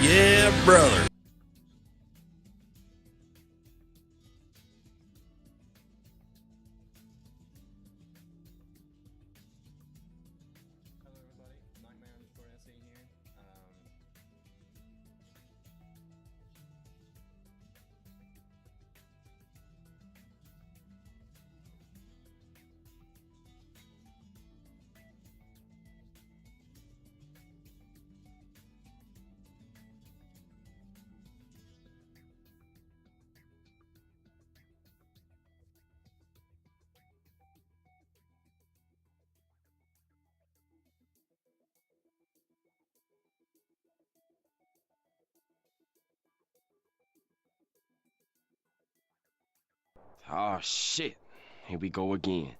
yeah, brother. Hello everybody, Nightmare_SE here. Oh shit. Here we go again.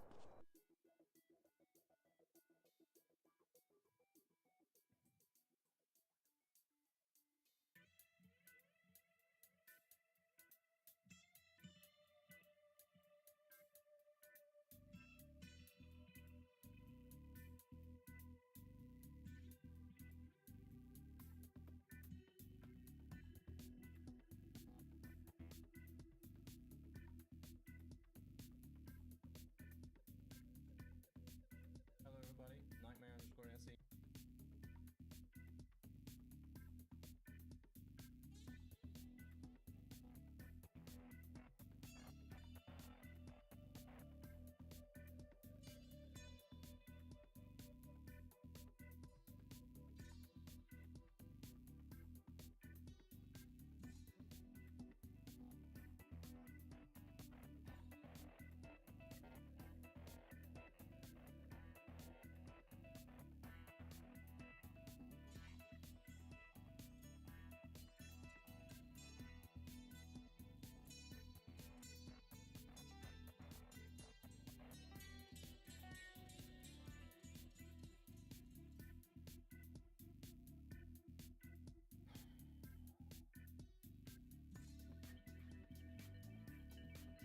Hello everybody, Nightmare_SE.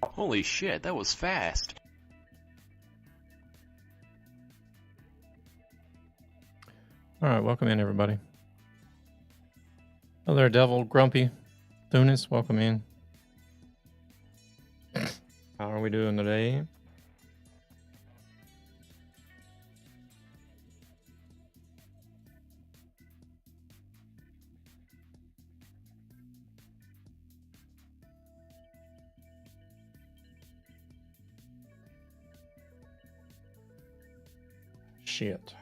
Holy shit, that was fast. Alright, welcome in everybody. Hello there, Devil, Grumpy, Thunis, welcome in. How are we doing today? Shit.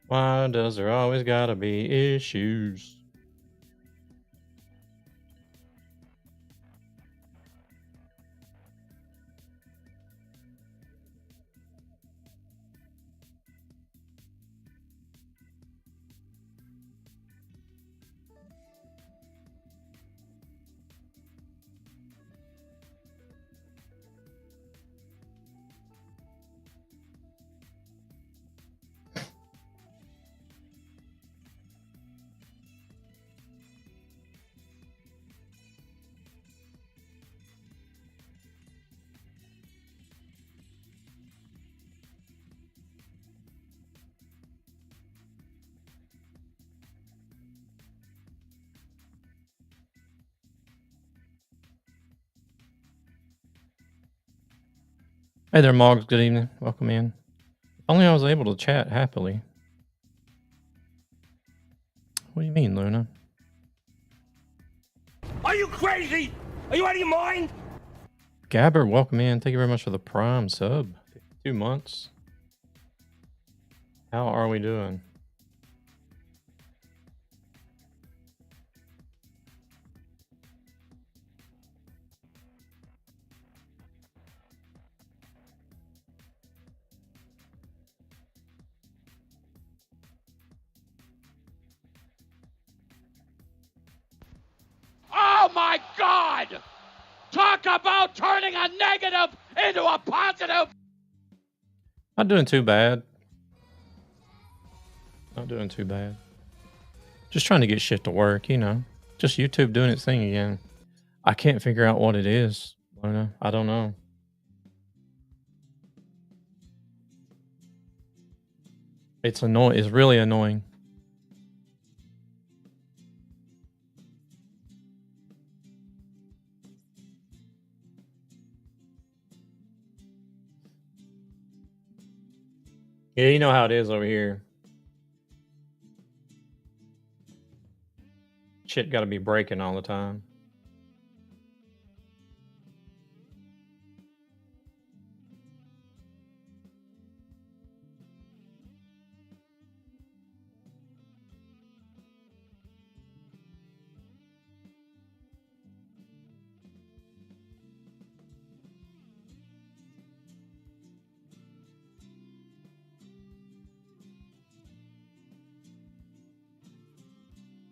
Why does there always gotta be issues? Hey there, Moggs. Good evening. Welcome in. If only I was able to chat happily. What do you mean, Luna? Are you crazy? Are you out of your mind? Gabber, welcome in. Thank you very much for the Prime sub. 2 months. How are we doing? Oh my God! Talk about turning a negative into a positive! Not doing too bad. Not doing too bad. Just trying to get shit to work, you know. Just YouTube doing its thing again. I can't figure out what it is, Luna. I don't know. It's annoying. It's really annoying. Yeah, you know how it is over here. Shit got to be breaking all the time.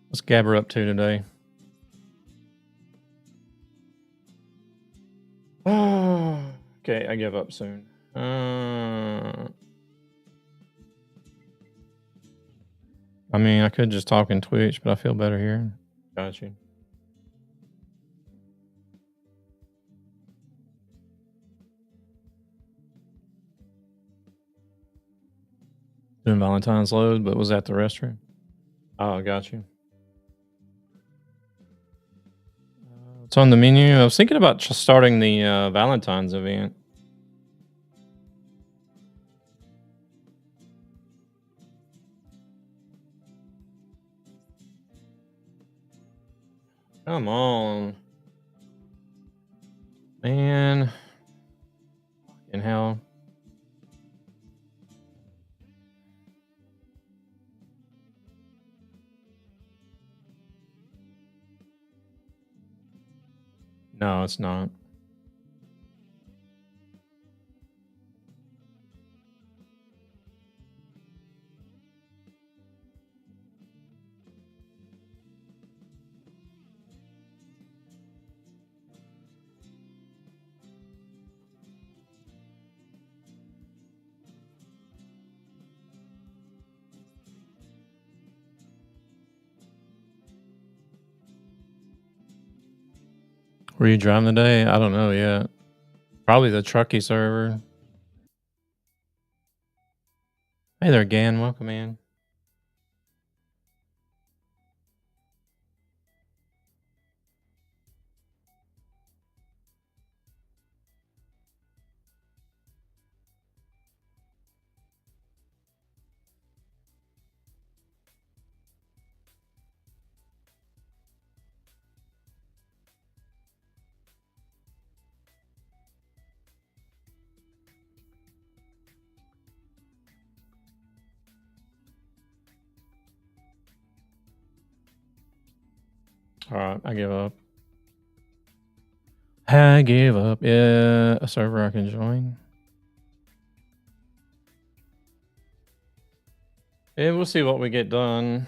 What's Gabber up to today? Okay, I give up soon. I mean, I could just talk in Twitch, but I feel better here. Got you. Doing Valentine's load, but was at the restroom. Oh, got you. It's on the menu. I was thinking about just starting the Valentine's event. Come on. Man. Fucking hell. No, it's not. Were you driving today? I don't know yet. Probably the Truckee server. Hey there, Gan. Welcome in. All right, I give up. I gave up. Yeah, a server I can join. Yeah, we'll see what we get done.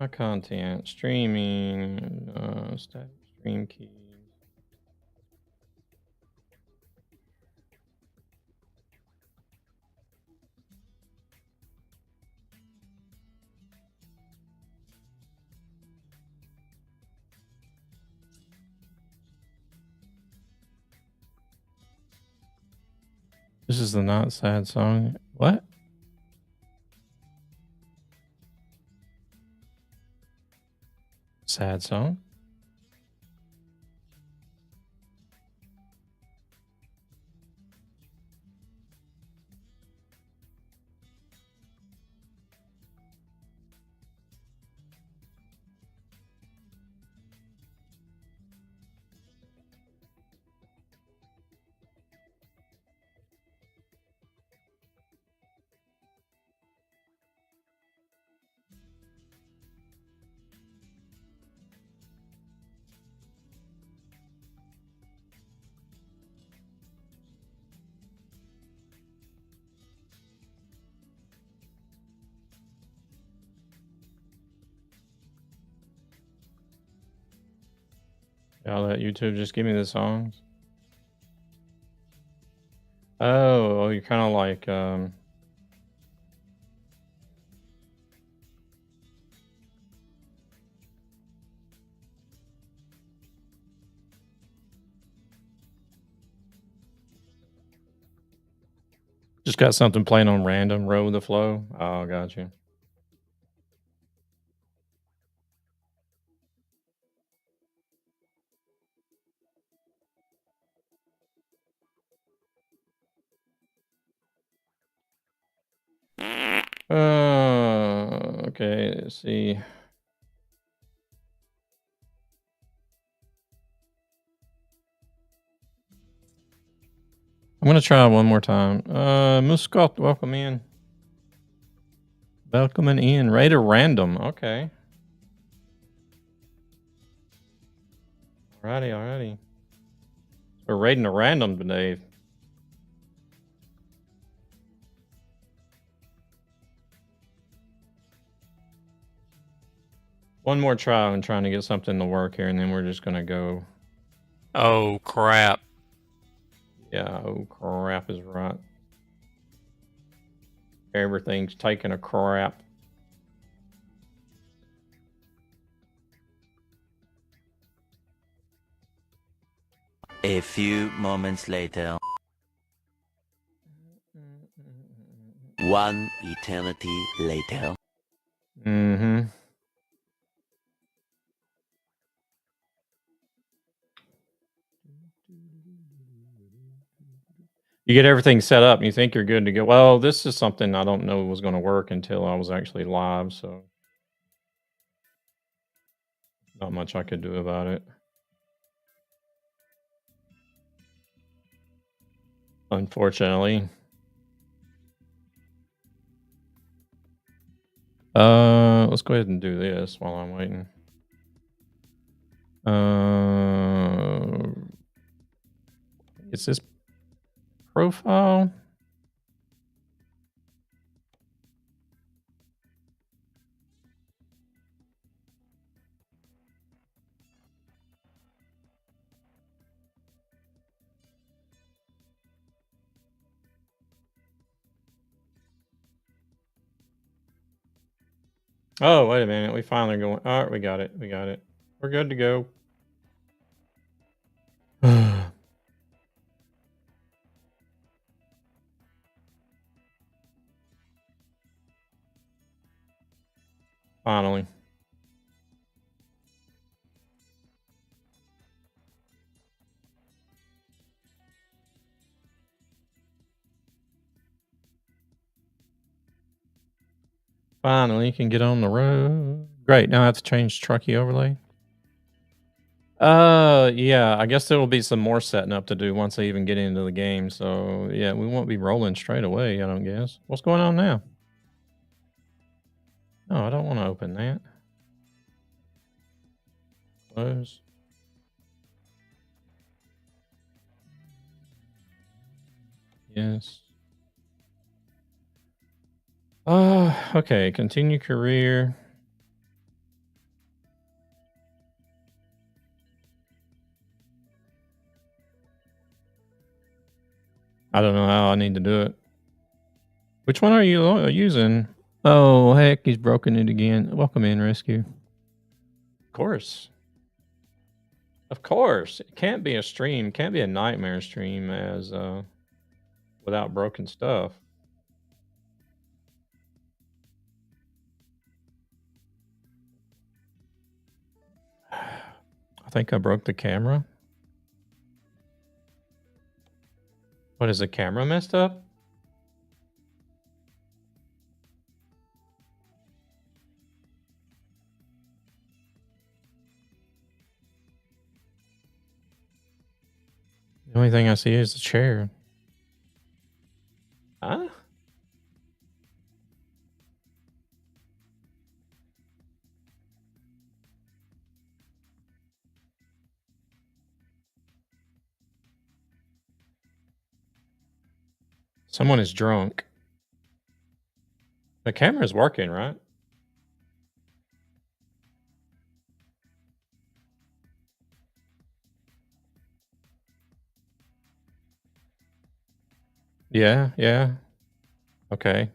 My content, streaming, static stream keys. This is the not sad song. What? Sad song? I'll let YouTube just give me the songs. Oh, you're kind of like Just got something playing on random, row with the flow. Oh, got you. Okay, let's see. I'm gonna try one more time. Muscot, welcome in. Welcoming in. Raider random. Okay. Alrighty. We're raiding a random today. One more try and trying to get something to work here, and then we're just gonna go. Oh crap. Yeah, oh crap is right. Everything's taking a crap. A few moments later. One eternity later. Mm-hmm. You get everything set up and you think you're good to go. Well, this is something I don't know was going to work until I was actually live, so not much I could do about it. Unfortunately. Let's go ahead and do this while I'm waiting. Is this profile? Oh, wait a minute. We finally going. All right, we got it. We're good to go. Finally. Finally can get on the road. Great. Now I have to change Truckee overlay. Yeah, I guess there will be some more setting up to do once I even get into the game. So yeah, we won't be rolling straight away, I don't guess. What's going on now? No, I don't want to open that. Close. Yes. Okay, continue career. I don't know how I need to do it. Which one are you using? Oh, heck, he's broken it again. Welcome in, Rescue. Of course. Of course. It can't be a stream. Can't be a nightmare stream as without broken stuff. I think I broke the camera. What, is the camera messed up? The only thing I see is the chair. Huh? Someone is drunk. The camera is working, right? Yeah. Okay.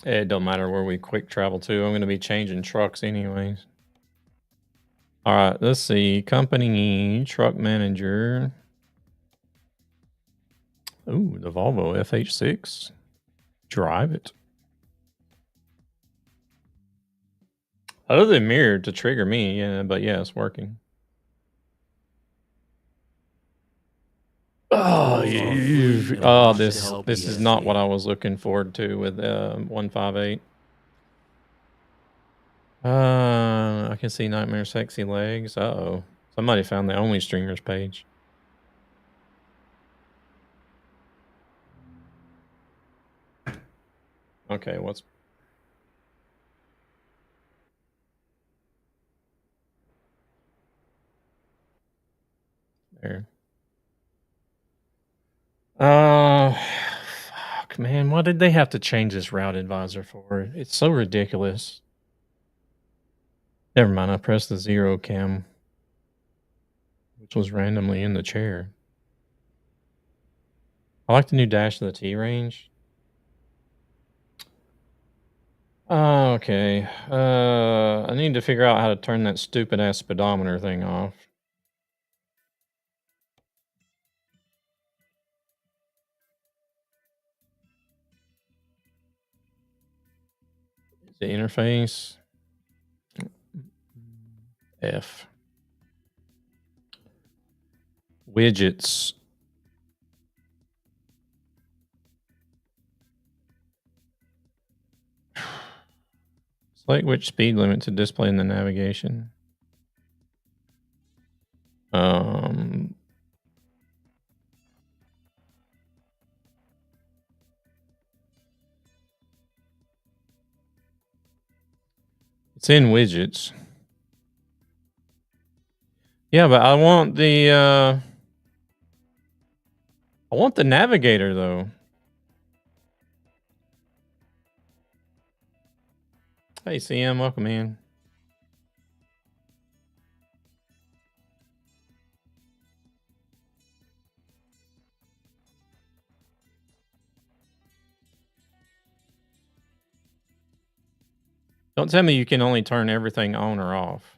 It don't matter where we quick travel to. I'm going to be changing trucks anyways. All right, let's see. Company truck manager. Ooh, the Volvo FH6. Drive it. Other than mirror to trigger me, yeah, but yeah, it's working. Oh, this is not what I was looking forward to with 158. I can see Nightmare Sexy Legs. Uh-oh. Somebody found the only streamers page. Okay, what's there? Fuck, man. Why did they have to change this route advisor for? It's so ridiculous. Never mind. I pressed the 0 cam, which was randomly in the chair. I like the new dash of the T range. Okay. I need to figure out how to turn that stupid ass speedometer thing off. The interface. F. Widgets. Select which speed limit to display in the navigation. It's in widgets. Yeah, but I want the navigator though. Hey CM, welcome in. Don't tell me you can only turn everything on or off.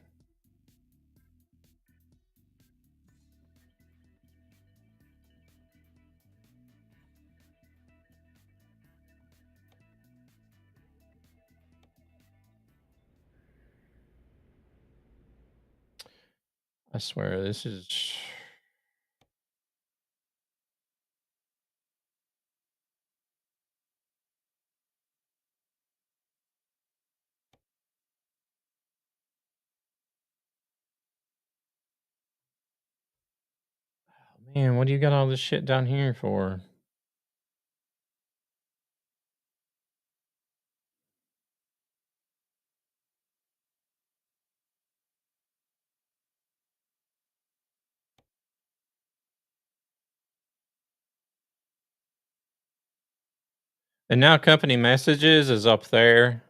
I swear this is... Man, what do you got all this shit down here for? And now company messages is up there.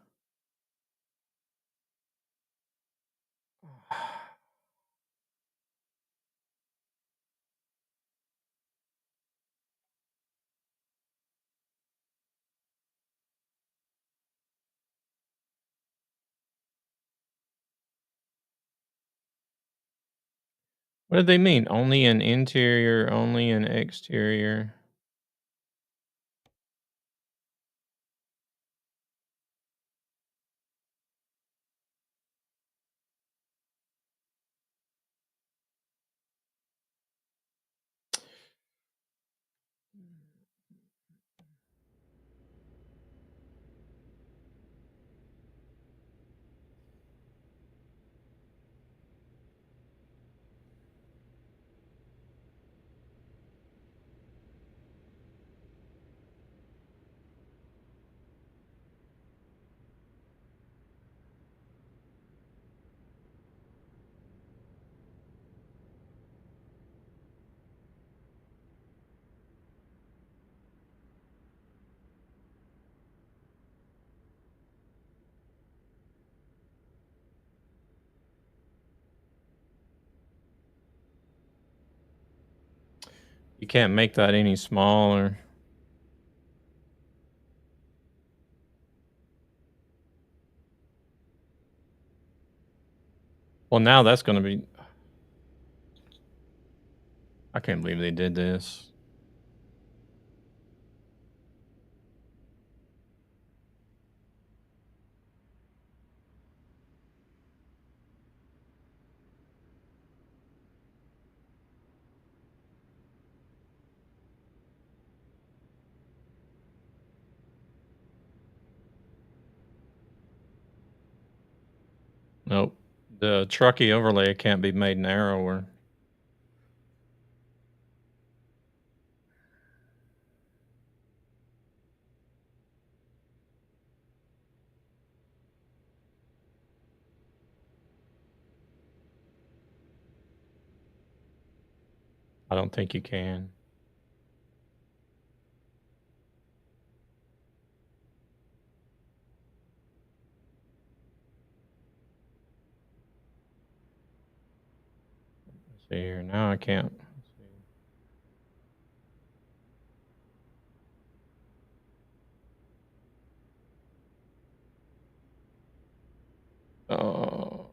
What do they mean? Only an interior, only an exterior. You can't make that any smaller. Well, now that's going to be... I can't believe they did this. Nope. The Truckee overlay can't be made narrower. I don't think you can. Let's see here. Now I can't. Oh.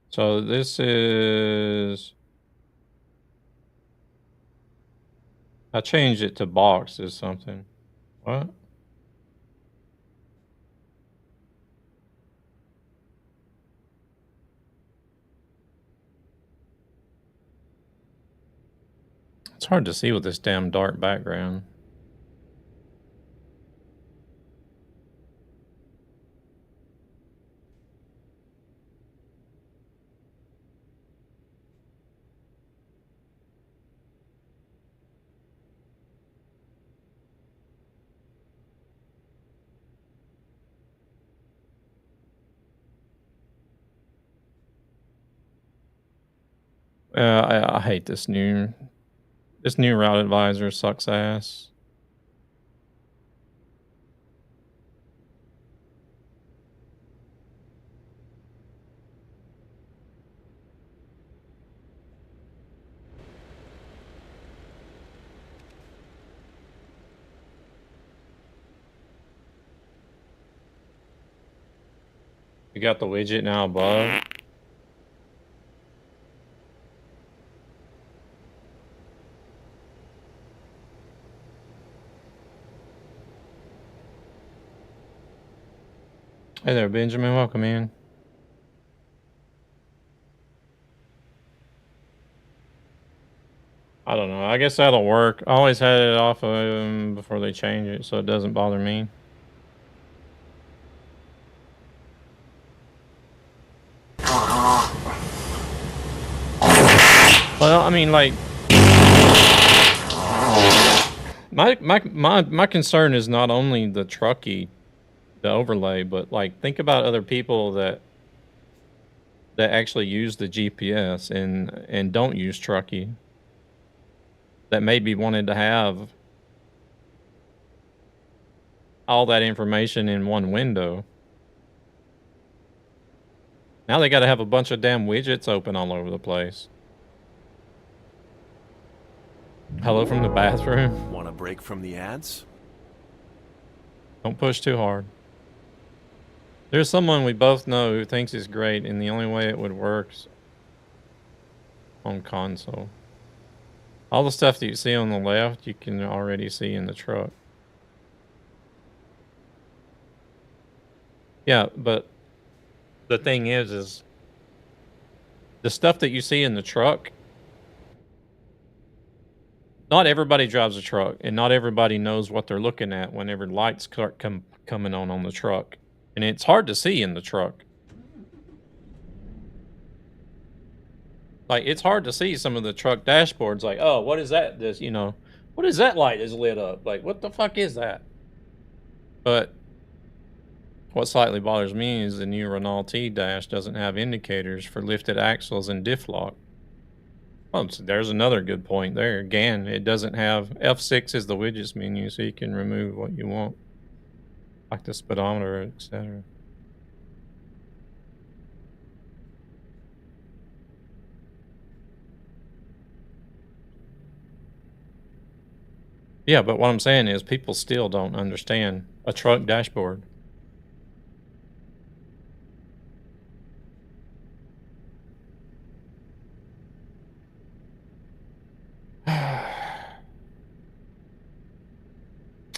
So this is... I changed it to box or something. What? It's hard to see with this damn dark background. I hate this new route advisor sucks ass. You got the widget now above. Hey there, Benjamin. Welcome in. I don't know. I guess that'll work. I always had it off of before they change it, so it doesn't bother me. Well, I mean, like, my concern is not only the Truckee, the overlay, but like think about other people that actually use the GPS and don't use Truckee, that maybe wanted to have all that information in one window. Now they got to have a bunch of damn widgets open all over the place. Hello from the bathroom. Want a break from the ads? Don't push too hard. There's someone we both know who thinks it's great, and the only way it would work is on console. All the stuff that you see on the left, you can already see in the truck. Yeah, but the thing is the stuff that you see in the truck, not everybody drives a truck, and not everybody knows what they're looking at whenever lights start coming on the truck. And it's hard to see in the truck. Like, it's hard to see some of the truck dashboards. Like, oh, what is that? This, you know, what is that light is lit up? Like, what the fuck is that? But what slightly bothers me is the new Renault T-Dash doesn't have indicators for lifted axles and diff lock. Oh, so there's another good point there. Again, it doesn't have F6 is the widgets menu, so you can remove what you want, like the speedometer, etc. Yeah, but what I'm saying is people still don't understand a truck dashboard.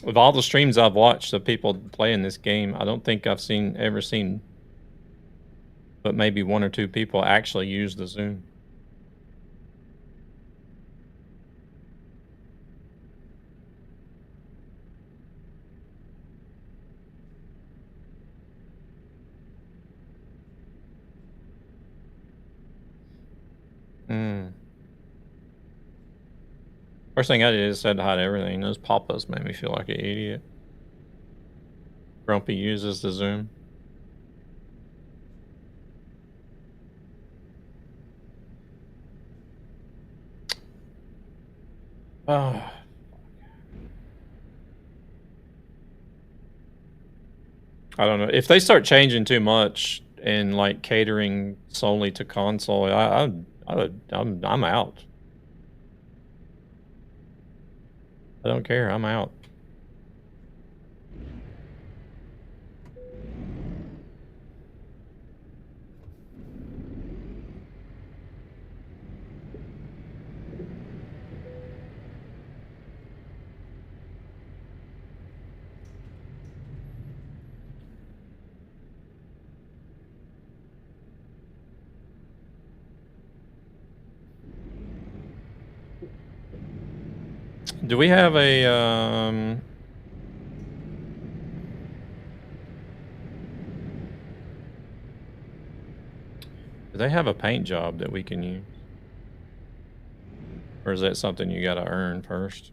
With all the streams I've watched of people playing this game, I don't think I've ever seen but maybe one or two people actually use the zoom. First thing I did is said to hide everything. Those pop-ups made me feel like an idiot. Grumpy uses the zoom. Oh. I don't know. If they start changing too much and like catering solely to console, I'm out. I don't care. I'm out. Do we have a do they have a paint job that we can use? Or is that something you gotta earn first?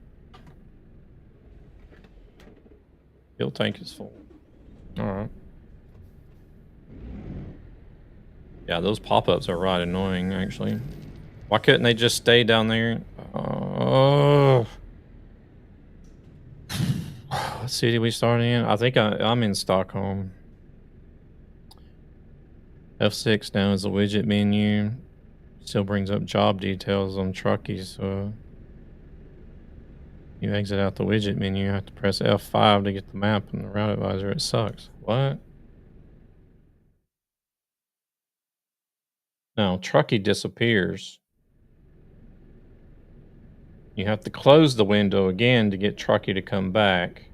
Fuel tank is full. Alright. Yeah, those pop-ups are right annoying, actually. Why couldn't they just stay down there? Oh. What city we starting in? I think I'm in Stockholm. F6 now is the widget menu. Still brings up job details on truckies, so you exit out the widget menu, you have to press F5 to get the map and the route advisor. It sucks. What? Now, truckie disappears. You have to close the window again to get truckie to come back.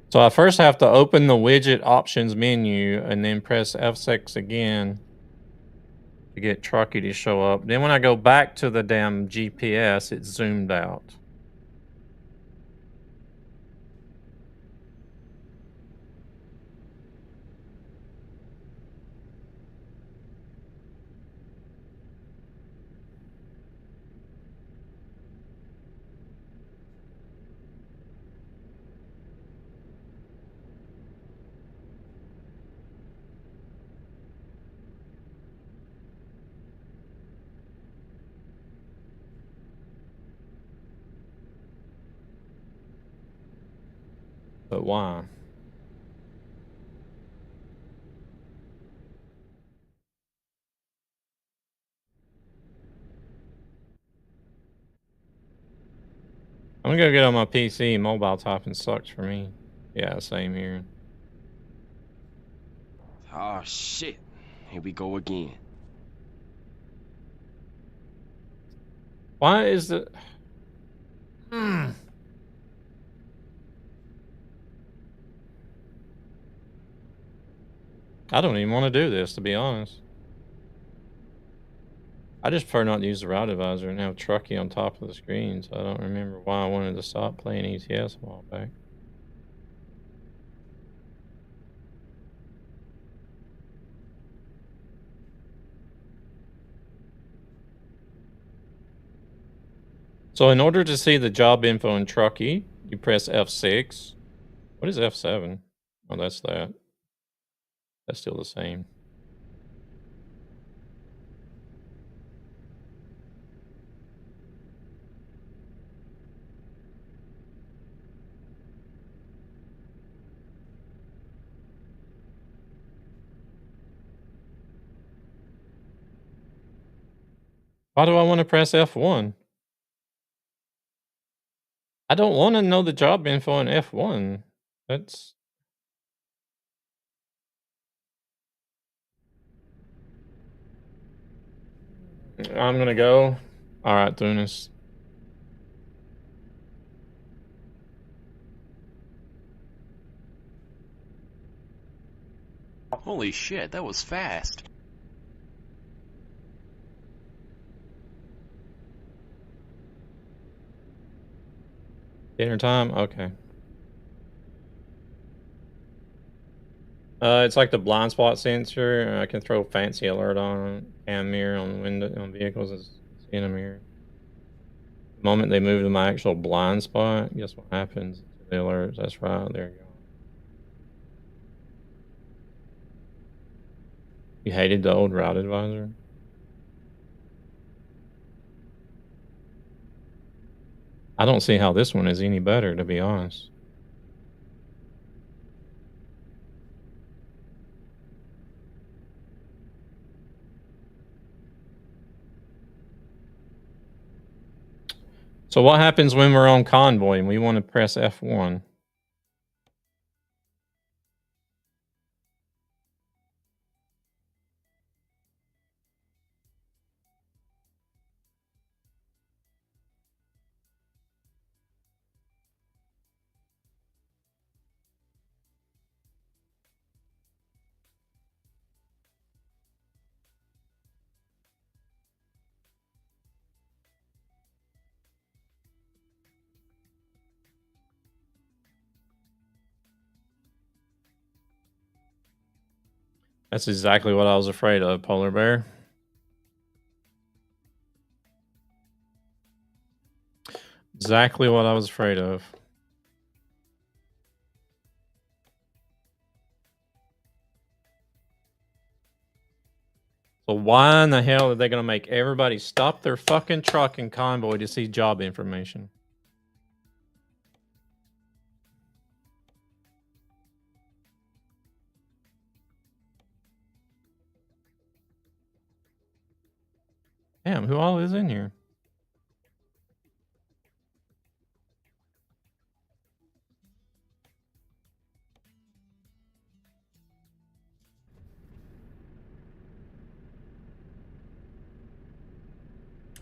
So I first have to open the widget options menu and then press F6 again to get truckie to show up. Then when I go back to the damn GPS, it's zoomed out. But why? I'm gonna go get on my PC. Mobile typing sucks for me. Yeah, same here. Oh shit. Here we go again. Why is the... I don't even want to do this, to be honest. I just prefer not to use the route advisor and have Truckee on top of the screen, so I don't remember why I wanted to stop playing ETS a while back. So in order to see the job info in Truckee, you press F6. What is F7? Oh, that's that. That's still the same. Why do I want to press F1? I don't want to know the job info in F1. That's... I'm gonna go. All right, Thunis. Holy shit, that was fast. Dinner time? Okay. It's like the blind spot sensor. I can throw fancy alert on cam mirror on window on vehicles as in a mirror. The moment they move to my actual blind spot, guess what happens to the alerts? That's right, there you go. You hated the old route advisor? I don't see how this one is any better, to be honest. So what happens when we're on convoy and we want to press F1? That's exactly what I was afraid of, Polar Bear. Exactly what I was afraid of. So why in the hell are they going to make everybody stop their fucking truck and convoy to see job information? Damn, who all is in here?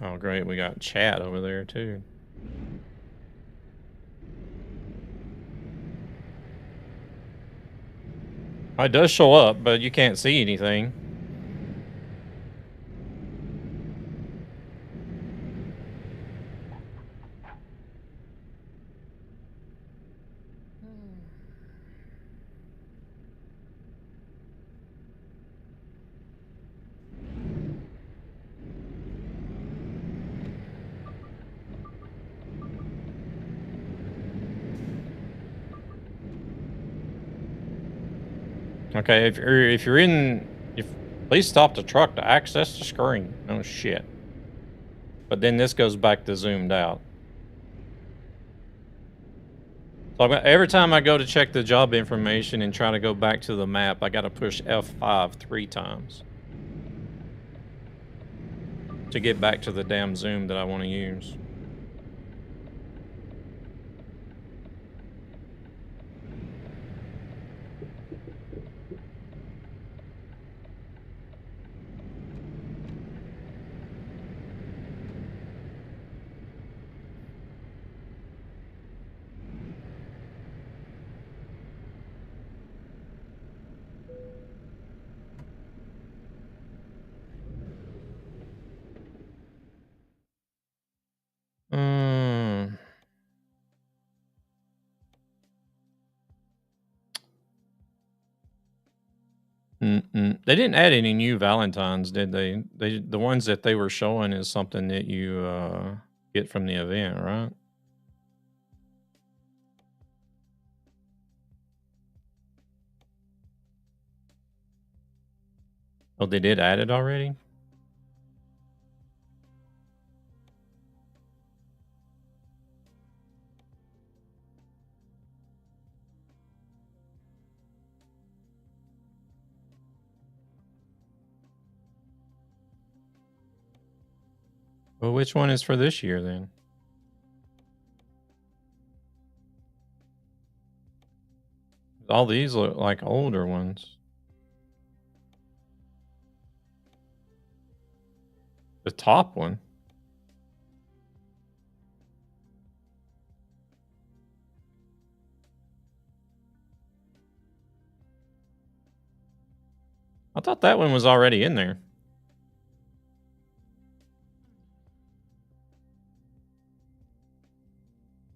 Oh, great. We got chat over there, too. It does show up, but you can't see anything. Okay, if you're in, please stop the truck to access the screen. No shit. But then this goes back to zoomed out. So every time I go to check the job information and try to go back to the map, I got to push F5 3 times to get back to the damn zoom that I want to use. They didn't add any new Valentines, did they? The ones that they were showing is something that you get from the event, right? Oh, they did add it already? Well, which one is for this year then? All these look like older ones. The top one. I thought that one was already in there.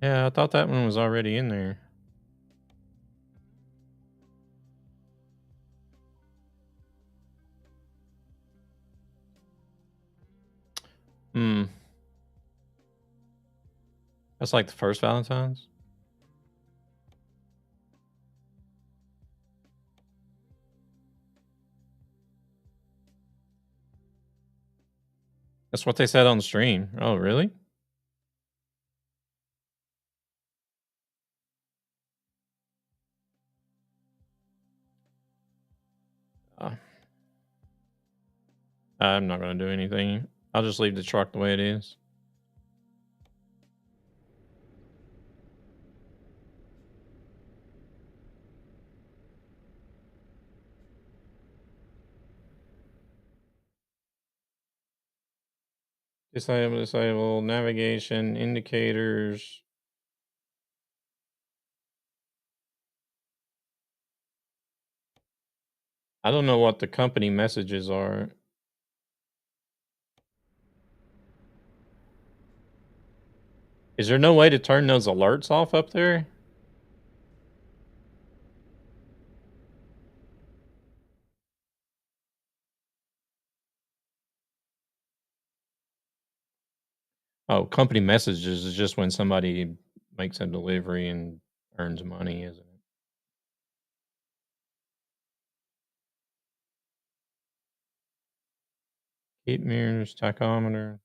Yeah, I thought that one was already in there. Hmm. That's like the first Valentine's? That's what they said on the stream. Oh, really? I'm not going to do anything. I'll just leave the truck the way it is. Disable, navigation, indicators. I don't know what the company messages are. Is there no way to turn those alerts off up there? Oh, company messages is just when somebody makes a delivery and earns money, isn't it? Heat mirrors, tachometer.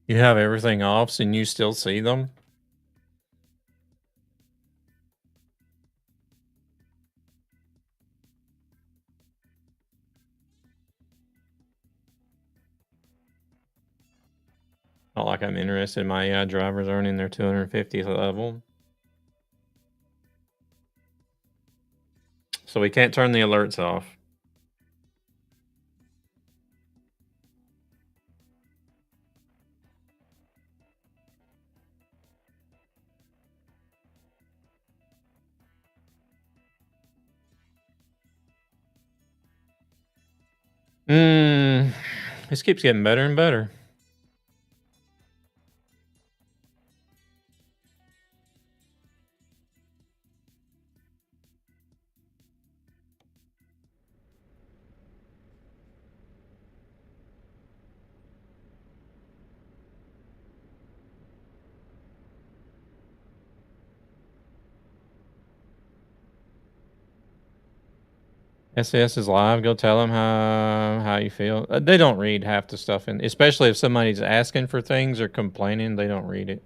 You have everything off and you still see them? Not like I'm interested. My AI drivers aren't in their 250th level. So we can't turn the alerts off. This keeps getting better and better. SAS is live. Go tell them how you feel. They don't read half the stuff, and especially if somebody's asking for things or complaining, they don't read it.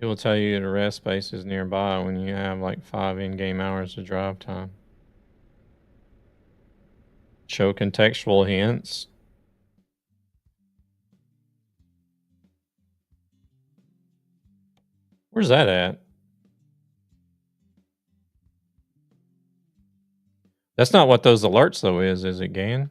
It will tell you the rest space is nearby when you have like 5 in-game hours of drive time. Show contextual hints. Where's that at? That's not what those alerts though is it, Gan?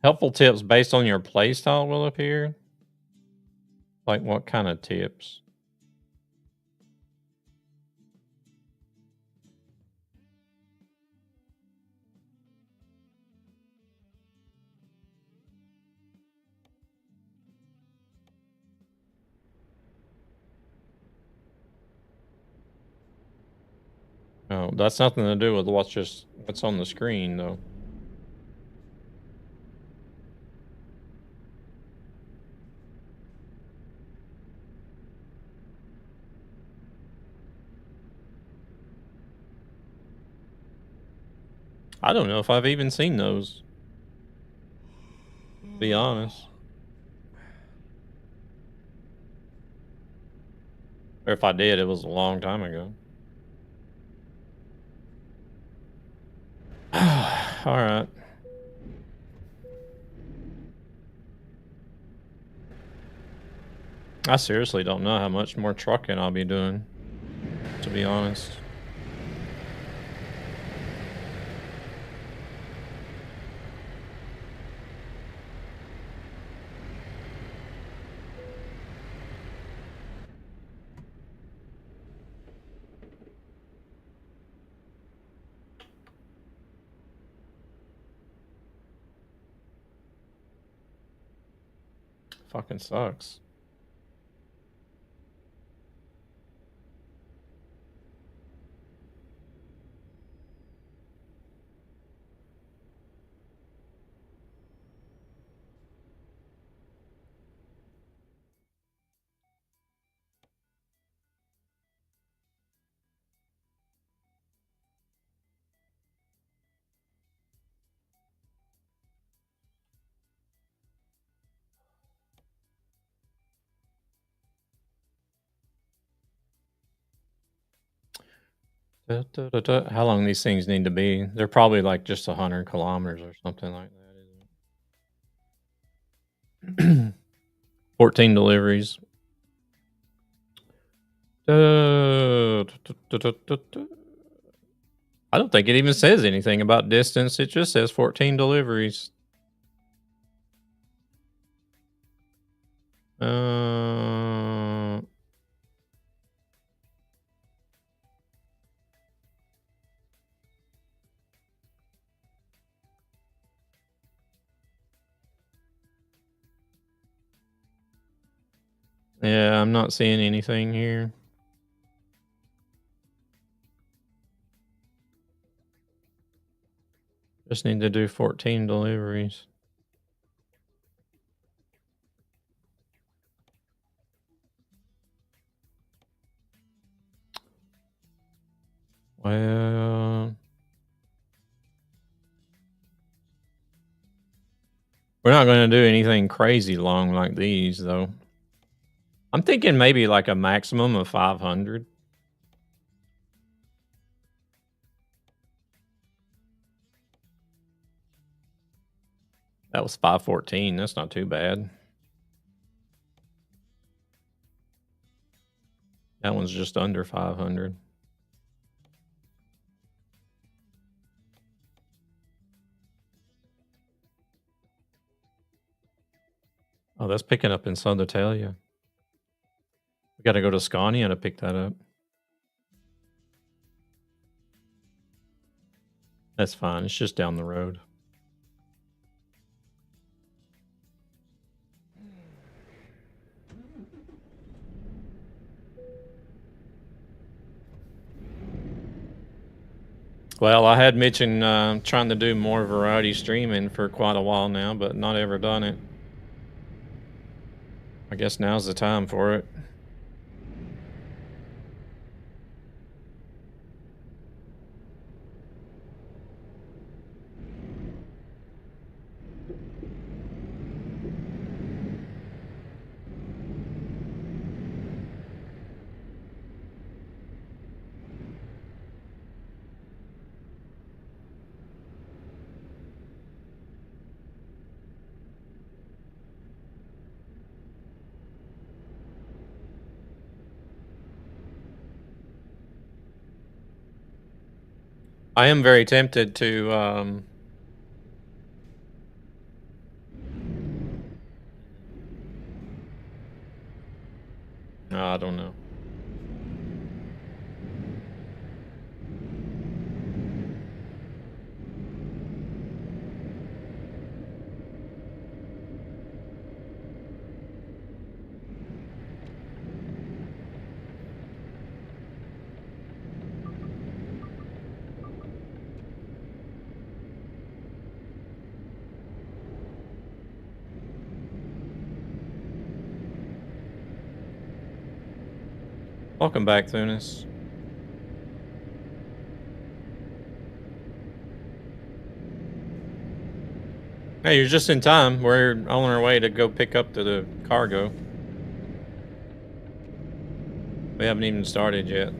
Helpful tips based on your playstyle will appear. Like what kind of tips? Oh, that's nothing to do with what's on the screen though. I don't know if I've even seen those. To be honest. Or if I did, it was a long time ago. Alright. I seriously don't know how much more trucking I'll be doing, to be honest. Fucking sucks. How long these things need to be? They're probably like just 100 kilometers or something like that, isn't it? 14 deliveries. I don't think it even says anything about distance. It just says 14 deliveries. Yeah, I'm not seeing anything here. Just need to do 14 deliveries. Well, we're not going to do anything crazy long like these, though. I'm thinking maybe like a maximum of 500. That was 514. That's not too bad. That one's just under 500. Oh, that's picking up in Södertälje. We got to go to Scania to pick that up. That's fine. It's just down the road. Well, I had mentioned trying to do more variety streaming for quite a while now, but not ever done it. I guess now's the time for it. I am very tempted to I don't know. Welcome back, Thunis. Hey, you're just in time. We're on our way to go pick up the cargo. We haven't even started yet.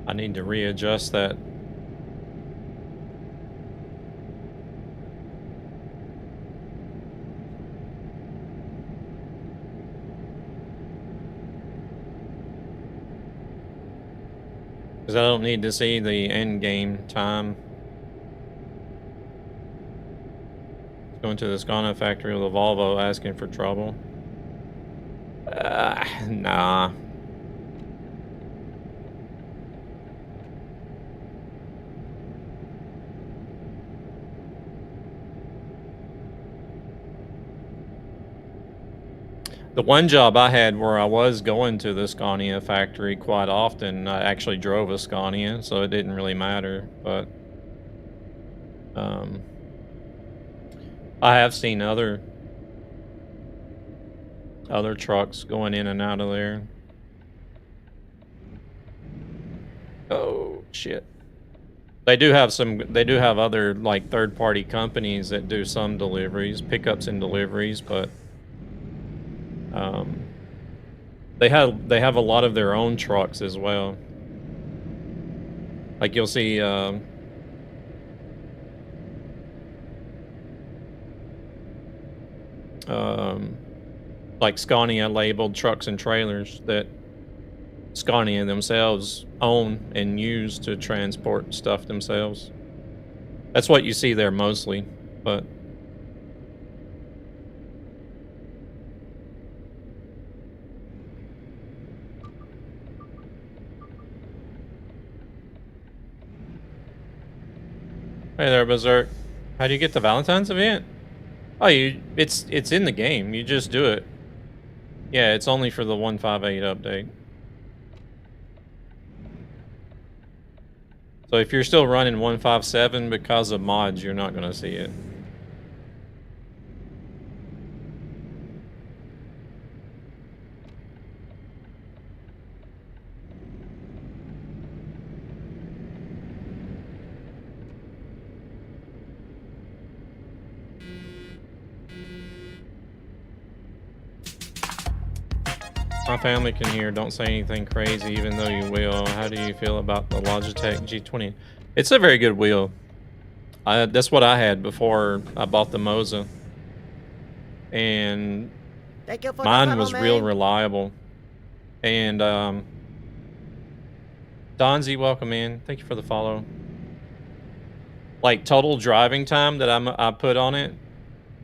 I need to readjust that. Because I don't need to see the end game time. Going to the Scania factory with a Volvo asking for trouble. Nah. The one job I had where I was going to the Scania factory quite often, I actually drove a Scania, so it didn't really matter, but I have seen other trucks going in and out of there. Oh shit. They do have other like third-party companies that do some deliveries, pickups and deliveries, but they have a lot of their own trucks as well. Like you'll see like Scania labeled trucks and trailers that Scania themselves own and use to transport stuff themselves. That's what you see there mostly, but hey there, Berserk. How do you get the Valentine's event? Oh, it's in the game. You just do it. Yeah, it's only for the 158 update. So if you're still running 157 because of mods, you're not going to see it. My family can hear. Don't say anything crazy, even though you will. How do you feel about the Logitech G20? It's a very good wheel. That's what I had before I bought the Moza. And mine was real reliable. And Donzi, welcome in. Thank you for the follow. Like total driving time that I put on it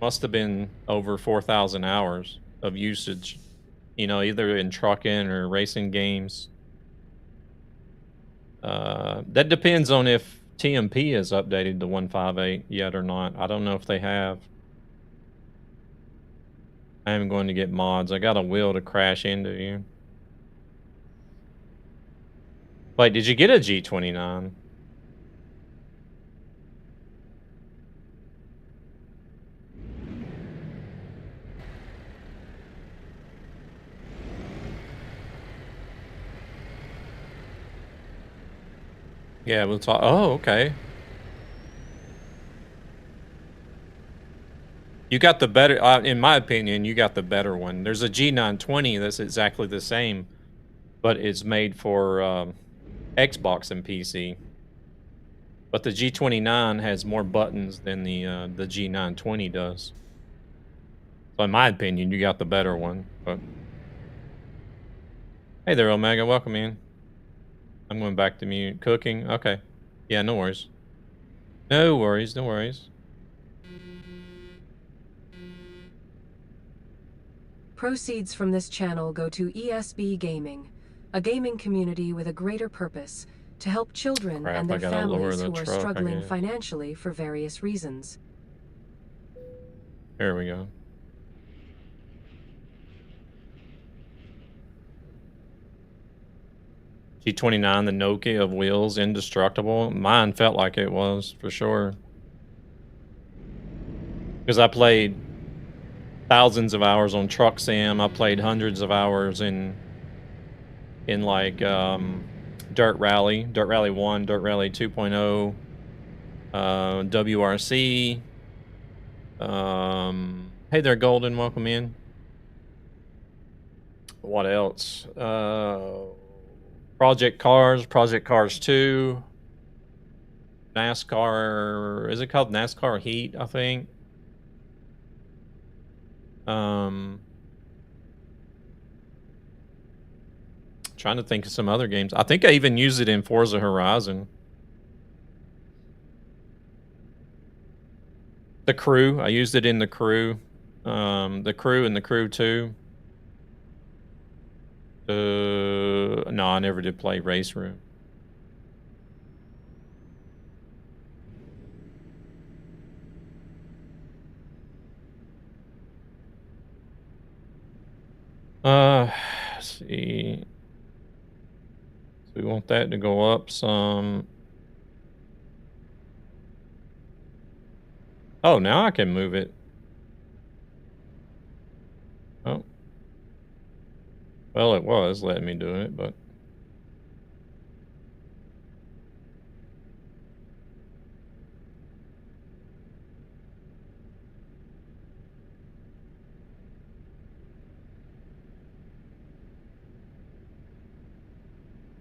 must have been over 4,000 hours of usage. You know, either in trucking or racing games. That depends on if TMP has updated to 158 yet or not. I don't know if they have. I am going to get mods. I got a wheel to crash into you. Wait, did you get a G29? Yeah, we'll talk. Oh, okay. You got the better, in my opinion, you got the better one. There's a G920 that's exactly the same, but it's made for Xbox and PC. But the G29 has more buttons than the G920 does. So in my opinion, you got the better one. But hey there, Omega, welcome in. I'm going back to mute. Cooking, okay. Yeah, no worries. No worries, no worries. Proceeds from this channel go to ESB Gaming, a gaming community with a greater purpose to help children and their families who are struggling financially for various reasons. There we go. G29, the Nokia of wheels, indestructible. Mine felt like it was, for sure. Because I played thousands of hours on Truck Sim. I played hundreds of hours in like Dirt Rally 1, Dirt Rally 2.0, WRC. Hey there, Golden, welcome in. What else? Project Cars 2, NASCAR, is it called NASCAR Heat, I think? Trying to think of some other games. I think I even used it in Forza Horizon. The Crew, I used it in The Crew. The Crew and The Crew 2. No, I never did play Race Room. Let's see. So we want that to go up some. Oh, now I can move it. Oh. Well, it was letting me do it, but.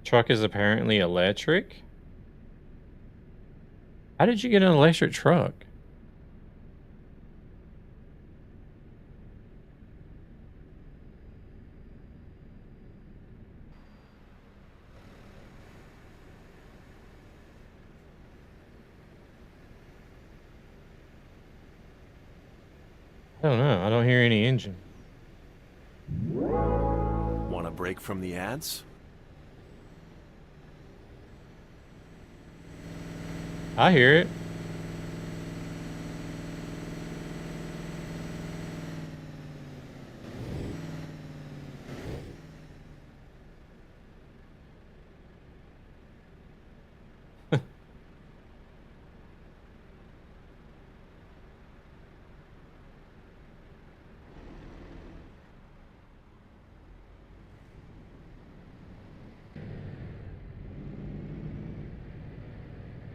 Truck is apparently electric. How did you get an electric truck? I don't know. I don't hear any engine. Want a break from the ads? I hear it.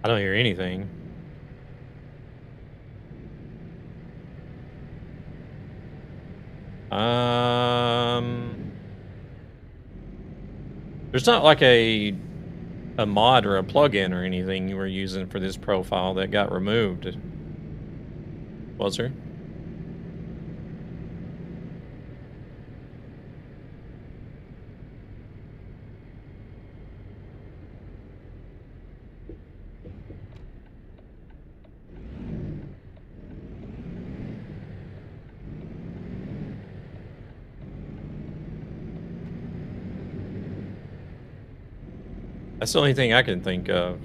I don't hear anything. There's not like a mod or a plugin or anything you were using for this profile that got removed, was there? That's the only thing I can think of.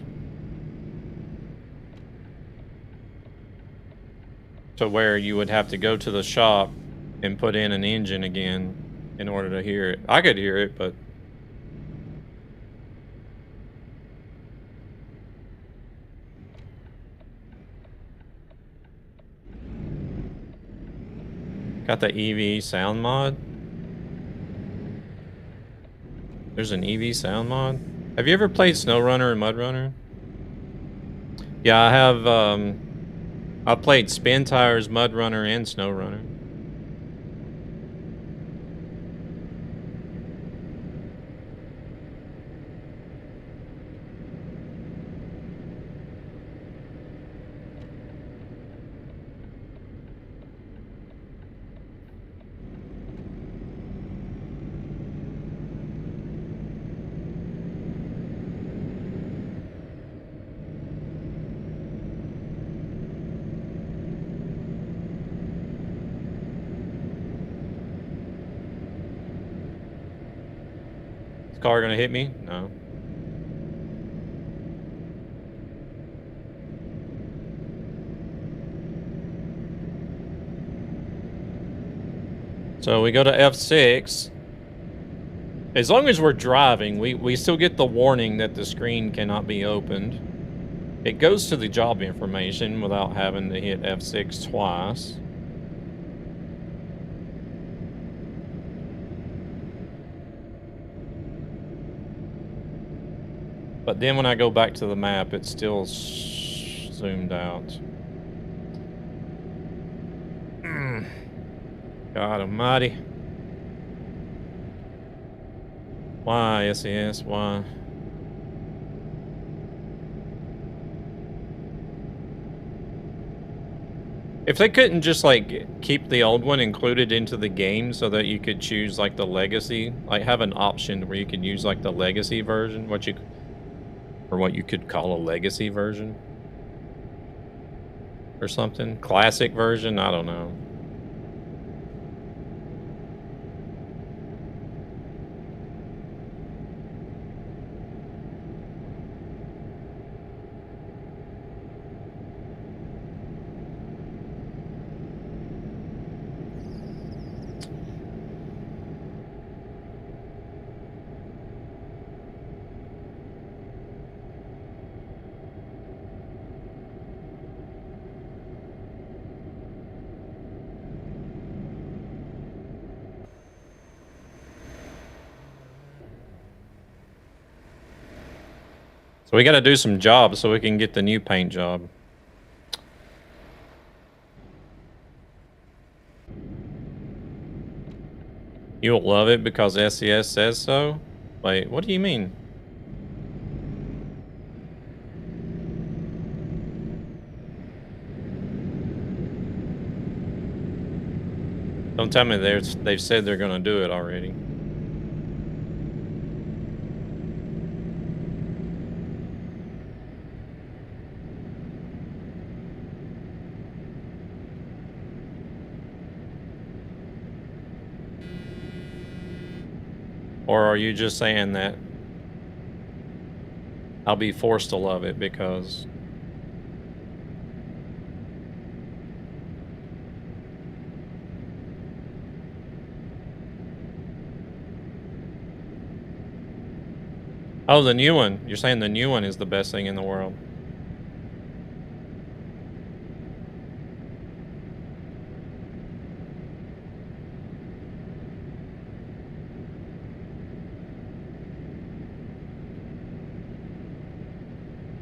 to where you would have to go to the shop and put in an engine again in order to hear it. I could hear it, but got the EV sound mod. There's an EV sound mod. Have you ever played SnowRunner and MudRunner? Yeah, I have. I played Spin Tires, MudRunner, and SnowRunner. Car gonna hit me? No. So we go to F6. As long as we're driving, we still get the warning that the screen cannot be opened. It goes to the job information without having to hit F6 twice. But then when I go back to the map, it's still zoomed out. God almighty. Why, SES, why? If they couldn't just, like, keep the old one included into the game so that you could choose, like, the legacy, like, have an option where you could use, like, the legacy version, what you could call a legacy version or something. Classic version, I don't know. So we got to do some jobs so we can get the new paint job. You'll love it because SES says so? Wait, what do you mean? Don't tell me they've said they're going to do it already. Or are you just saying that I'll be forced to love it because... Oh, the new one. You're saying the new one is the best thing in the world.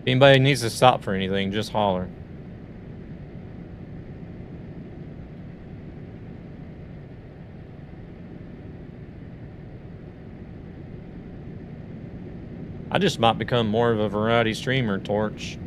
If anybody needs to stop for anything, just holler. I just might become more of a variety streamer, Torch.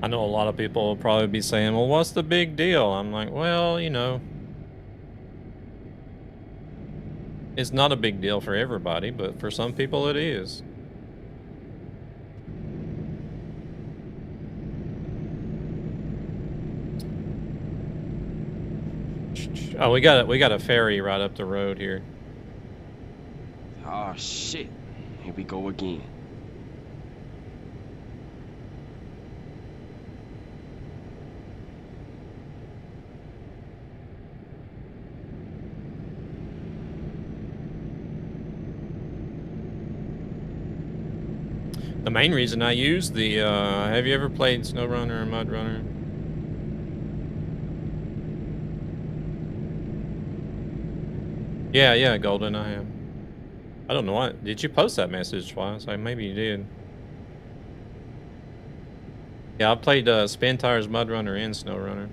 I know a lot of people will probably be saying, well, what's the big deal? I'm like, well, you know, it's not a big deal for everybody, but for some people it is. Oh, we got a ferry right up the road here. Oh shit. Here we go again. The main reason I use the, have you ever played SnowRunner or MudRunner? Yeah, Golden, I am. I don't know what, did you post that message twice? Maybe you did. Yeah, I played Spin Tires, MudRunner, and SnowRunner.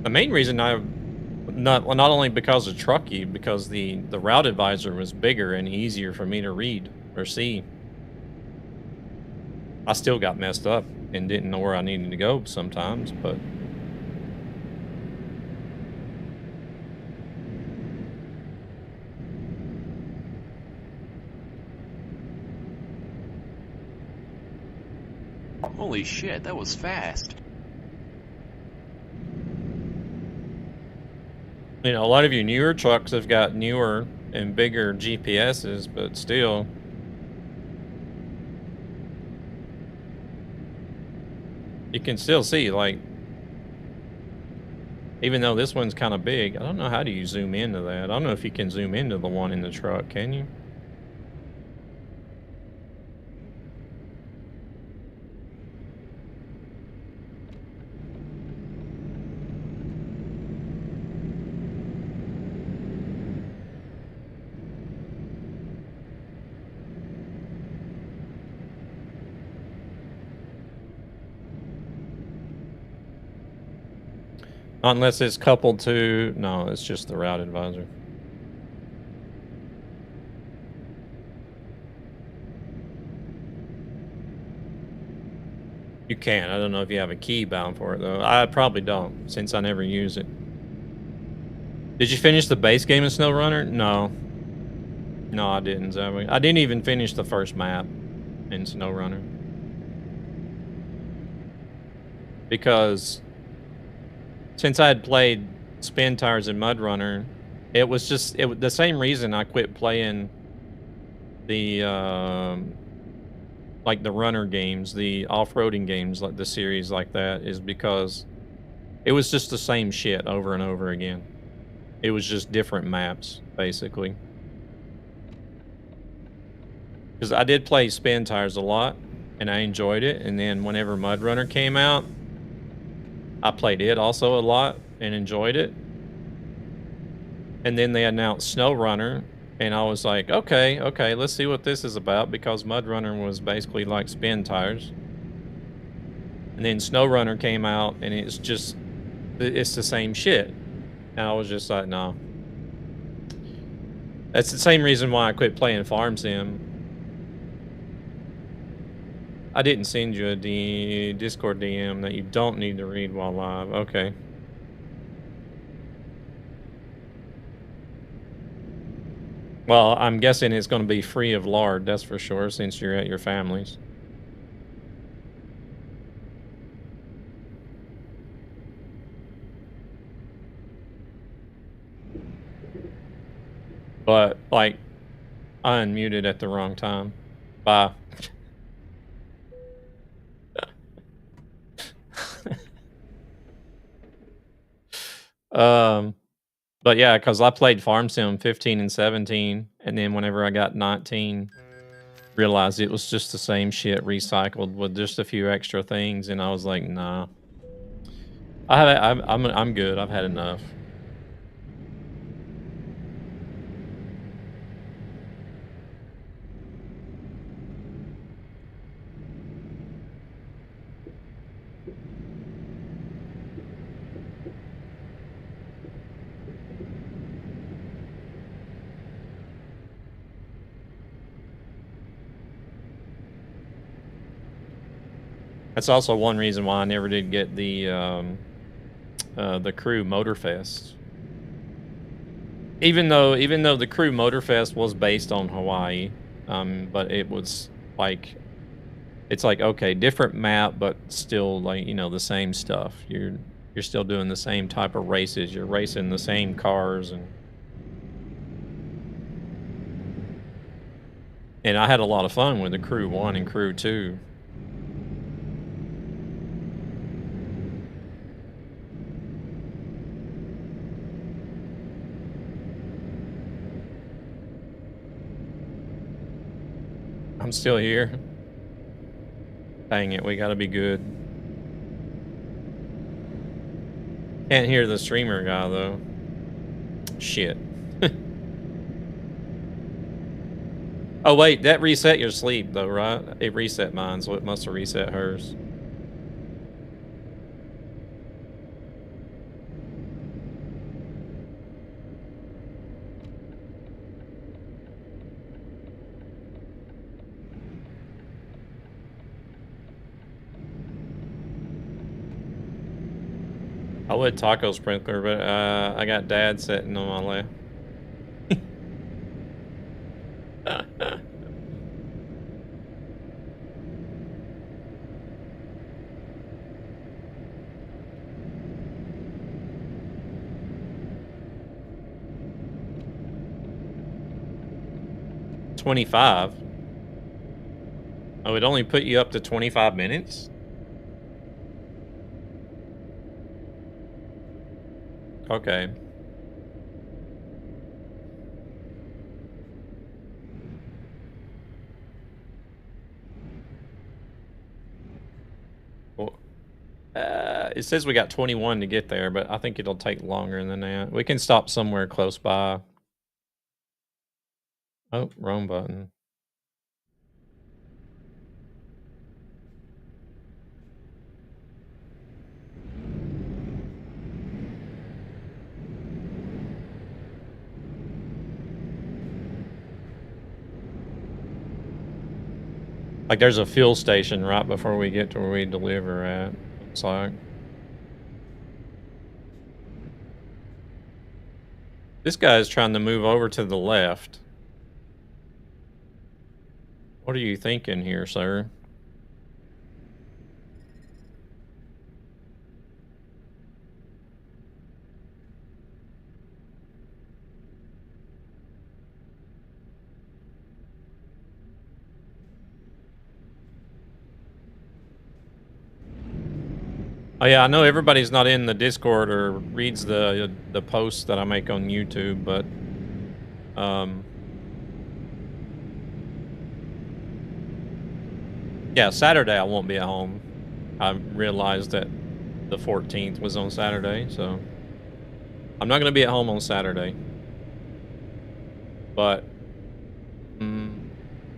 The main reason not only because of Truckee, because the route advisor was bigger and easier for me to read or see. I still got messed up and didn't know where I needed to go sometimes, but holy shit, that was fast. you know, a lot of your newer trucks have got newer and bigger GPSs, but still. You can still see, like, even though this one's kind of big, I don't know how do you zoom into that. I don't know if you can zoom into the one in the truck, can you? Unless it's coupled to... No, it's just the route advisor. You can. I don't know if you have a key bound for it, though. I probably don't, since I never use it. Did you finish the base game of SnowRunner? No. No, I didn't, Zoe. I didn't even finish the first map in SnowRunner. Because... since I had played Spin Tires and MudRunner, it was just the same reason I quit playing the like the runner games, the off-roading games, like the series like that, is because it was just the same shit over and over again. It was just different maps, basically. Because I did play Spin Tires a lot, and I enjoyed it, and then whenever MudRunner came out, I played it also a lot and enjoyed it. And then they announced SnowRunner, and I was like, okay, let's see what this is about, because MudRunner was basically like Spin Tires. And then SnowRunner came out, and it's the same shit. And I was just like, no. That's the same reason why I quit playing Farm Sim. I didn't send you a Discord DM that you don't need to read while live. Okay. Well, I'm guessing it's going to be free of lard, that's for sure, since you're at your family's. But, like, I unmuted at the wrong time. Bye. But yeah, because I played Farm Sim 15 and 17, and then whenever I got 19, realized it was just the same shit recycled with just a few extra things, and I was like, nah. I'm good. I've had enough. That's also one reason why I never did get the Crew Motorfest. Even though the Crew Motorfest was based on Hawaii, but it was like, it's like, okay, different map, but still like, you know, the same stuff. You're still doing the same type of races. You're racing the same cars, and I had a lot of fun with the Crew 1 and Crew 2. I'm still here. Dang it, we gotta be good. Can't hear the streamer guy though. Shit. Oh wait, that reset your sleep though, right? It reset mine, so it must have reset hers. I would taco sprinkler, but I got Dad sitting on my lap. 25. Oh, it only put you up to 25 minutes? Okay. Well, it says we got 21 to get there, but I think it'll take longer than that. We can stop somewhere close by. Oh, wrong button. Like there's a fuel station right before we get to where we deliver at. Looks like. This guy's trying to move over to the left. What are you thinking here, sir? Oh yeah, I know everybody's not in the Discord or reads the posts that I make on YouTube, but yeah, Saturday I won't be at home. I realized that the 14th was on Saturday, so I'm not going to be at home on Saturday. But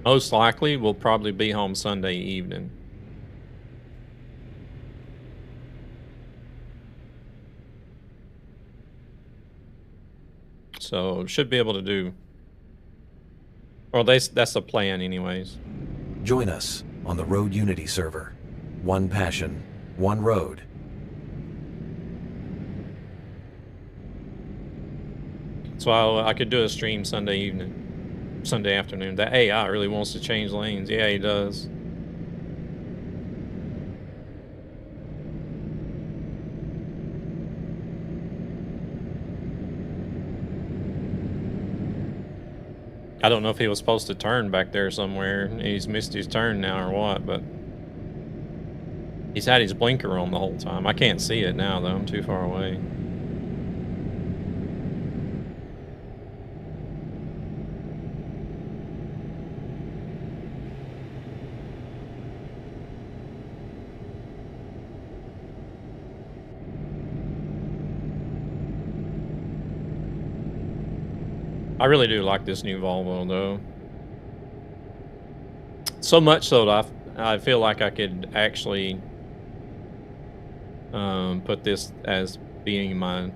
most likely we'll probably be home Sunday evening. So should be able to do. Well, that's the plan, anyways. Join us on the Road Unity server. One passion, one road. So I could do a stream Sunday evening, Sunday afternoon. That AI really wants to change lanes. Yeah, he does. I don't know if he was supposed to turn back there somewhere. He's missed his turn now or what, but he's had his blinker on the whole time. I can't see it now, though. I'm too far away. I really do like this new Volvo, though. So much so that I feel like I could actually put this as being my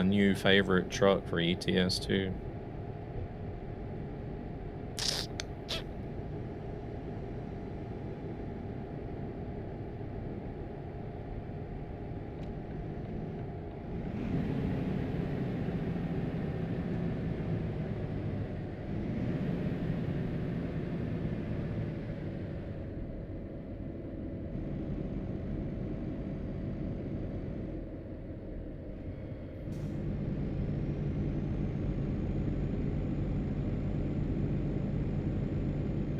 new favorite truck for ETS 2.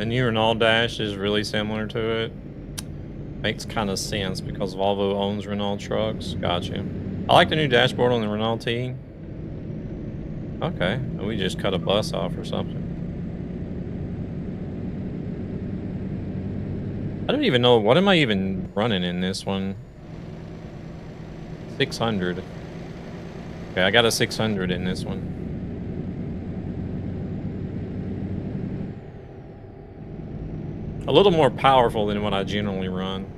The new Renault Dash is really similar to it. Makes kind of sense because Volvo owns Renault trucks. Gotcha. I like the new dashboard on the Renault T. Okay, we just cut a bus off or something. I don't even know, what am I even running in this one? 600. Okay, I got a 600 in this one. A little more powerful than what I generally run.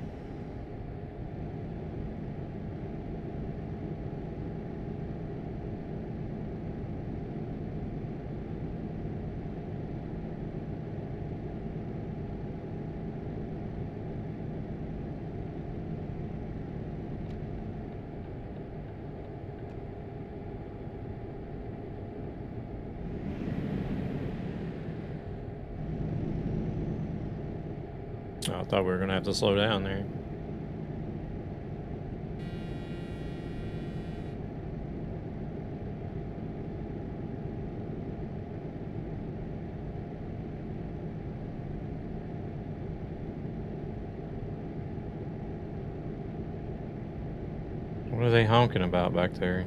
I thought we were gonna have to slow down there. What are they honking about back there?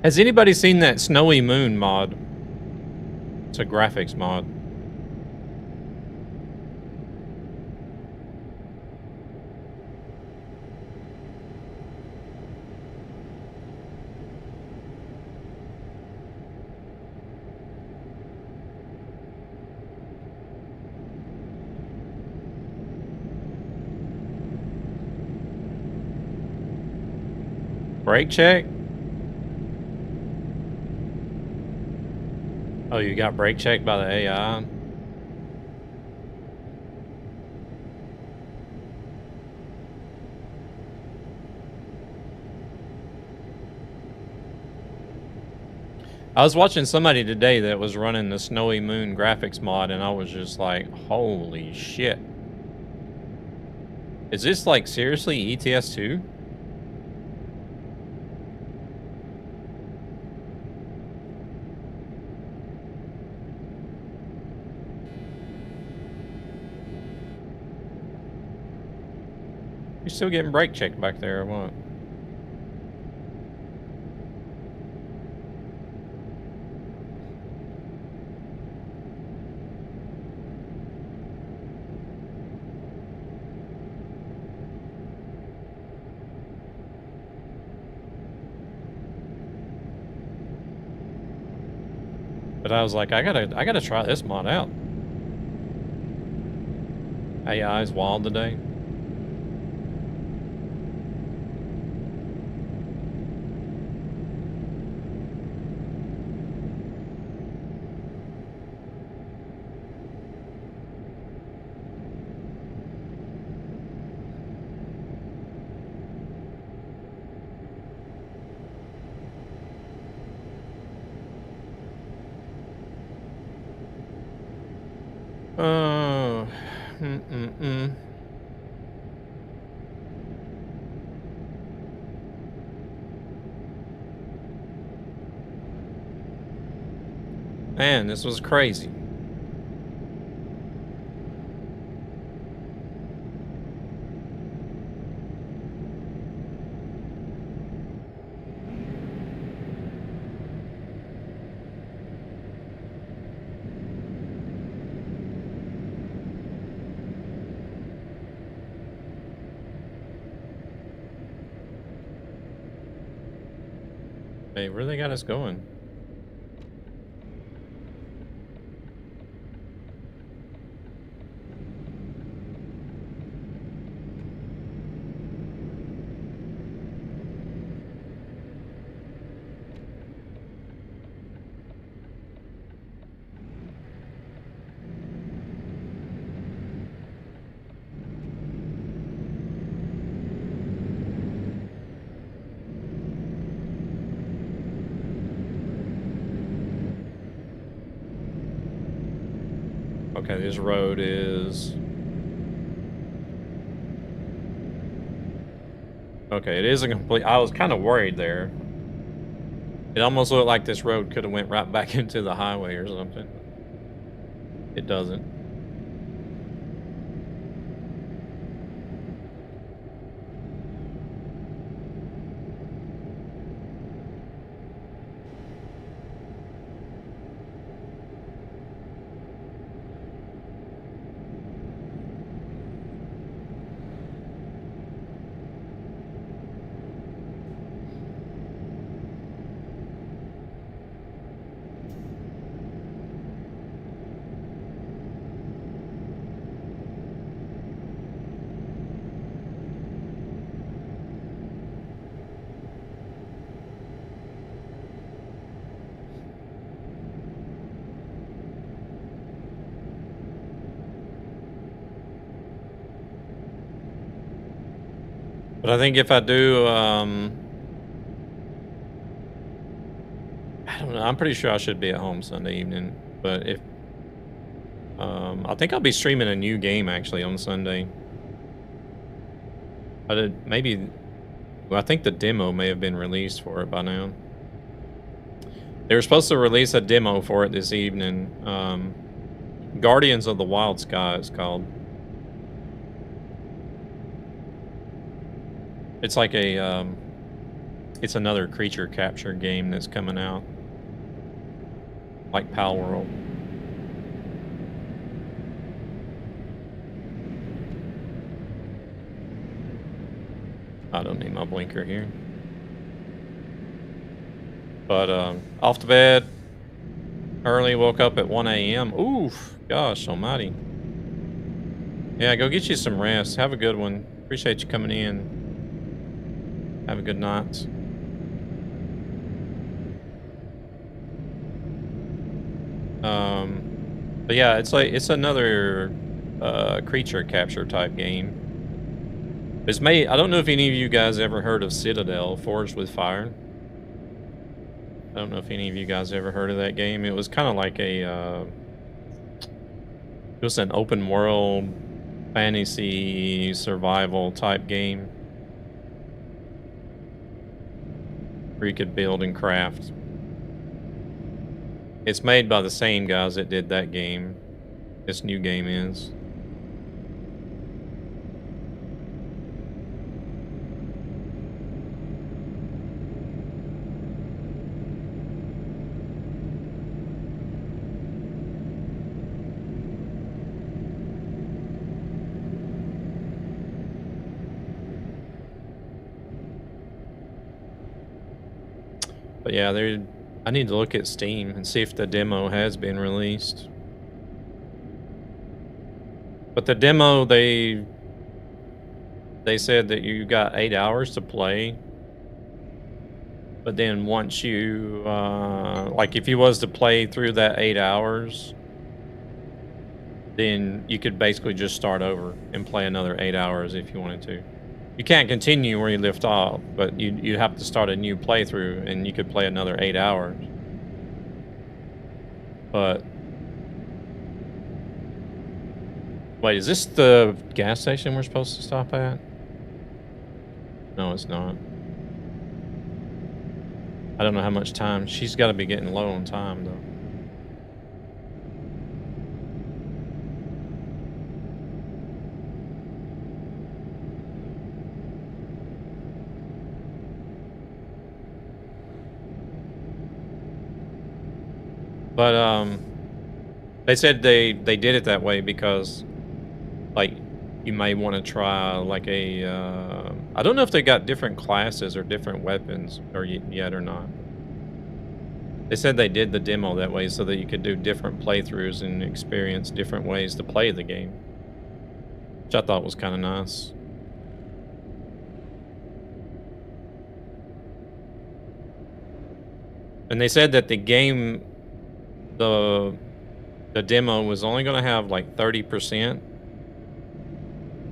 Has anybody seen that Snowy Moon mod? It's a graphics mod. Brake check? Oh, you got brake checked by the AI? I was watching somebody today that was running the Snowy Moon graphics mod, and I was just like, holy shit. Is this like seriously ETS 2? You still getting brake checked back there or what? But I was like, I gotta try this mod out. AI's wild today. Man, this was crazy. Hey, where they got us going? Okay, this road is... Okay, it is a complete... I was kind of worried there. It almost looked like this road could have went right back into the highway or something. It doesn't. But I think if I do, I don't know. I'm pretty sure I should be at home Sunday evening. But if, I think I'll be streaming a new game actually on Sunday. Well, I think the demo may have been released for it by now. They were supposed to release a demo for it this evening. Guardians of the Wild Sky it's called. It's like a, it's another creature capture game that's coming out. Like Palworld. I don't need my blinker here. But, off to bed. Early, woke up at 1 a.m. Oof, gosh almighty. Yeah, go get you some rest. Have a good one. Appreciate you coming in. Have a good night. But yeah, it's another creature capture type game. It's made. I don't know if any of you guys ever heard of Citadel Forged with Fire. I don't know if any of you guys ever heard of that game. It was kind of like a. It was an open world fantasy survival type game. Where you could build and craft. It's made by the same guys that did that game. This new game is. But yeah, I need to look at Steam and see if the demo has been released. But the demo, they said that you got 8 hours to play. But then once you, like if you was to play through that 8 hours, then you could basically just start over and play another 8 hours if you wanted to. You can't continue where you left off, but you have to start a new playthrough, and you could play another 8 hours. But wait, is this the gas station we're supposed to stop at? No, it's not. I don't know how much time. She's got to be getting low on time, though. But they said they did it that way because, like, you may want to try like a I don't know if they got different classes or different weapons or yet or not. They said they did the demo that way so that you could do different playthroughs and experience different ways to play the game, which I thought was kind of nice. And they said that the game, the demo was only going to have like 30%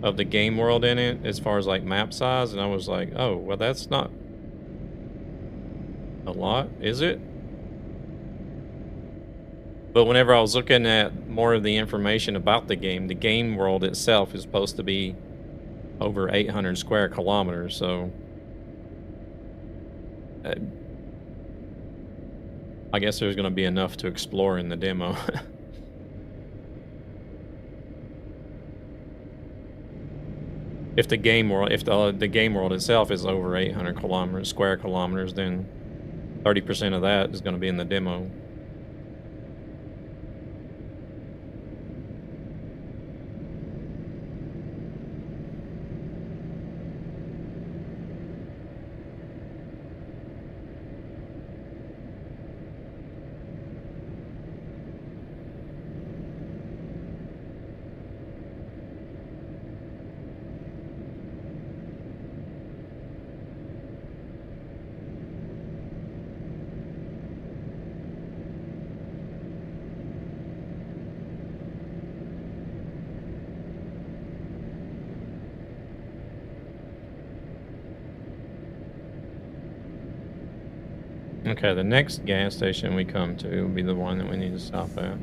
of the game world in it as far as like map size, and I was like, oh, well, that's not a lot, is it? But whenever I was looking at more of the information about the game world itself is supposed to be over 800 square kilometers, so I guess there's going to be enough to explore in the demo. If the game world, if the game world itself is over 800 square kilometers, then 30% of that is going to be in the demo. Okay, the next gas station we come to will be the one that we need to stop at.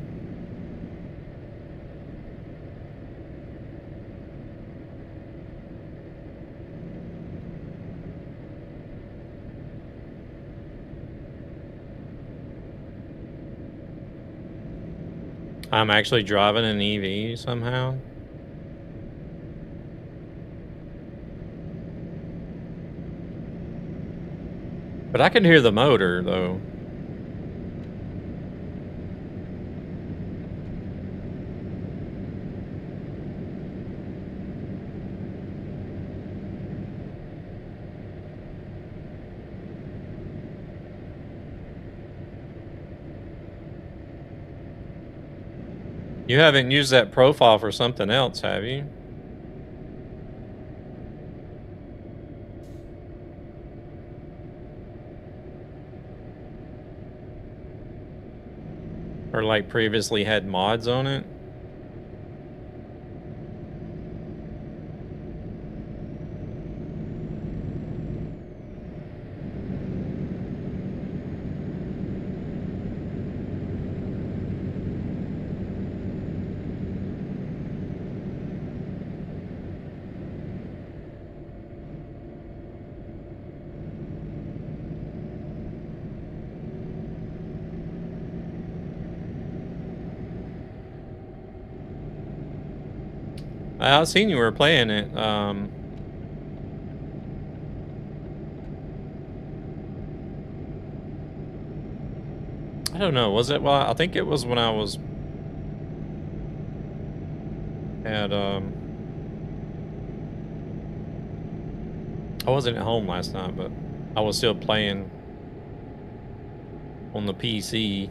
I'm actually driving an EV somehow. But I can hear the motor, though. You haven't used that profile for something else, have you? Or like previously had mods on it? I've seen you were playing it. I don't know. Was it? Well, I think it was when I was at I wasn't at home last night, but I was still playing on the PC.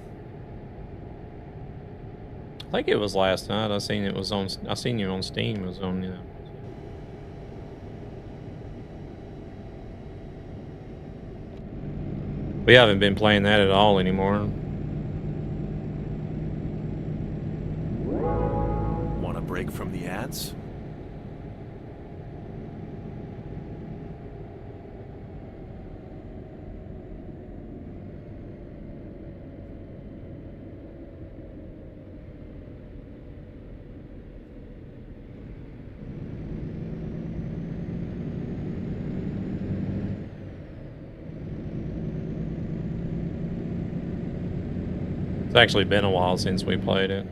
I think it was last night. I seen it was on. I seen you on Steam. It was on, you know. We haven't been playing that at all anymore. Want a break from the ads? It's actually been a while since we played it.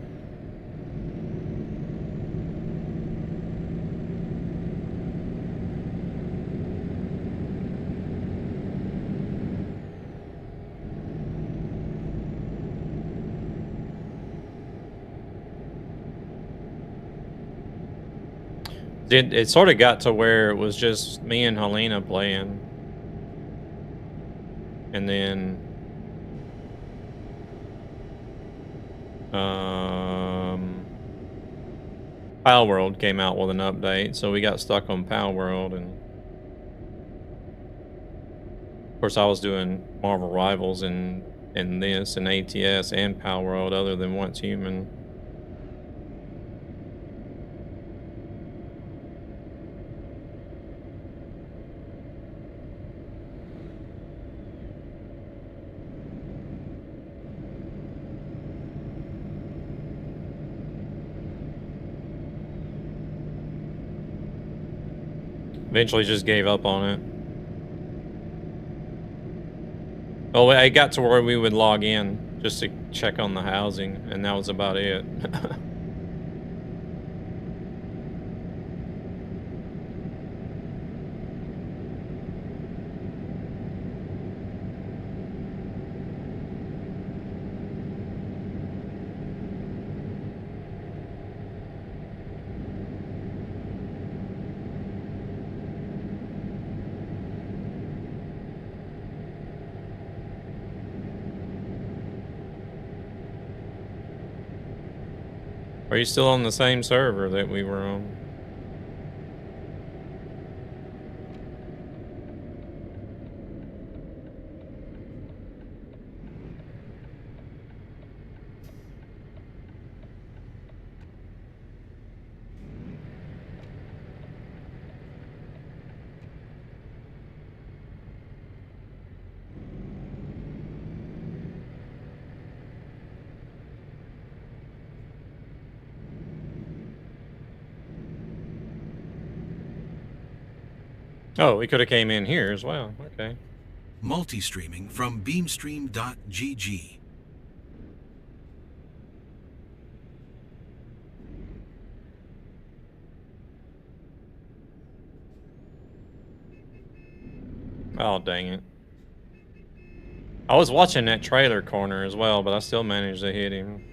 It sort of got to where it was just me and Helena playing. And then Palworld came out with an update, so we got stuck on Palworld, and of course I was doing Marvel Rivals and this and ATS and Palworld other than Once Human. Eventually just gave up on it. Oh, it got to where we would log in just to check on the housing, and that was about it. Are you still on the same server that we were on? Oh, we could have came in here as well. Okay. Multi-streaming from beamstream.gg. Oh, dang it. I was watching that trailer corner as well, but I still managed to hit him.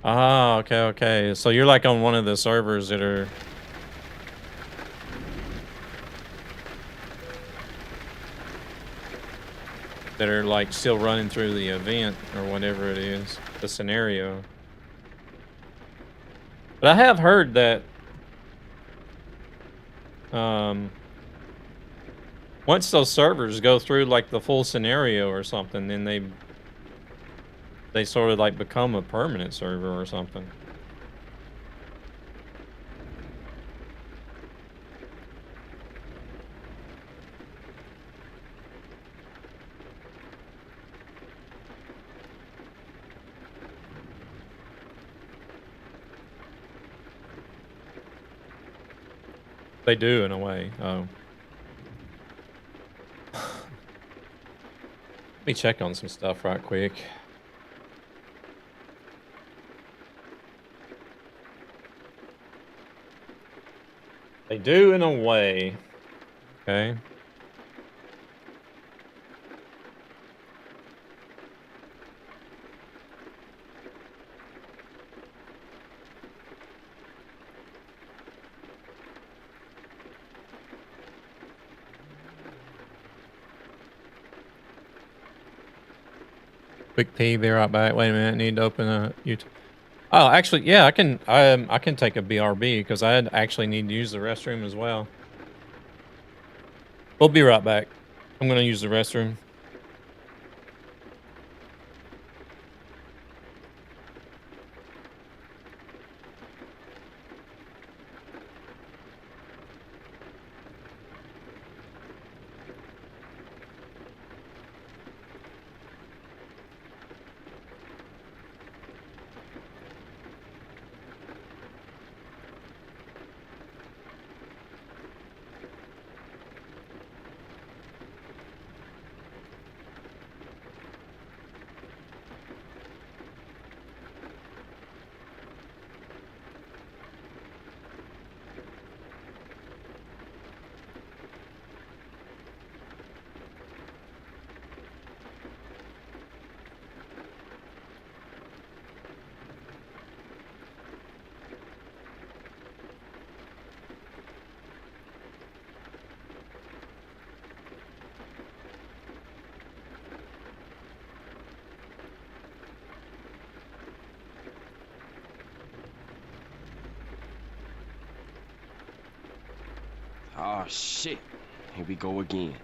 Ah, okay, okay. So you're like on one of the servers that are... that are like still running through the event or whatever it is, the scenario. But I have heard that once those servers go through like the full scenario or something, then they sort of like become a permanent server or something. They do in a way. Oh. Let me check on some stuff right quick. They do in a way. Okay. Quick pee, be right back. Wait a minute, need to open a YouTube. Oh, actually, yeah, I can take a BRB because I actually need to use the restroom as well. We'll be right back. I'm gonna use the restroom. Oh shit. Here we go again.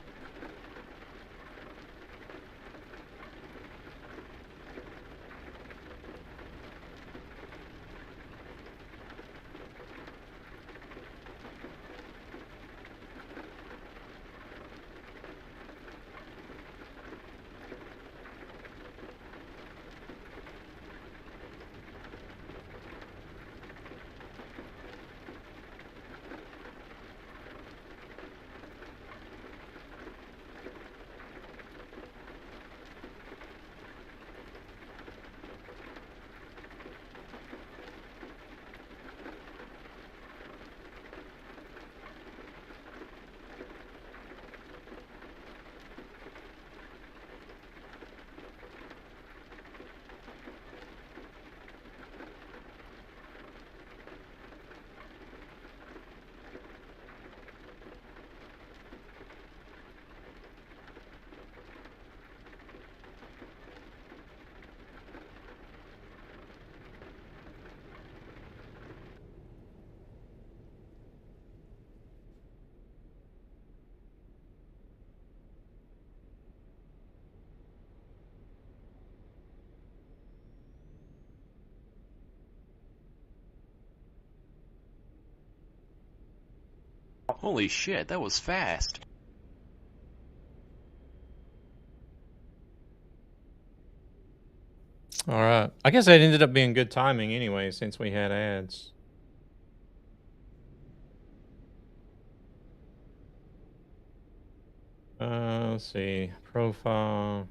Holy shit, that was fast. All right. I guess that ended up being good timing anyway, since we had ads. Let's see. Profile.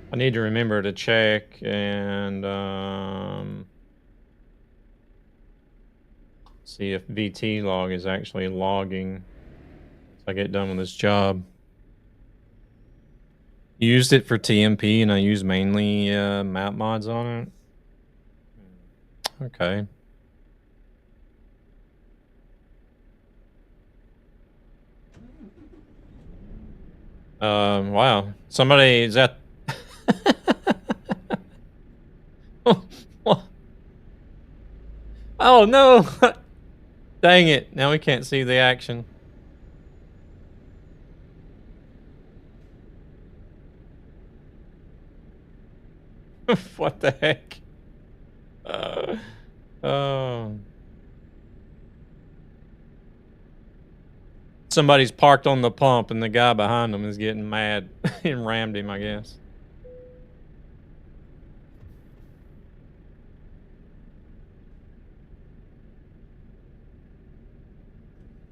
I need to remember to check and see if VT log is actually logging once I get done with this job. Used it for TMP and I use mainly map mods on it. Okay. Wow. Somebody is at Oh no! Dang it, now we can't see the action. What the heck? Somebody's parked on the pump and the guy behind them is getting mad and rammed him, I guess.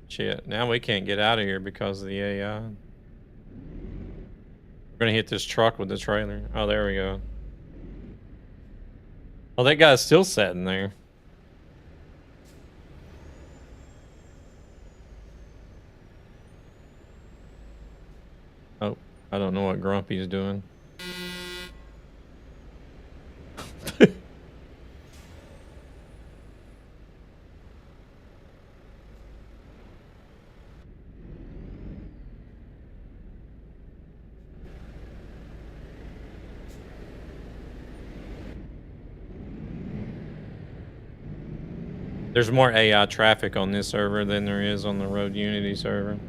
Shit, now we can't get out of here because of the AI. We're gonna hit this truck with the trailer. Oh, there we go. Oh, that guy's still sitting there. Oh, I don't know what Grumpy's doing. There's more AI traffic on this server than there is on the Road Unity server.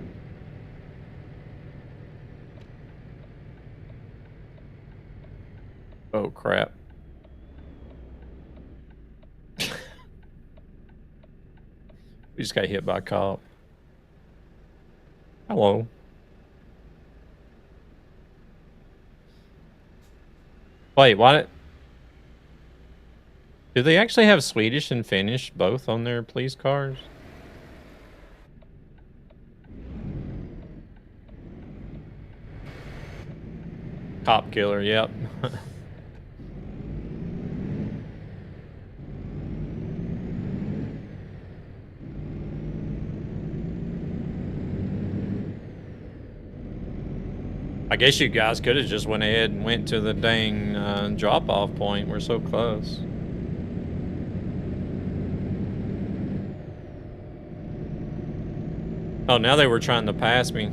Oh crap. We just got hit by a cop. Hello. Wait, what? Do they actually have Swedish and Finnish both on their police cars? Cop killer, yep. I guess you guys could have just went ahead and went to the dang drop-off point. We're so close. Oh, now they were trying to pass me.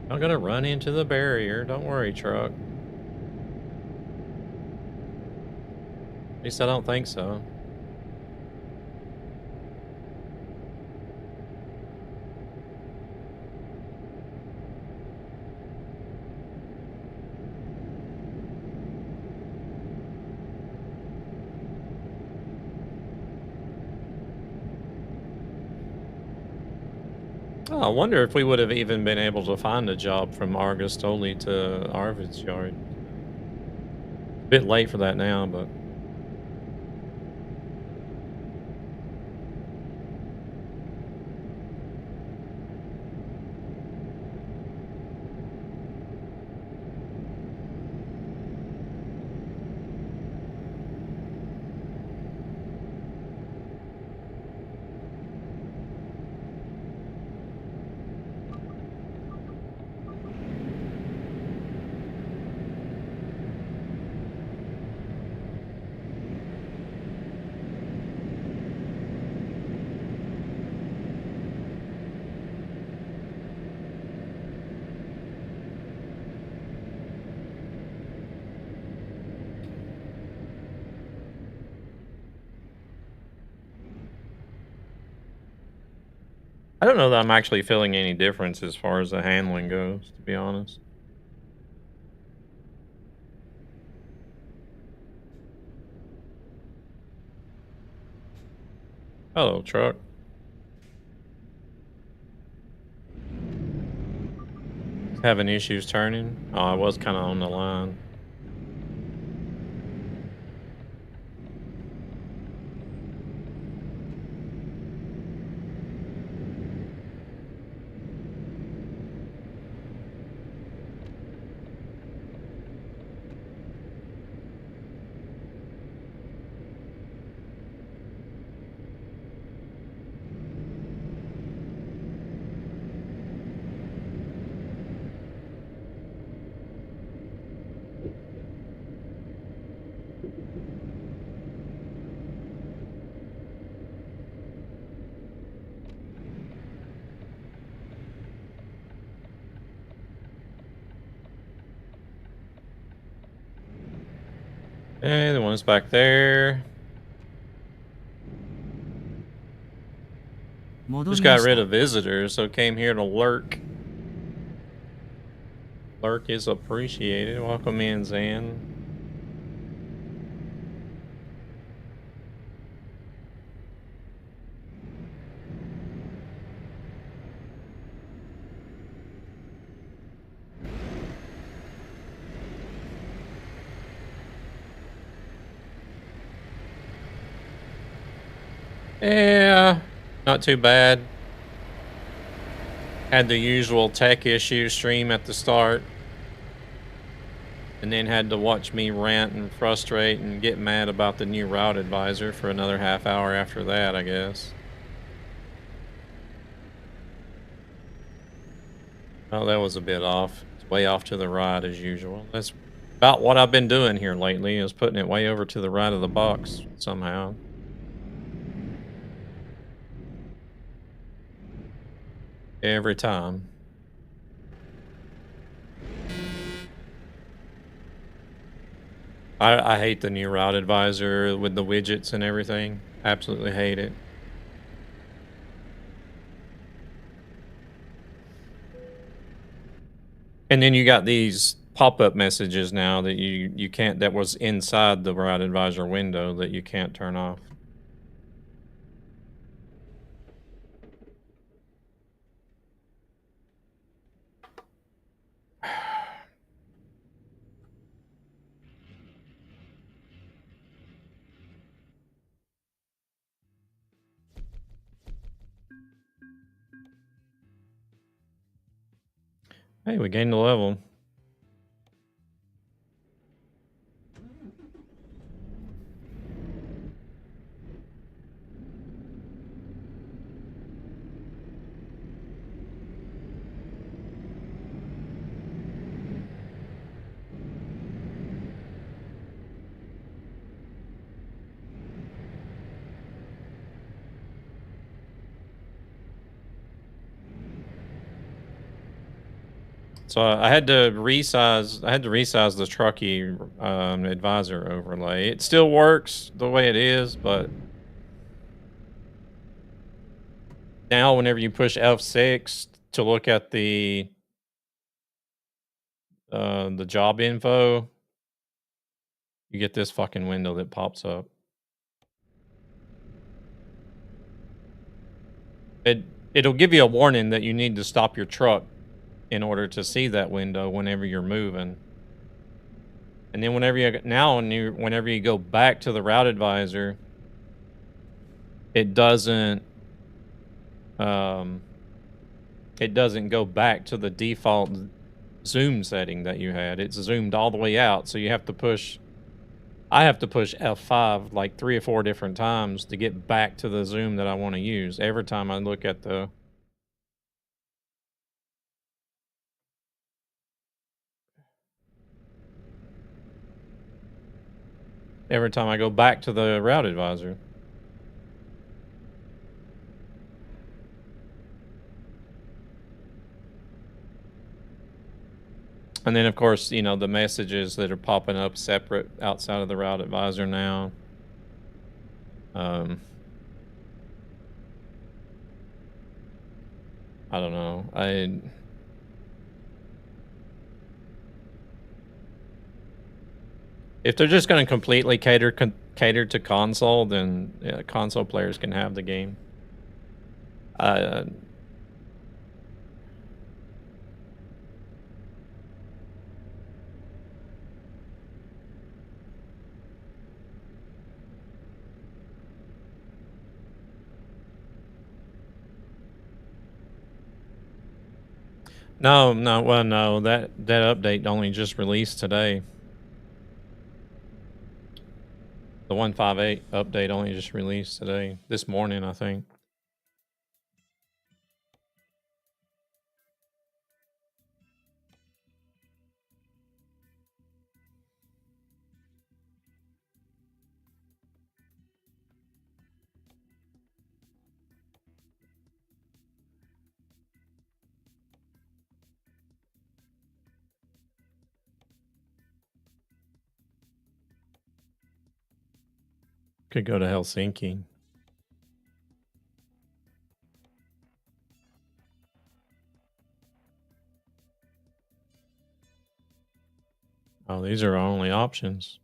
I'm gonna run into the barrier. Don't worry, truck. At least I don't think so. Oh, I wonder if we would have even been able to find a job from Argostoli to Arvidsjaur. A bit late for that now, but... I don't know that I'm actually feeling any difference as far as the handling goes, to be honest. Hello, truck. Having issues turning? Oh, I was kind of on the line. Okay, the one's back there. Just got rid of visitors, so came here to lurk. Lurk is appreciated. Welcome in, Zan. Yeah, not too bad. Had the usual tech issue stream at the start. And then had to watch me rant and frustrate and get mad about the new route advisor for another half hour after that, I guess. Oh, that was a bit off. It's way off to the right as usual. That's about what I've been doing here lately, is putting it way over to the right of the box somehow. Every time. I hate the new route advisor with the widgets and everything. Absolutely hate it. And then you got these pop-up messages now that you can't, that was inside the route advisor window that you can't turn off. Hey, we gained a level. So I had to resize the Truckee advisor overlay. It still works the way it is, but now whenever you push F6 to look at the job info, you get this fucking window that pops up. It'll give you a warning that you need to stop your truck in order to see that window whenever you're moving. And then whenever you go back to the route advisor, it doesn't go back to the default zoom setting that you had. It's zoomed all the way out, so you have to push F5 like 3 or 4 different times to get back to the zoom that I want to use every time I look at the every time I go back to the route advisor. And then, of course, you know, the messages that are popping up separate outside of the route advisor now. I don't know. If they're just going to completely cater to console, then yeah, console players can have the game. No, well, no, that update only just released today. The 1.58 update only just released today, this morning, I think. Could go to Helsinki. Oh, these are our only options.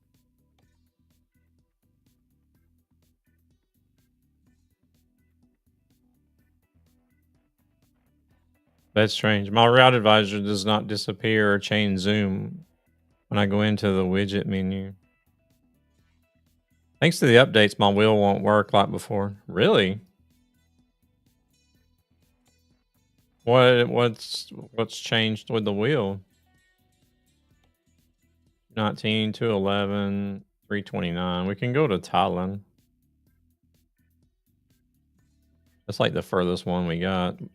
That's strange. My route advisor does not disappear or change zoom when I go into the widget menu. Thanks to the updates, my wheel won't work like before. Really? What's changed with the wheel? 19 to 11, 329. We can go to Tallinn. That's like the furthest one we got. It's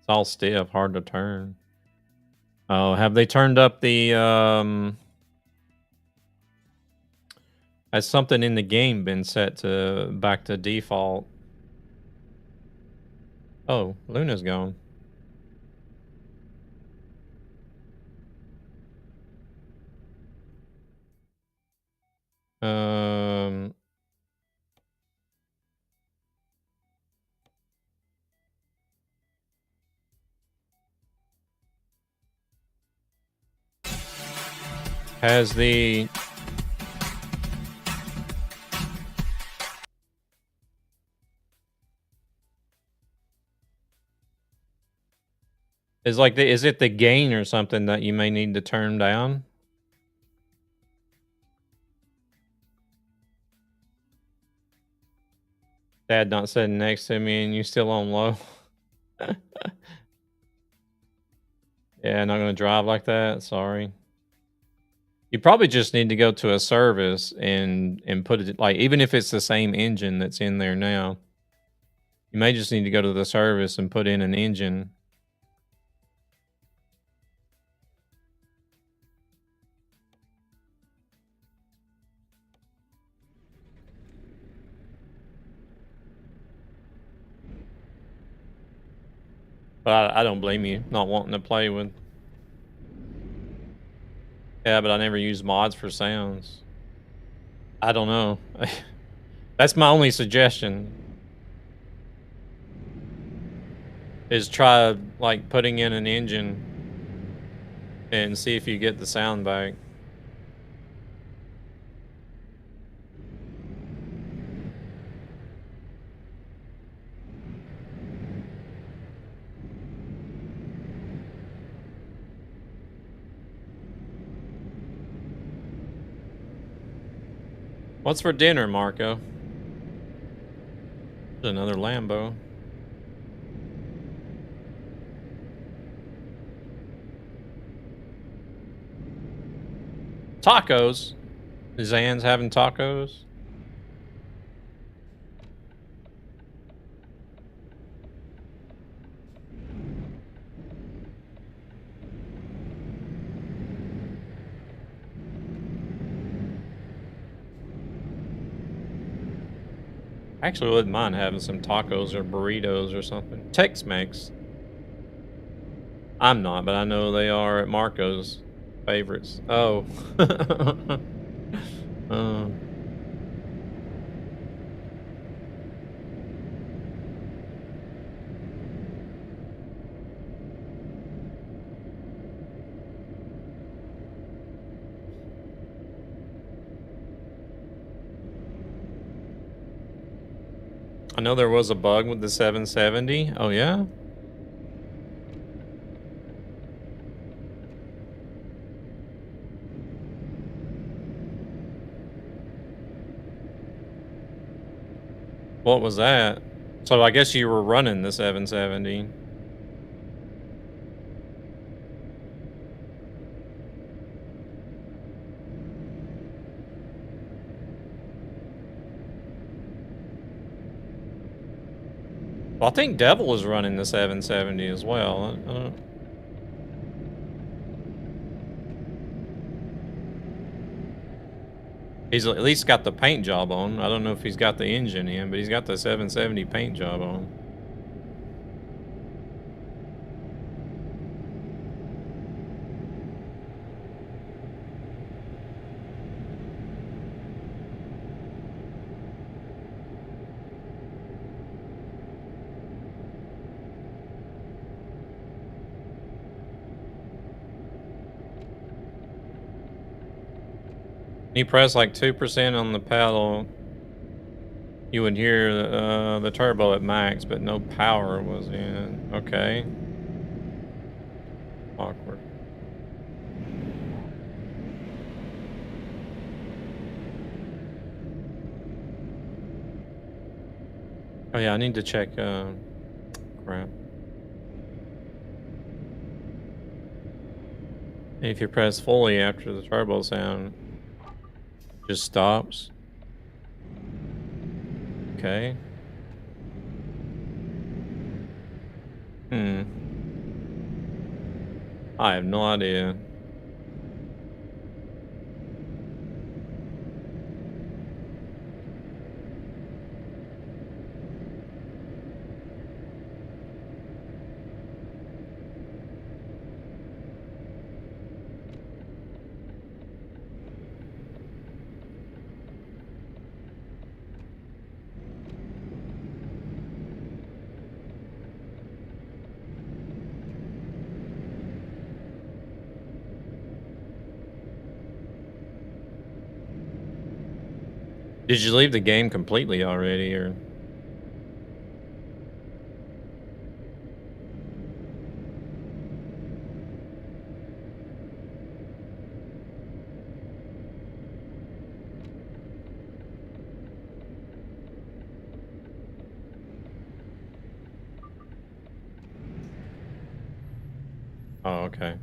all stiff, hard to turn. Oh, have they turned up the has something in the game been set to back to default? Oh, Luna's gone. Has the is it the gain or something that you may need to turn down? Dad not sitting next to me and you still on low. Yeah, not gonna drive like that. Sorry. You probably just need to go to a service and put it, like, even if it's the same engine that's in there now, you may just need to go to the service and put in an engine. But I don't blame you not wanting to play with. Yeah, but I never use mods for sounds. I don't know. That's my only suggestion. Is try, like, putting in an engine and see if you get the sound back. What's for dinner, Marco? There's another Lambo. Tacos. Zan's having tacos. Actually, wouldn't mind having some tacos or burritos or something. Tex-Mex. I'm not, but I know they are at Marco's favorites. Oh. I know there was a bug with the 770. Oh, yeah? What was that? So I guess you were running the 770. Well, I think Devil was running the 770 as well. I don't... He's at least got the paint job on. I don't know if he's got the engine in, but he's got the 770 paint job on. You press like 2% on the pedal, you would hear the turbo at max, but no power was in. Okay. Awkward. Oh yeah, I need to check, crap. If you press fully after the turbo sound, just stops. Okay. I have no idea. Did you leave the game completely already, or? Oh, okay.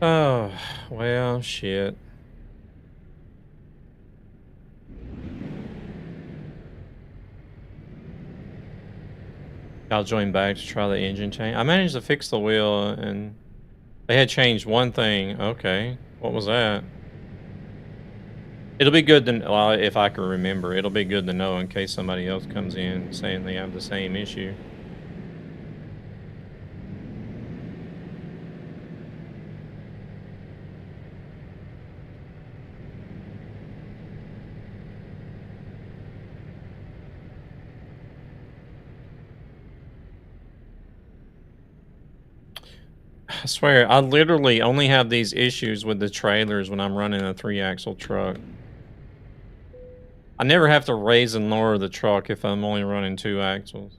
Oh, well, shit. I'll join back to try the engine change. I managed to fix the wheel, and they had changed one thing. Okay, what was that? It'll be good to, well, if I can remember, it'll be good to know in case somebody else comes in saying they have the same issue. I swear, I literally only have these issues with the trailers when I'm running a 3-axle truck. I never have to raise and lower the truck if I'm only running 2 axles.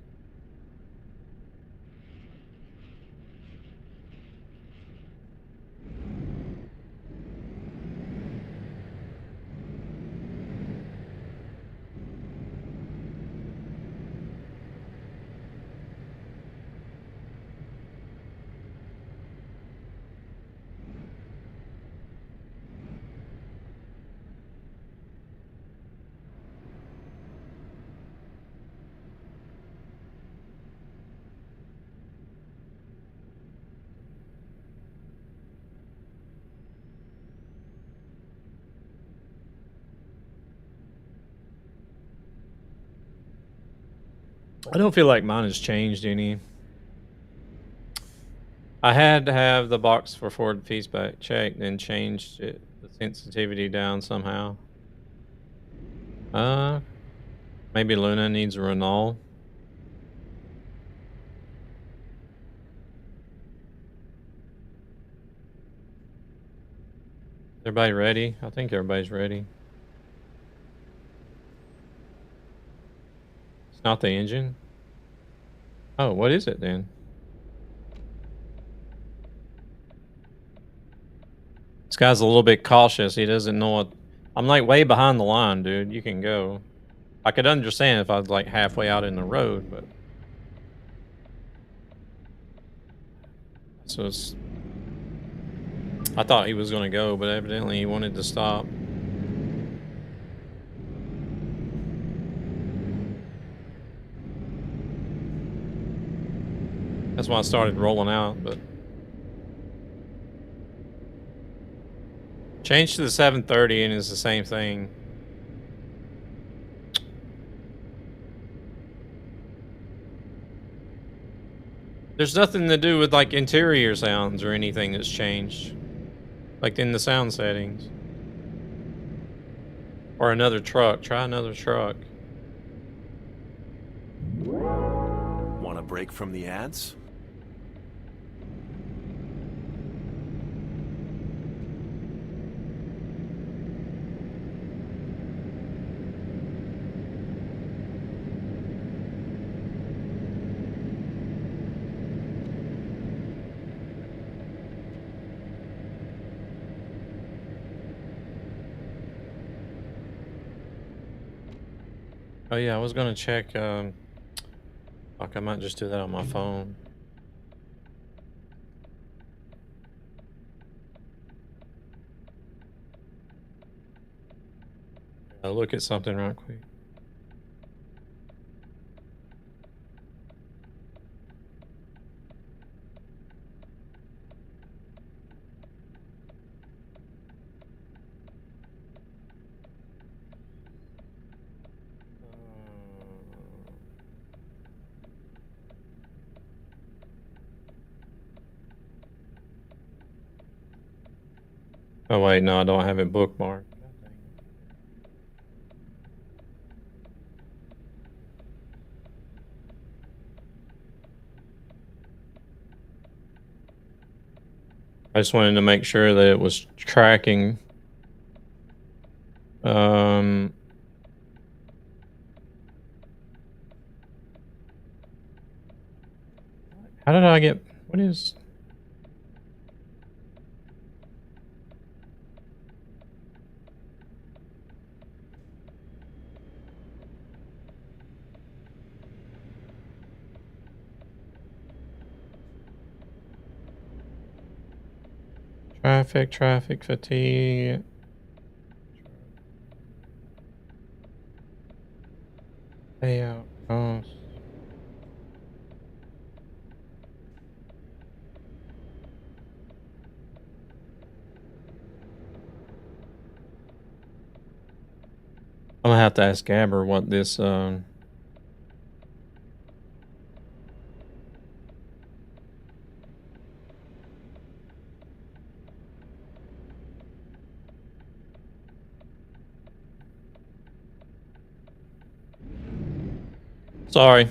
I don't feel like mine has changed any. I had to have the box for forward feedback checked and changed it, the sensitivity down somehow. Maybe Luna needs a Renault. Everybody ready? I think everybody's ready. It's not the engine. Oh, what is it then? This guy's a little bit cautious. He doesn't know what... I'm like way behind the line, dude. You can go. I could understand if I was like halfway out in the road, but... So it's... I thought he was going to go, but evidently he wanted to stop. That's why I started rolling out, but... Change to the 730 and it's the same thing. There's nothing to do with like interior sounds or anything that's changed. Like in the sound settings. Or another truck. Try another truck. Want a break from the ads? Oh yeah, I was gonna check, fuck, I might just do that on my phone. I'll look at something right quick. Oh wait, no, I don't have it bookmarked. I just wanted to make sure that it was tracking. How did I get, what is... Traffic fatigue. Payout cost. I'm gonna have to ask Gabber what this Sorry.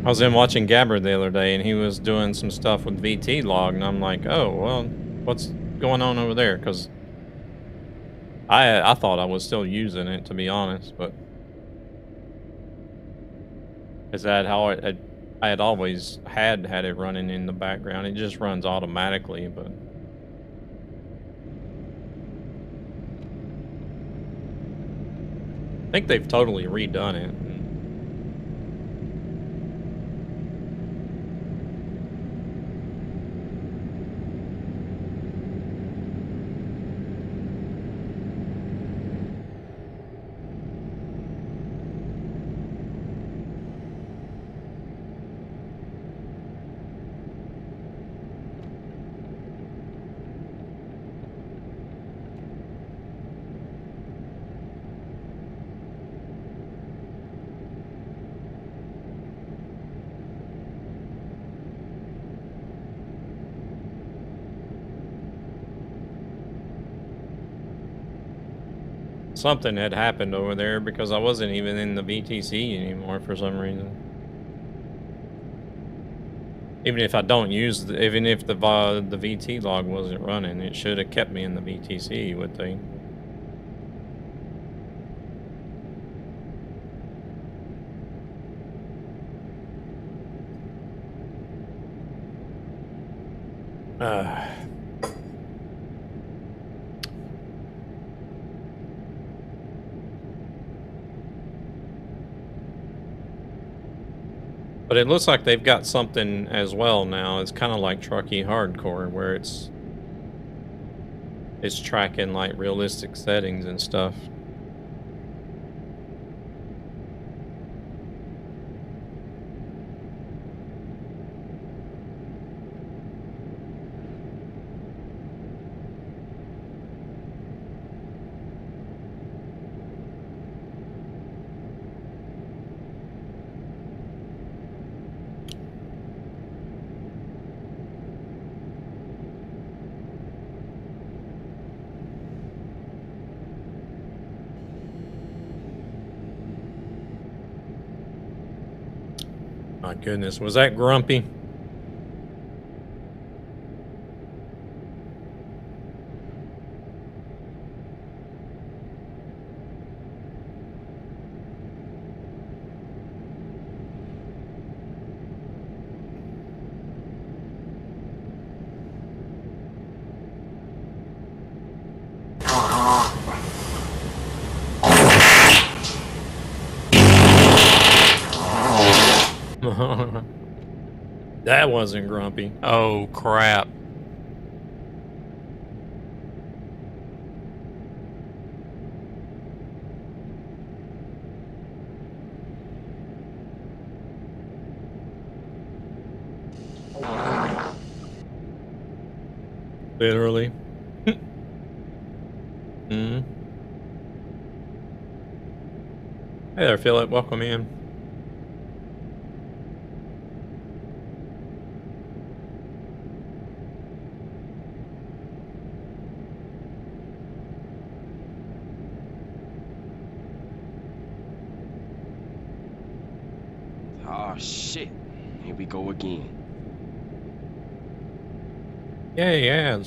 I was in watching Gabber the other day and he was doing some stuff with VT log and I'm like, oh, well, what's going on over there? Because I thought I was still using it, to be honest, but is that how I had always had it running in the background. It just runs automatically, but I think they've totally redone it. Something had happened over there because I wasn't even in the VTC anymore for some reason. Even if I don't use, even if the VT log wasn't running, it should have kept me in the VTC, you would think. But it looks like they've got something as well now. It's kind of like Truckee Hardcore, where it's tracking like realistic settings and stuff. My goodness, was that Grumpy? That wasn't Grumpy. Oh, crap. Literally. Hey there, Philip. Welcome in. Oh shit. Here we go again. Yeah.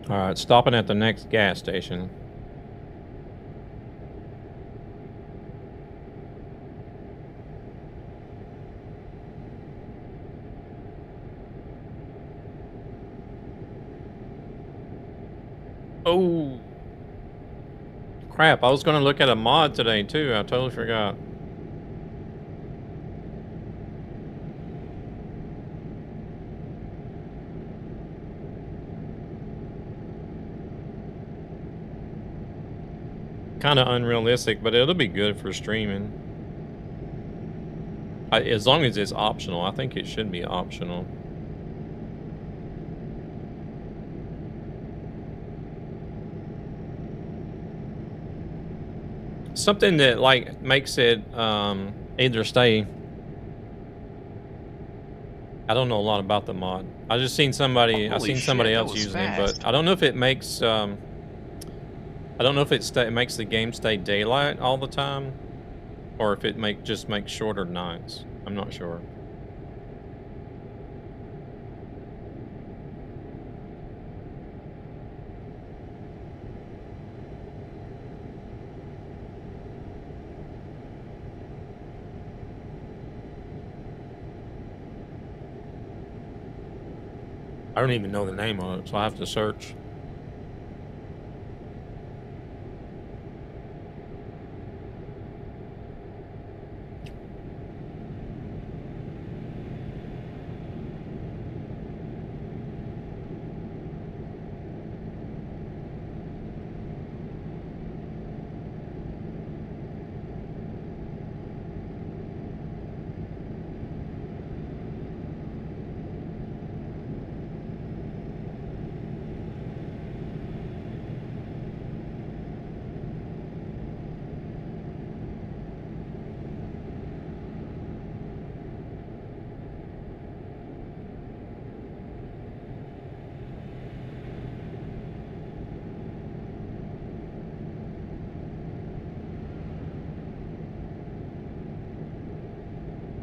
All right, stopping at the next gas station. Oh, crap. I was going to look at a mod today, too. I totally forgot. Kind of unrealistic, but it'll be good for streaming. As long as it's optional. I think it should be optional. Something that like makes it either stay. I don't know a lot about the mod. I just seen somebody. I seen somebody else using it, but I don't know if it makes. I don't know if it makes the game stay daylight all the time, or if it just makes shorter nights. I'm not sure. I don't even know the name of it, so I have to search.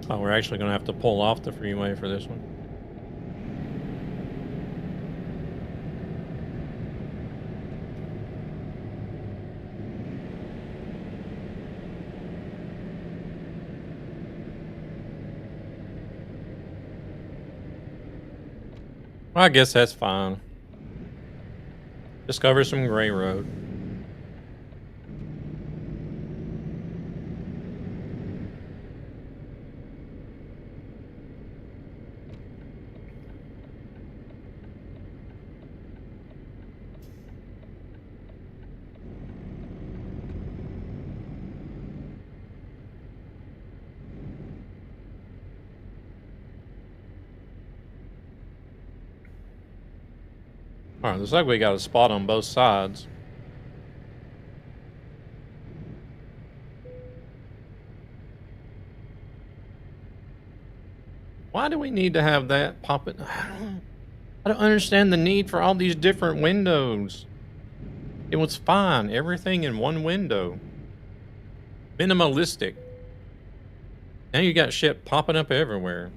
Oh, we're actually going to have to pull off the freeway for this one. Well, I guess that's fine. Discover some gray road. Alright, looks like we got a spot on both sides. Why do we need to have that pop it? I don't understand the need for all these different windows. It was fine. Everything in one window. Minimalistic. Now you got shit popping up everywhere.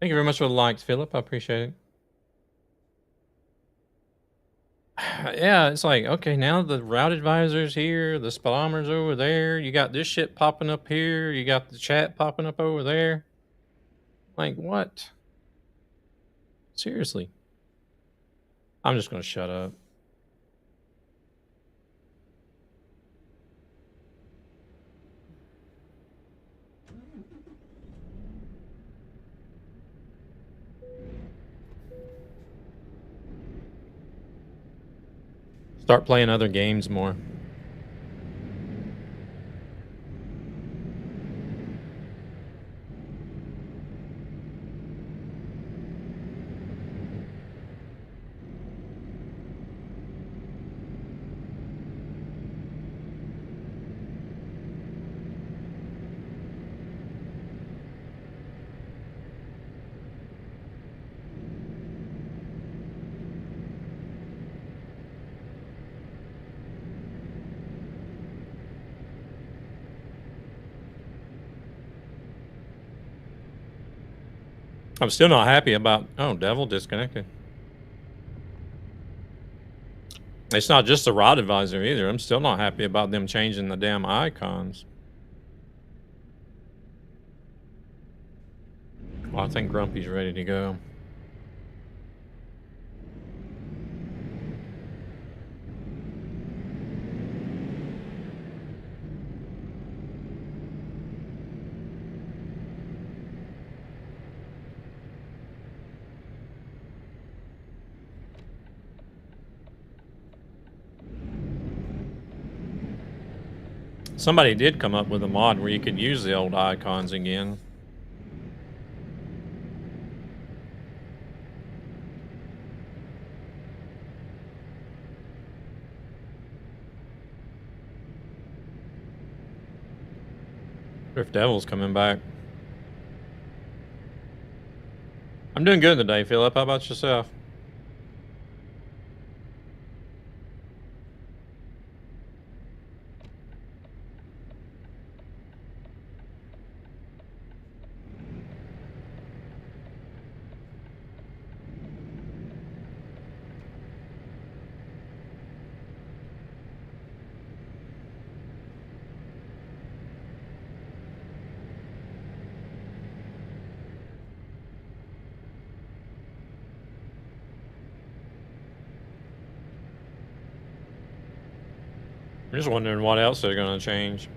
Thank you very much for the likes, Philip. I appreciate it. Yeah, it's like, okay, now the route advisor's here, the speedometer's over there, you got this shit popping up here, you got the chat popping up over there. Like, what? Seriously. I'm just gonna shut up. Start playing other games more. I'm still not happy about... Oh, Devil disconnected. It's not just the route advisor either. I'm still not happy about them changing the damn icons. Well, I think Grumpy's ready to go. Somebody did come up with a mod where you could use the old icons again. If Devil's coming back. I'm doing good today, Philip. How about yourself? I'm just wondering what else they're going to change.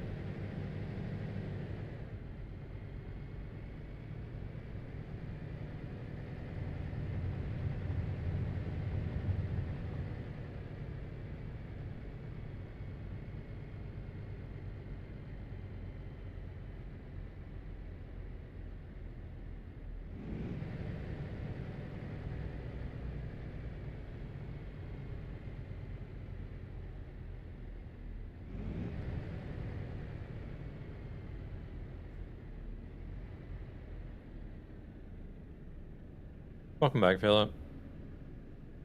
Welcome back, Philip.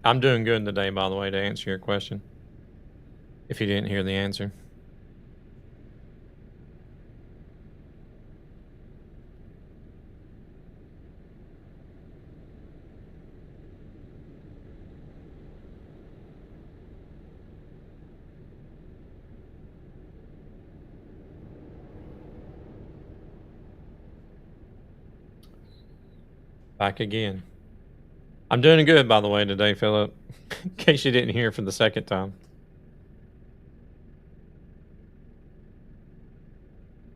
I'm doing good today, by the way, to answer your question. If you didn't hear the answer. Back again. I'm doing good, by the way, today, Philip. In case you didn't hear for the second time.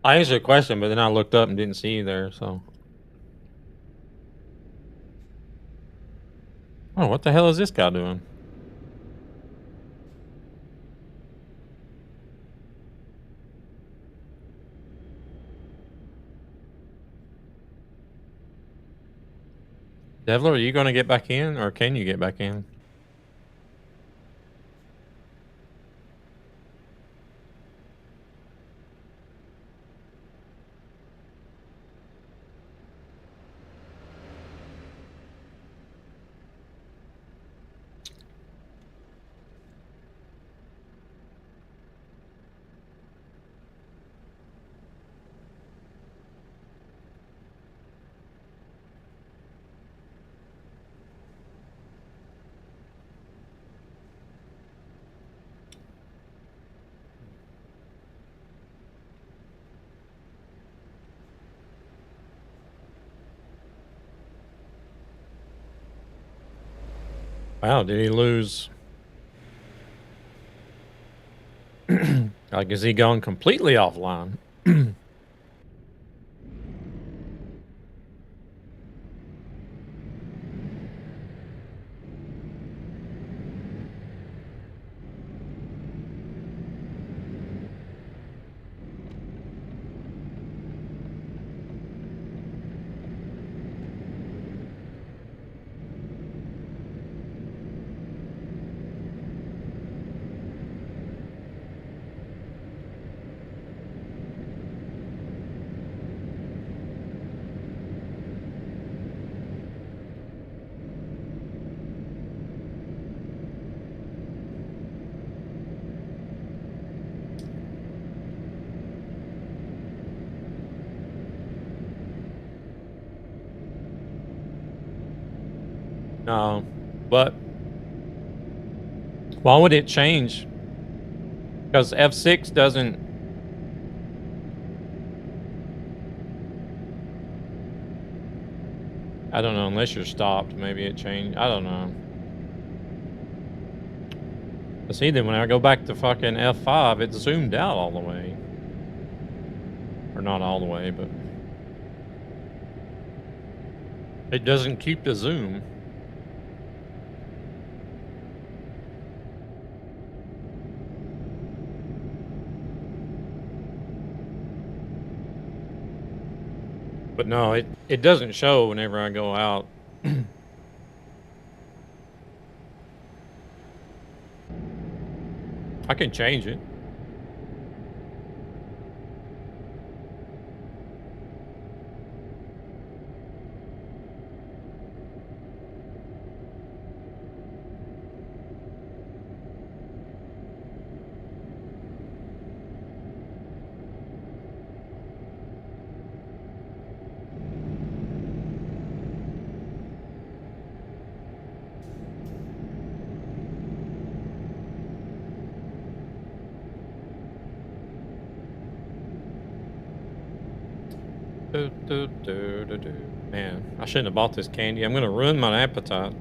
I answered a question, but then I looked up and didn't see you there, so. Oh, what the hell is this guy doing? Devler, are you going to get back in, or can you get back in? Wow, did he lose? Like, is he gone completely offline? No, but why would it change? Because F6 doesn't. I don't know, unless you're stopped, maybe it changed. I don't know. But see, then when I go back to fucking F5, it's zoomed out all the way. Or not all the way, but it doesn't keep the zoom. But no, it doesn't show whenever I go out. I can change it. Man, I shouldn't have bought this candy. I'm gonna ruin my appetite.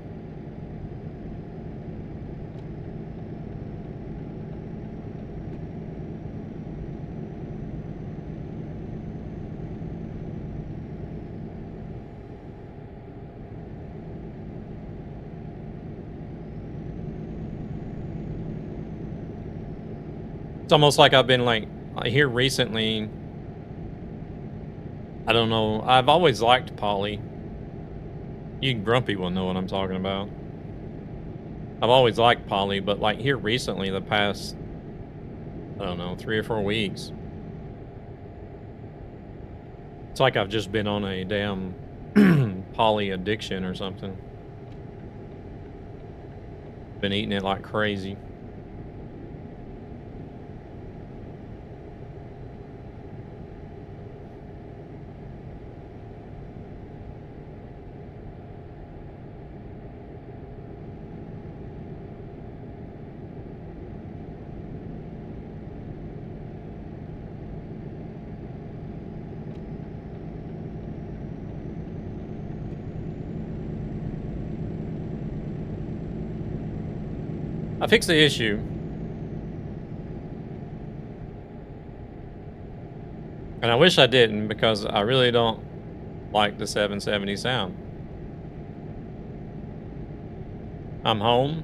It's almost like I've been like here recently. I don't know. I've always liked Polly. You Grumpy will know what I'm talking about. I've always liked Polly, but like here recently, the past, I don't know, 3 or 4 weeks. It's like I've just been on a damn Polly addiction or something. Been eating it like crazy. I fixed the issue. And I wish I didn't, because I really don't like the 770 sound. I'm home.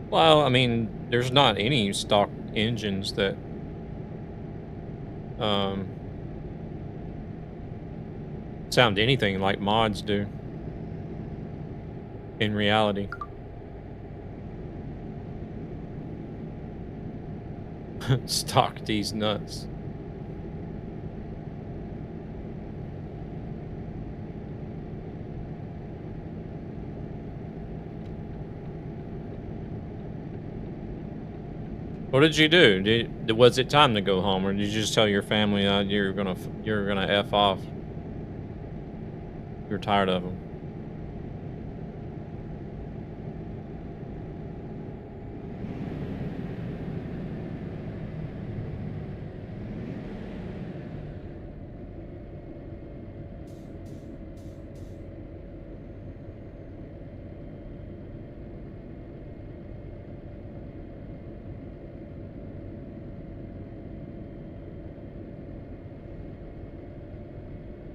Well, I mean, there's not any stock engines that sound anything like mods do in reality. Stock these nuts. What did you do? Was it time to go home, or did you just tell your family you're gonna F off? You're tired of them.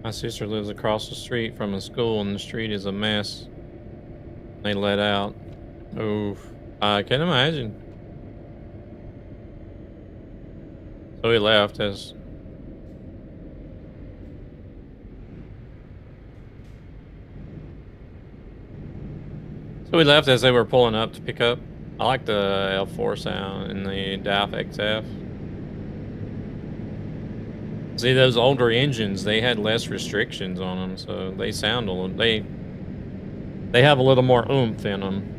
My sister lives across the street from a school, and the street is a mess. They let out. Oof. I can imagine. So he left as... So we left as they were pulling up to pick up. I like the L4 sound in the DAF XF. See, those older engines, they had less restrictions on them, so they sound a little, they have a little more oomph in them.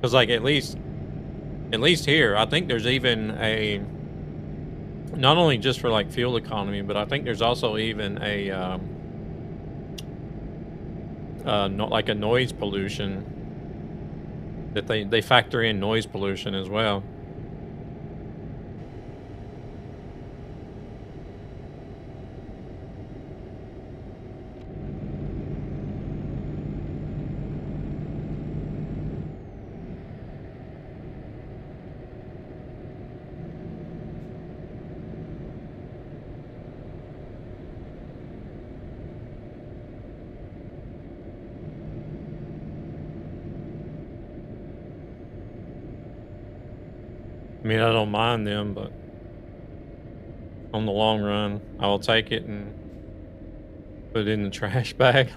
Because, like, at least here, I think there's even a, not only just for, like, fuel economy, but I think there's also even a, like a noise pollution, that they factor in noise pollution as well. I mean, I don't mind them, but on the long run, I will take it and put it in the trash bag.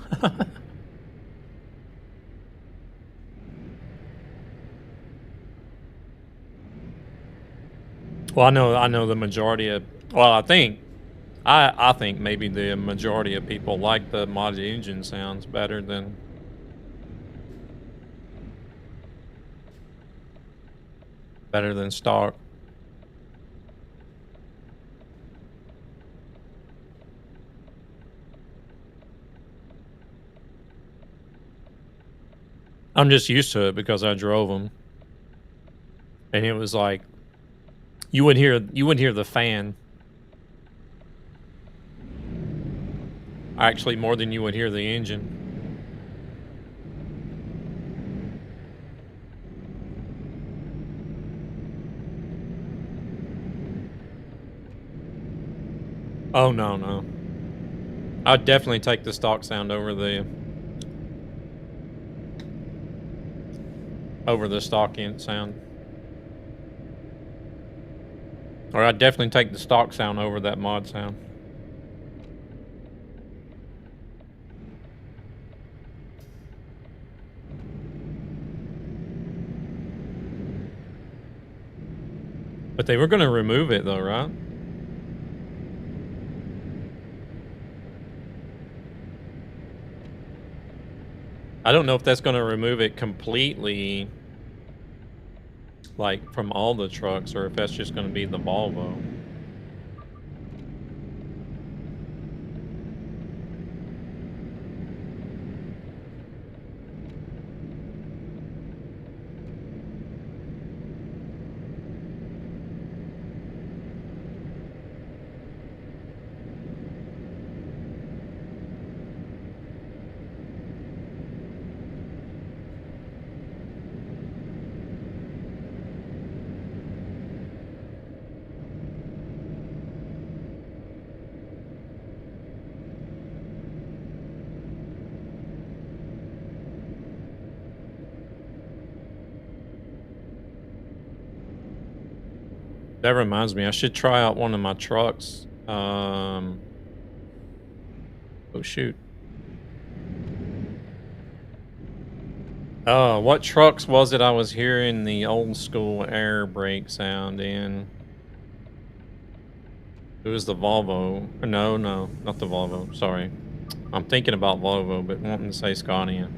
Well, I know the majority of, well, I think maybe the majority of people like the modded engine sounds better than stock. I'm just used to it because I drove them, and it was like you would hear the fan actually more than you would hear the engine. Oh, no. I'd definitely take the stock sound over the stock in sound. Or I'd definitely take the stock sound over that mod sound. But they were going to remove it though, right? I don't know if that's going to remove it completely, like from all the trucks, or if that's just going to be the Volvo. That reminds me, I should try out one of my trucks. Oh shoot. What trucks was it I was hearing the old school air brake sound in? It was the Volvo. No, not the Volvo. Sorry. I'm thinking about Volvo, but wanting to say Scania.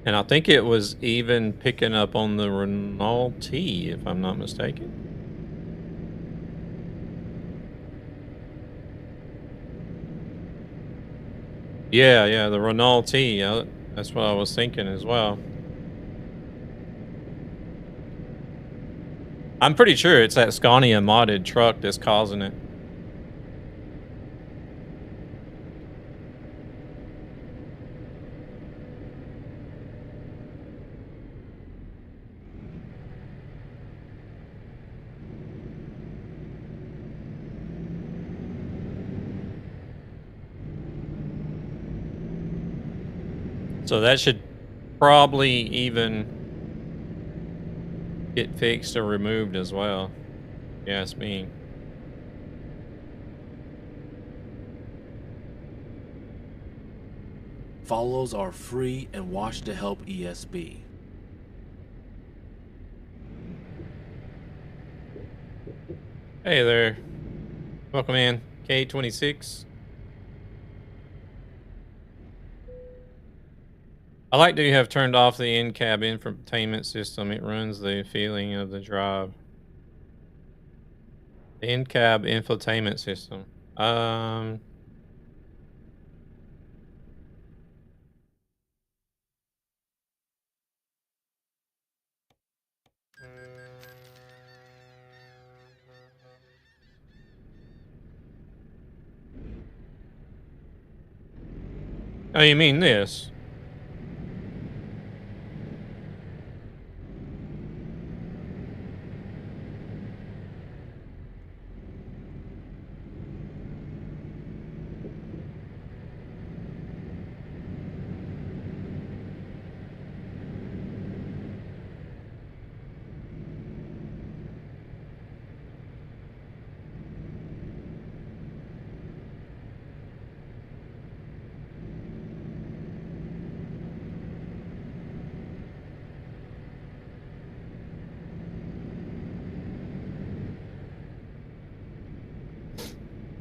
And I think it was even picking up on the Renault T, if I'm not mistaken. Yeah, the Renault T. That's what I was thinking as well. I'm pretty sure it's that Scania modded truck that's causing it. So that should probably even get fixed or removed as well. Yeah, it's me. Follows are free and watch to help ESB. Hey there. Welcome in, K26. I like that you have turned off the in-cab infotainment system. It ruins the feeling of the drive. The in-cab infotainment system. Oh, you mean this?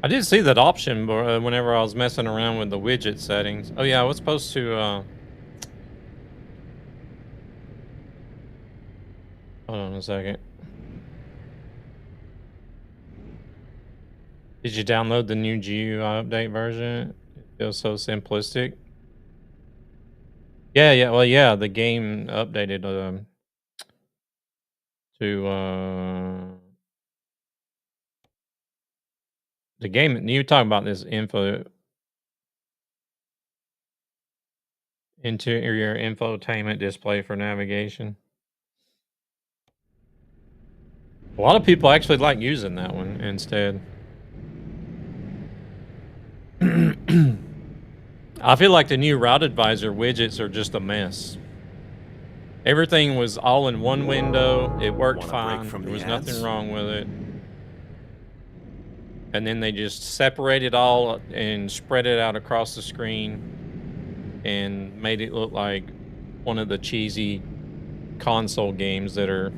I did see that option whenever I was messing around with the widget settings. Oh yeah, I was supposed to hold on a second. Did you download the new GUI update version? It feels so simplistic. Yeah, well yeah, the game updated to the game. You talking about this interior infotainment display for navigation? A lot of people actually like using that one instead. I feel like the new Route Advisor widgets are just a mess. Everything was all in one window. It worked fine. There was nothing wrong with it. And then they just separate it all and spread it out across the screen and made it look like one of the cheesy console games that are...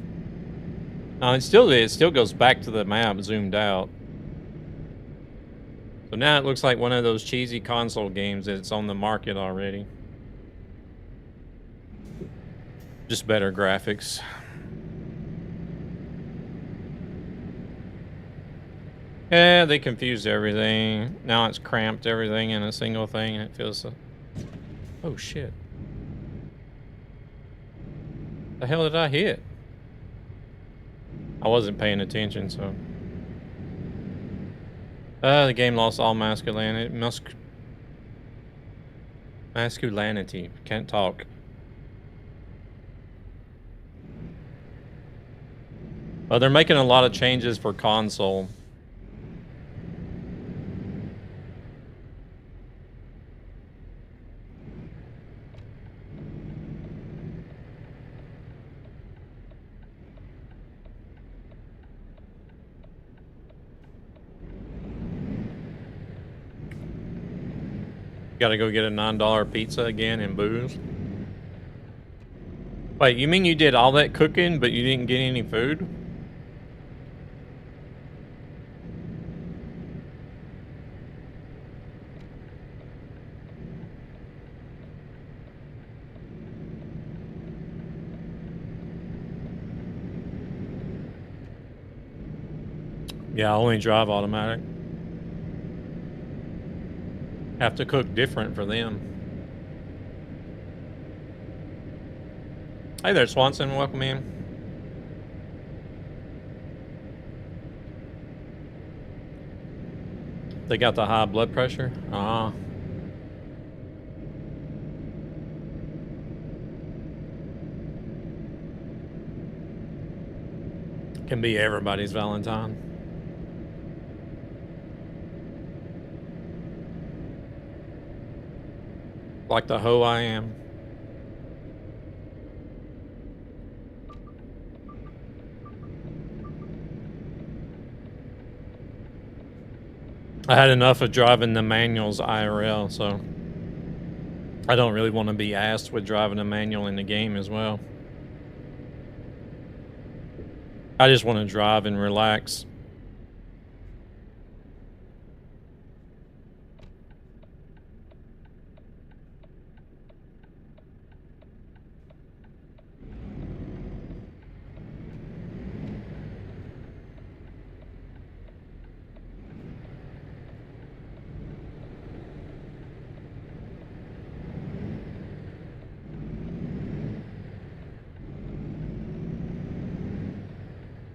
it still goes back to the map zoomed out. So now it looks like one of those cheesy console games that's on the market already. Just better graphics. Yeah, they confused everything. Now it's cramped everything in a single thing and it feels so... Oh shit. The hell did I hit? I wasn't paying attention, so... the game lost all masculinity. Masculinity. Can't talk. Well, they're making a lot of changes for console. Gotta go get a $9 pizza again and booze. Wait, you mean you did all that cooking, but you didn't get any food? Yeah, I only drive automatic. Have to cook different for them. Hey there, Swanson. Welcome in. They got the high blood pressure? Ah. Can be everybody's Valentine. Like the hoe I am. I had enough of driving the manuals IRL, so I don't really want to be asked with driving a manual in the game as well. I just want to drive and relax.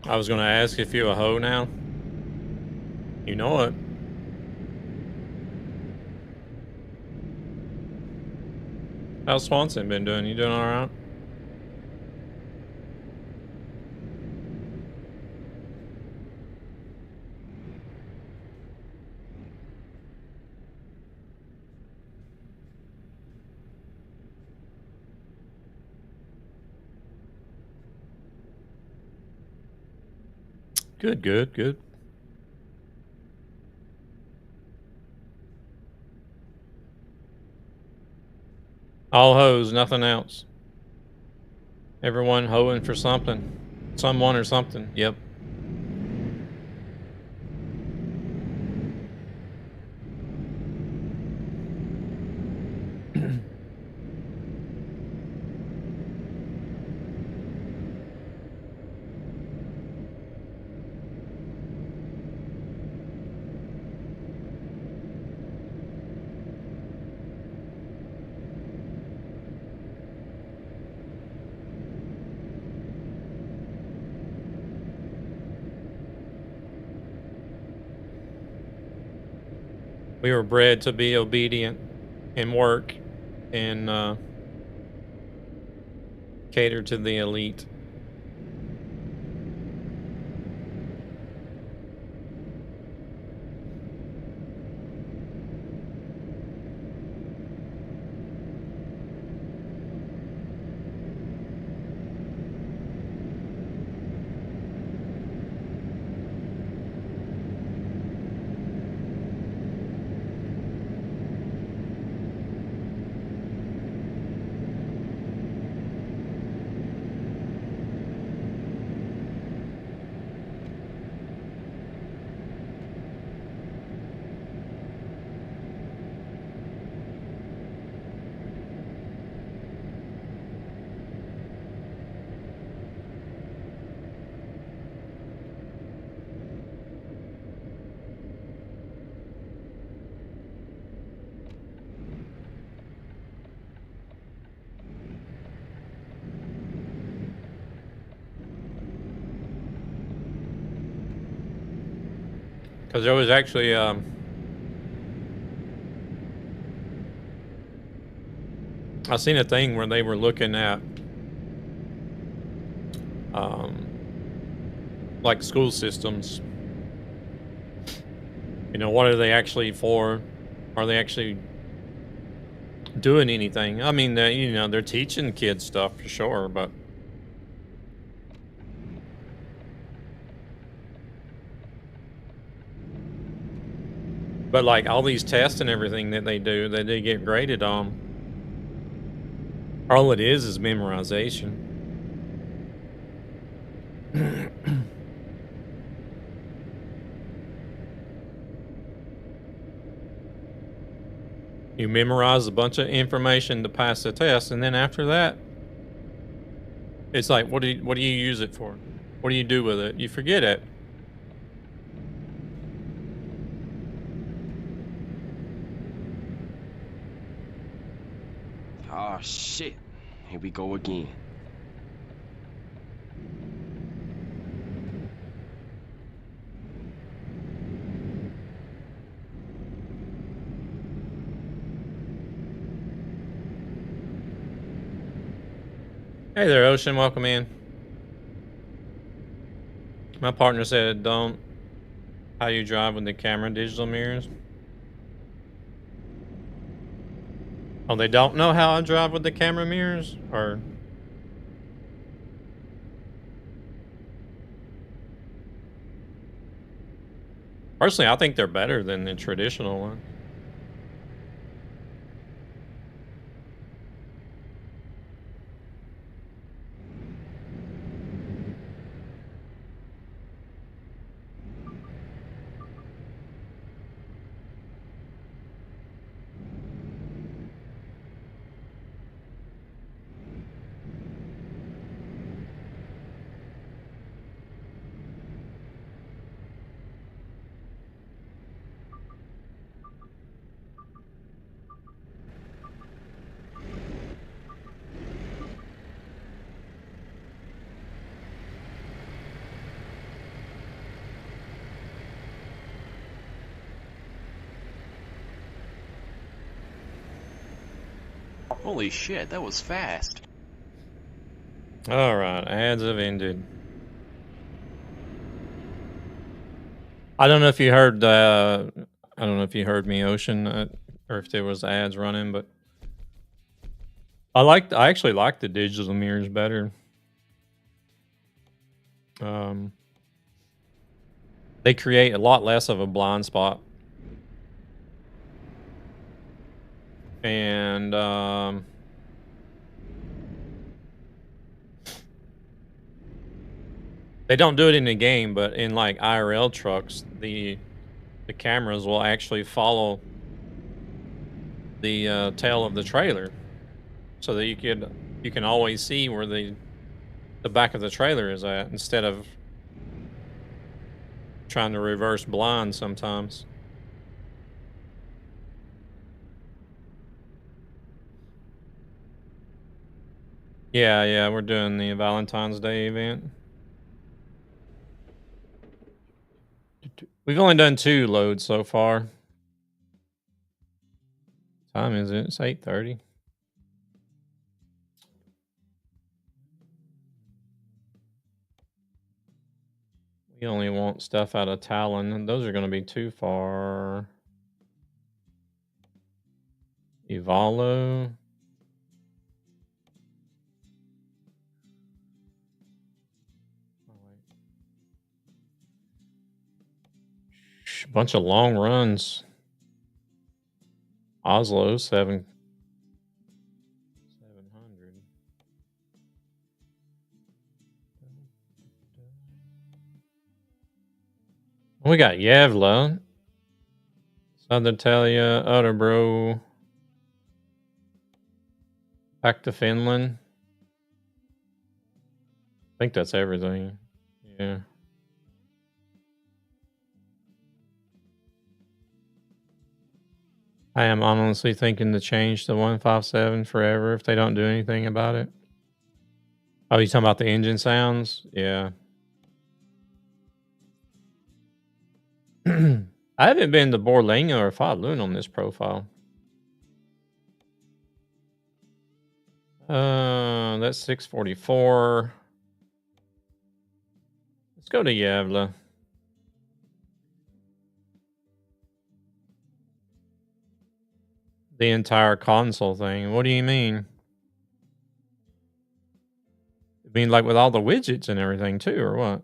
I was going to ask if you're a hoe now. You know it. How's Swanson been doing? You doing all right? Good, good, good. All hoes, nothing else. Everyone hoeing for something. Someone or something. Yep. We were bred to be obedient and work and cater to the elite. Because there was actually I seen a thing where they were looking at like school systems. You know, what are they actually for? Are they actually doing anything? I mean, you know, they're teaching kids stuff for sure, but like all these tests and everything that they do, that they get graded on, all it is memorization. You memorize a bunch of information to pass the test, and then after that, it's like, what do you use it for? What do you do with it? You forget it. Oh shit. Here we go again. Hey there, Ocean. Welcome in. My partner said, don't how you drive with the camera digital mirrors. Oh, they don't know how I drive with the camera mirrors? Or... Personally, I think they're better than the traditional one. Holy shit, that was fast. Alright, ads have ended. I don't know if you heard I don't know if you heard me, Ocean, or if there was ads running, but I actually like the digital mirrors better. They create a lot less of a blind spot. And they don't do it in the game, but in like IRL trucks, the cameras will actually follow the tail of the trailer, so that you can always see where the back of the trailer is at, instead of trying to reverse blind sometimes. Yeah, we're doing the Valentine's Day event. We've only done 2 loads so far. What time is it? It's 8:30. We only want stuff out of Talon, and those are going to be too far. Ivalo. Bunch of long runs. Oslo 700. We got Yavla, Southern Talia, Utterbro, back to Finland. I think that's everything. Yeah. I am honestly thinking to change the 157 forever if they don't do anything about it. Oh, you talking about the engine sounds? Yeah. I haven't been to Borlänge or Falun on this profile. That's 644. Let's go to Gävle. The entire console thing. What do you mean? You mean like with all the widgets and everything too, or what?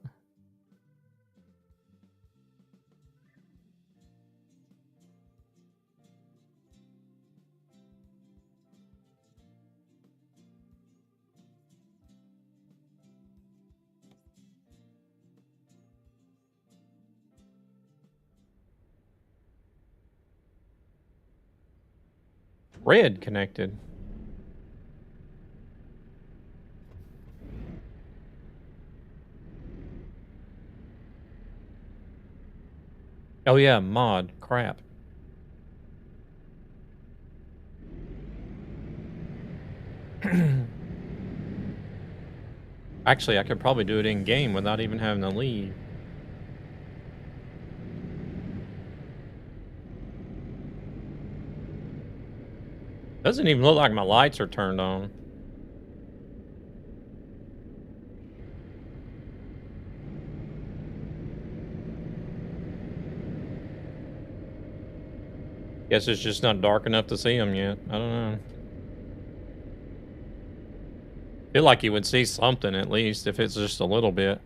Red connected. Oh yeah, mod. Crap. Actually, I could probably do it in game without even having to leave. Doesn't even look like my lights are turned on. Guess it's just not dark enough to see them yet. I don't know. Feel like you would see something at least if it's just a little bit.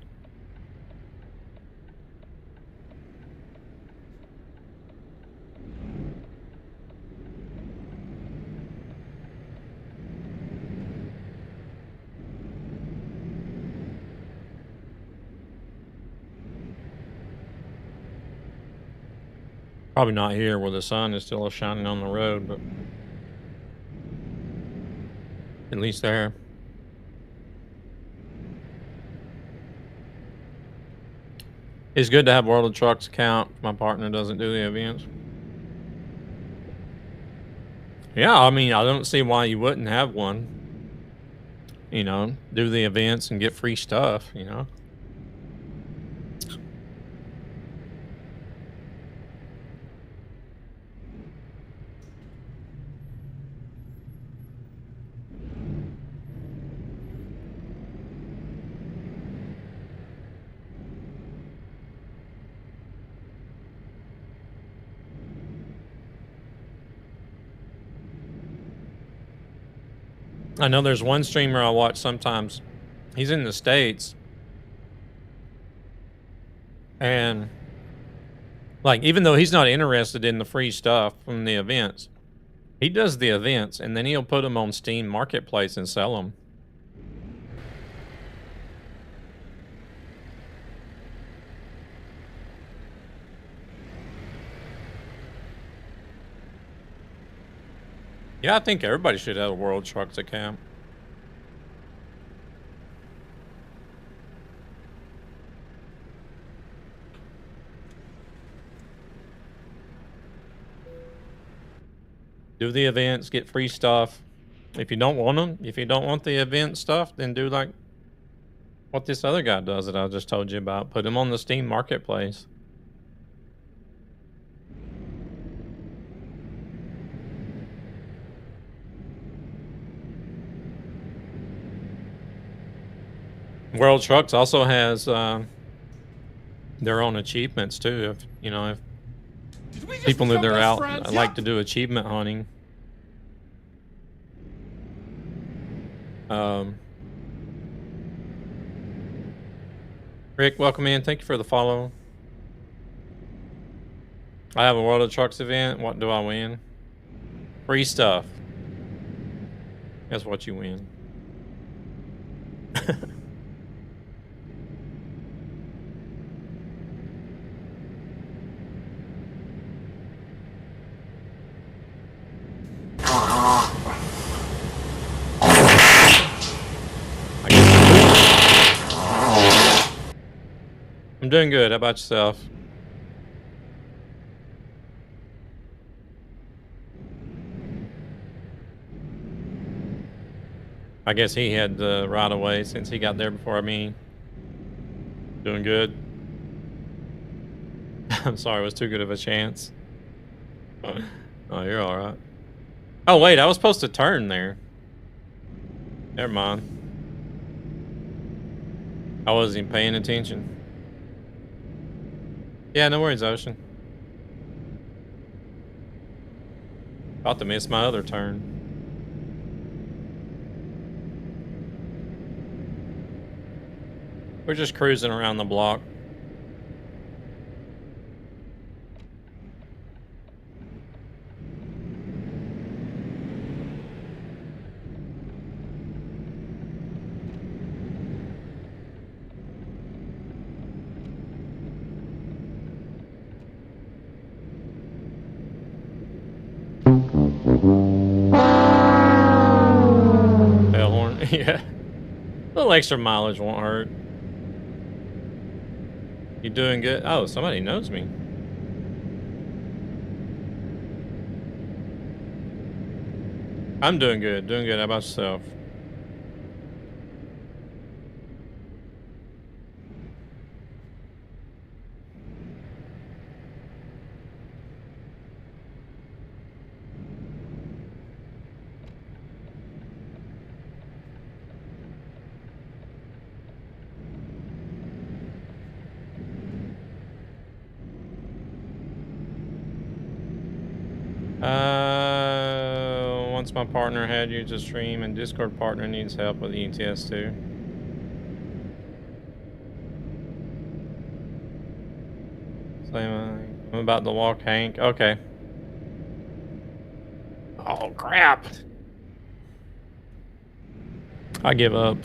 Probably not here where the sun is still shining on the road, but at least there. It's good to have World of Trucks account. My partner doesn't do the events. Yeah, I mean, I don't see why you wouldn't have one. You know, do the events and get free stuff, you know. I know there's one streamer I watch sometimes. He's in the States. And, like, even though he's not interested in the free stuff from the events, he does the events, and then he'll put them on Steam Marketplace and sell them. Yeah, I think everybody should have a World Trucks account. Do the events, get free stuff. If you don't want them, if you don't want the event stuff, then do like what this other guy does that I just told you about. Put them on the Steam Marketplace. World Trucks also has their own achievements too. If you know, if people know they're out, I like to do achievement hunting. Rick, welcome in. Thank you for the follow. I have a World of Trucks event. What do I win? Free stuff. That's what you win. I'm doing good. How about yourself? I guess he had the right of way since he got there before me. Doing good. I'm sorry, it was too good of a chance. Oh, you're alright. Oh, wait, I was supposed to turn there. Never mind. I wasn't even paying attention. Yeah, no worries, Ocean. About to miss my other turn. We're just cruising around the block. Bellhorn, yeah. A little extra mileage won't hurt. You doing good? Oh, somebody knows me. I'm doing good. Doing good. How about yourself? Once my partner had you to stream and Discord partner needs help with ETS too. I'm about to walk Hank. Okay. Oh crap. I give up.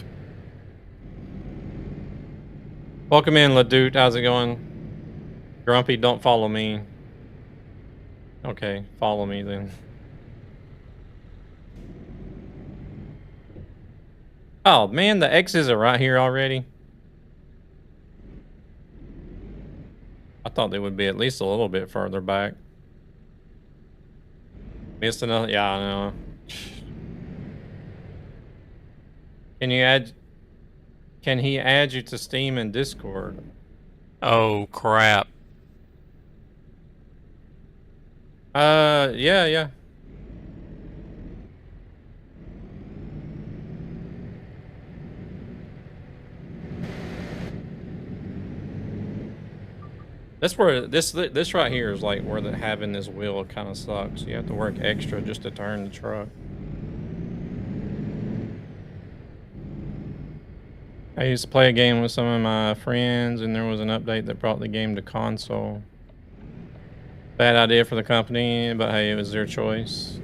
Welcome in, LaDute. How's it going? Grumpy, don't follow me. Okay, follow me then. Oh man, the X's are right here already. I thought they would be at least a little bit further back. Missed another. Yeah, I know. Can he add you to Steam and Discord? Oh crap. Yeah. That's where this right here is like where having this wheel kind of sucks. You have to work extra just to turn the truck. I used to play a game with some of my friends, and there was an update that brought the game to console. Bad idea for the company, but hey, it was their choice.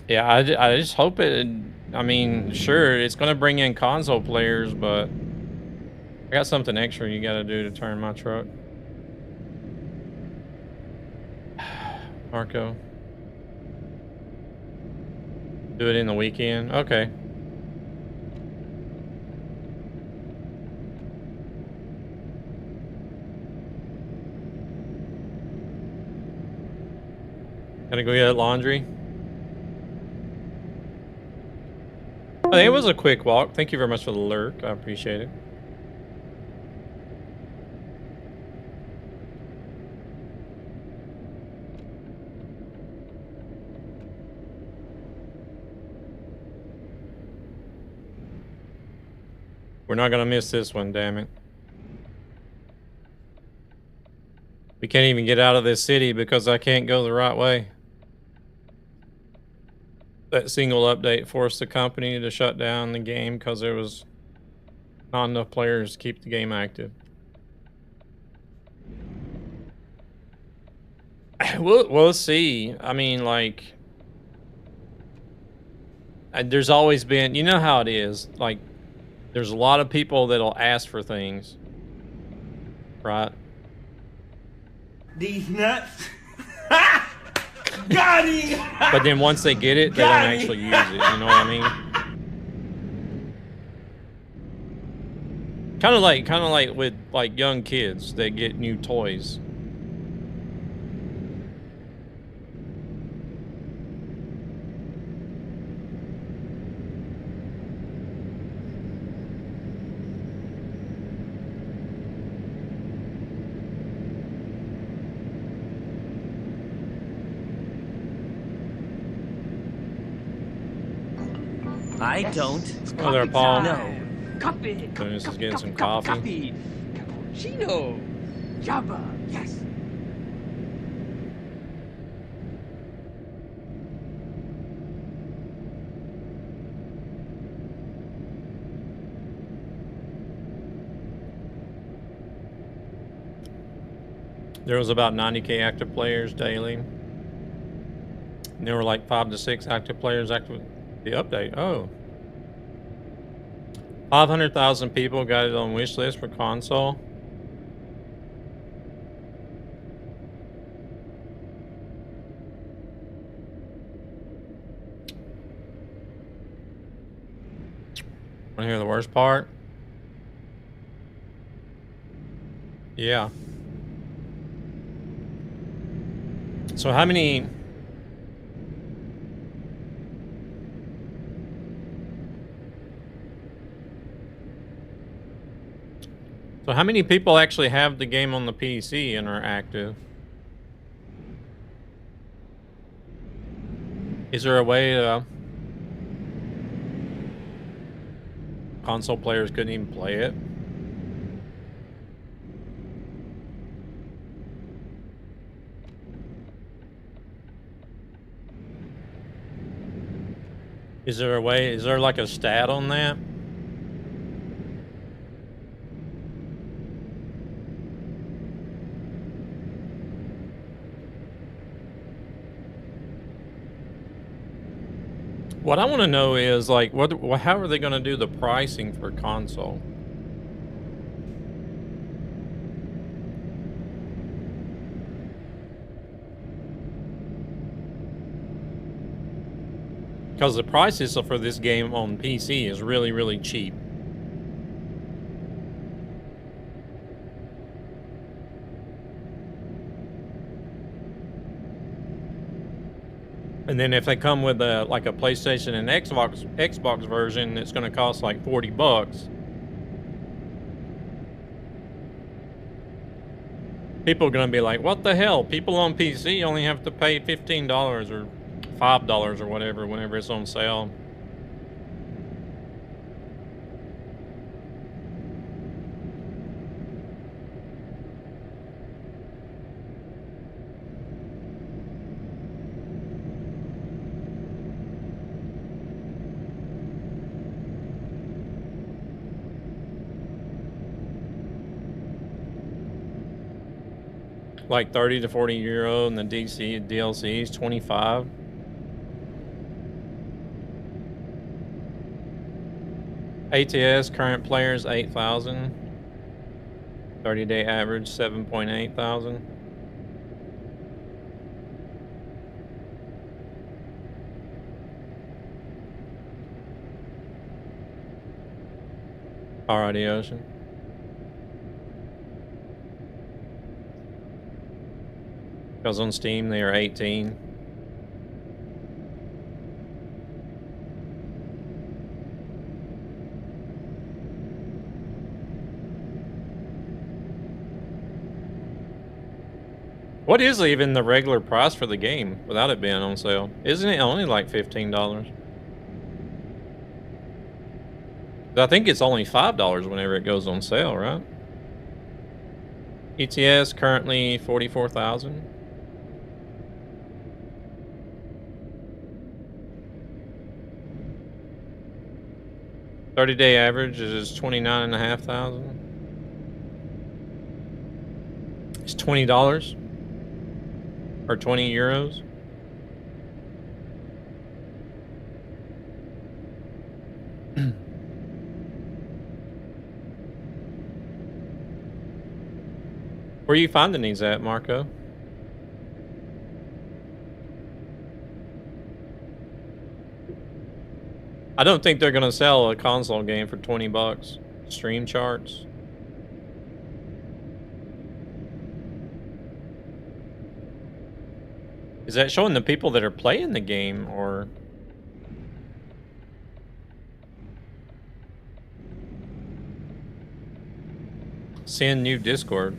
Yeah, I just hope it. I mean, sure, it's gonna bring in console players, but I got something extra you gotta do to turn my truck. Marco. Do it in the weekend? Okay. Gotta go get laundry. I think it was a quick walk. Thank you very much for the lurk. I appreciate it. We're not gonna miss this one, damn it. We can't even get out of this city because I can't go the right way. That single update forced the company to shut down the game because there was not enough players to keep the game active. We'll see. I mean, like, there's always been, you know how it is, like, there's a lot of people that'll ask for things, right? These nuts. Got him! But then once they get it, they don't actually use it, you know what I mean? Kind of like with like young kids that get new toys. I don't. Oh, there, Paul. No. Coffee. Dennis is getting some coffee. Cappuccino. Java. Yes. There was about 90K active players daily. And there were like 5 to 6 active players active the update. Oh. 500,000 people got it on wish list for console. Want to hear the worst part? Yeah. So how many... So how many people actually have the game on the PC and are active? Is there a way console players couldn't even play it? Is there a way, is there like a stat on that? What I want to know is like, how are they going to do the pricing for console? Because the prices for this game on PC is really, really cheap. And then if they come with like a PlayStation and Xbox version, it's going to cost like $40. People are going to be like, what the hell? People on PC only have to pay $15 or $5 or whatever whenever it's on sale. Like 30 to 40 euro, and the DLC is 25. ATS current players 8,000. 30-day average 7.8 thousand. Alrighty, Ocean. Because on Steam they are 18. What is even the regular price for the game without it being on sale? Isn't it only like $15? I think it's only $5 whenever it goes on sale, right? ETS currently 44,000. $30-day average is 29,500. It's $20 or 20 euros. Where are you finding these at, Marco? I don't think they're gonna sell a console game for 20 bucks. Stream charts. Is that showing the people that are playing the game, or? Send new Discord.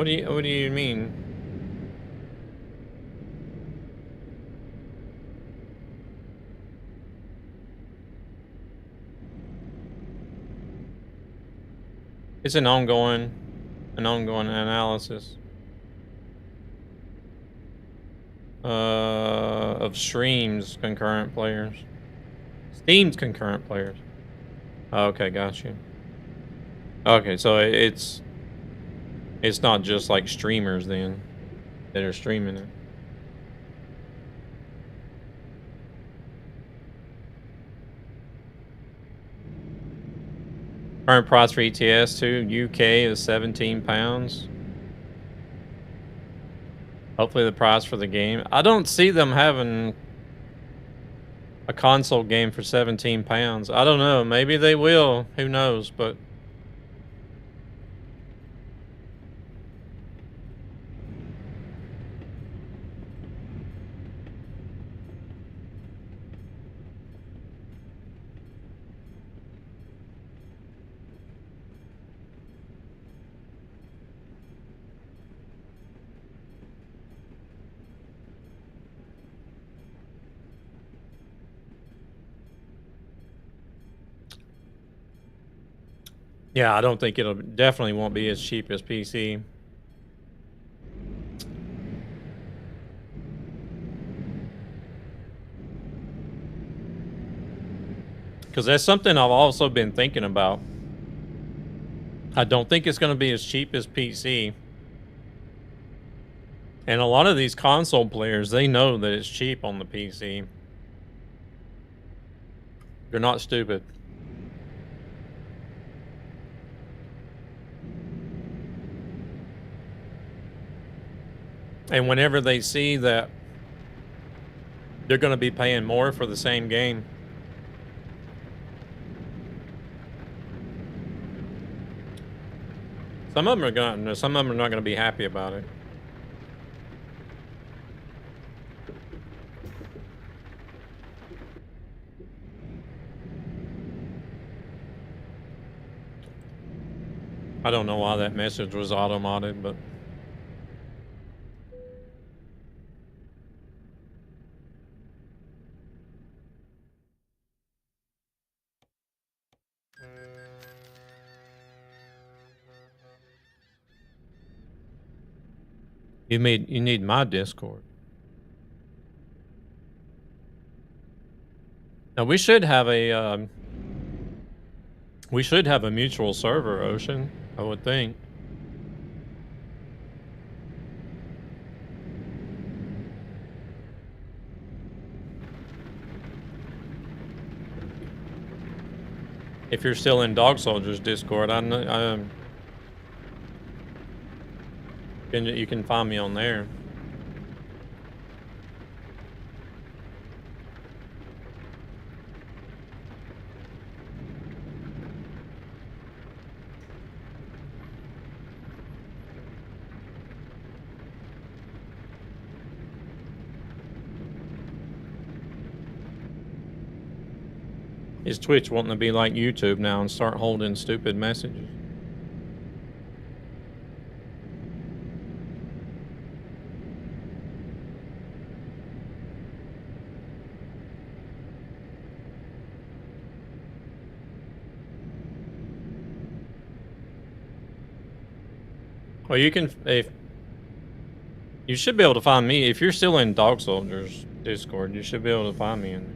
What do you mean? It's an ongoing analysis of streams concurrent players. Steam's concurrent players. Okay, got you. Okay, so it's not just like streamers then that are streaming it. Current price for ETS 2 UK is £17. Hopefully the price for the game. I don't see them having a console game for £17. I don't know. Maybe they will. Who knows? But yeah, I don't think definitely won't be as cheap as PC. Because that's something I've also been thinking about. I don't think it's going to be as cheap as PC. And a lot of these console players, they know that it's cheap on the PC. They're not stupid. And whenever they see that they're going to be paying more for the same game, some of them are not going to be happy about it. I don't know why that message was auto-modded, but you need my Discord. Now we should have a mutual server, Ocean, I would think. If you're still in Dog Soldiers Discord, you can find me on there. Is Twitch wanting to be like YouTube now and start holding stupid messages? Well, you should be able to find me if you're still in Dog Soldiers Discord. You should be able to find me in there.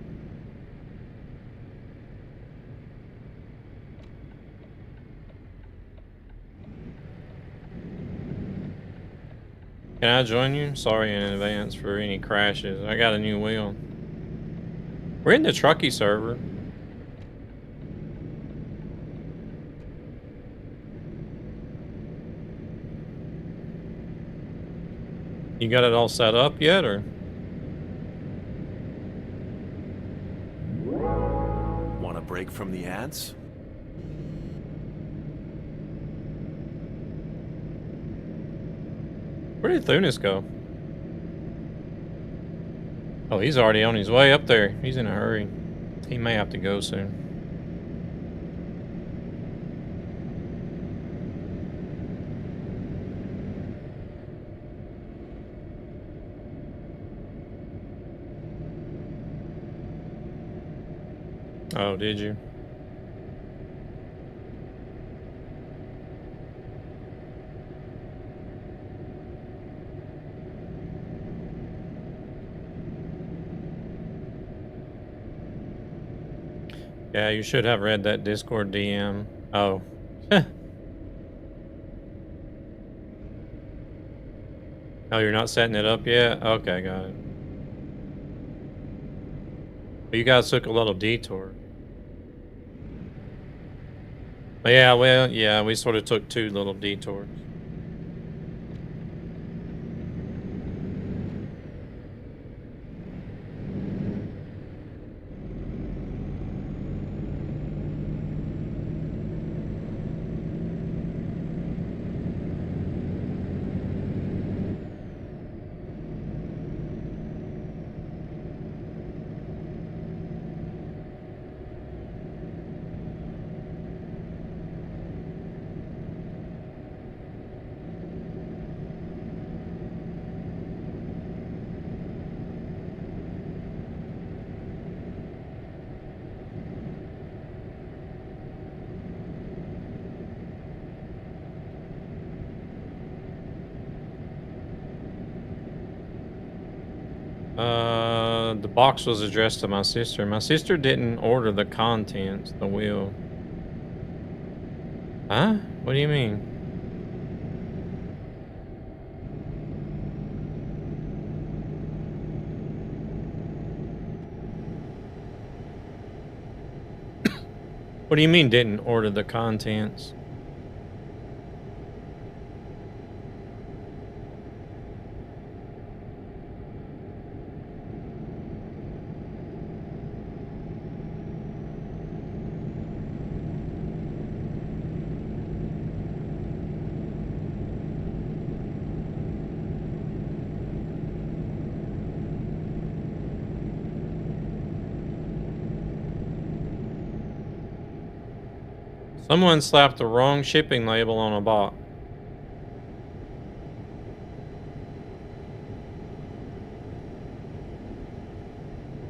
Can I join you? Sorry in advance for any crashes. I got a new wheel. We're in the Truckee server. You got it all set up yet, or? Want a break from the ads? Where did Thunis go? Oh, he's already on his way up there. He's in a hurry. He may have to go soon. Oh, did you? Yeah, you should have read that Discord DM. Oh. Oh, you're not setting it up yet? Okay, got it. But you guys took a little detour. But yeah, well, yeah, we sort of took 2 little detours. The box was addressed to my sister. My sister didn't order the contents, the wheel. Huh? What do you mean? What do you mean didn't order the contents? Someone slapped the wrong shipping label on a box.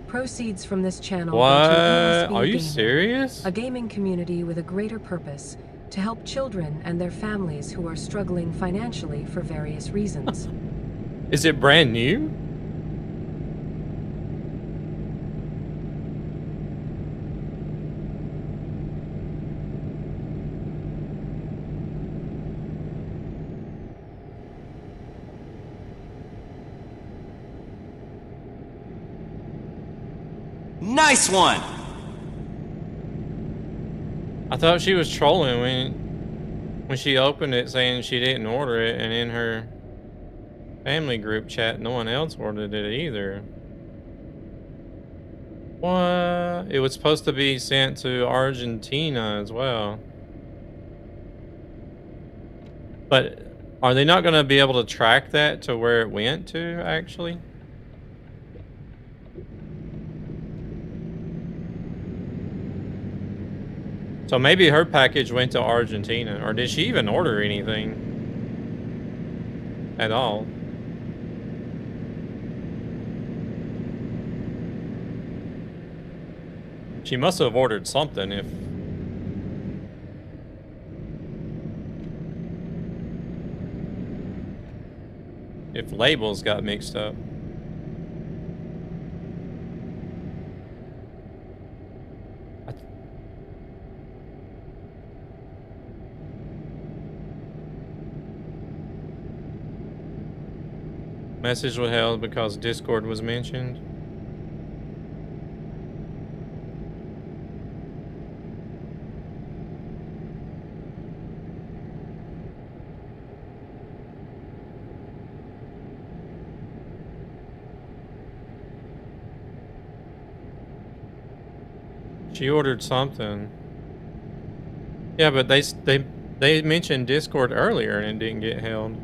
Proceeds from this channel. What? Go to ESB Are you Gaming, serious? a gaming community with a greater purpose to help children and their families who are struggling financially for various reasons. Is it brand new? Nice one! I thought she was trolling when she opened it saying she didn't order it, and in her family group chat no one else ordered it either. What? It was supposed to be sent to Argentina as well. But are they not going to be able to track that to where it went to, actually? So maybe her package went to Argentina, or did she even order anything at all? She must have ordered something if labels got mixed up. Message was held because Discord was mentioned. She ordered something. Yeah, but they mentioned Discord earlier and it didn't get held.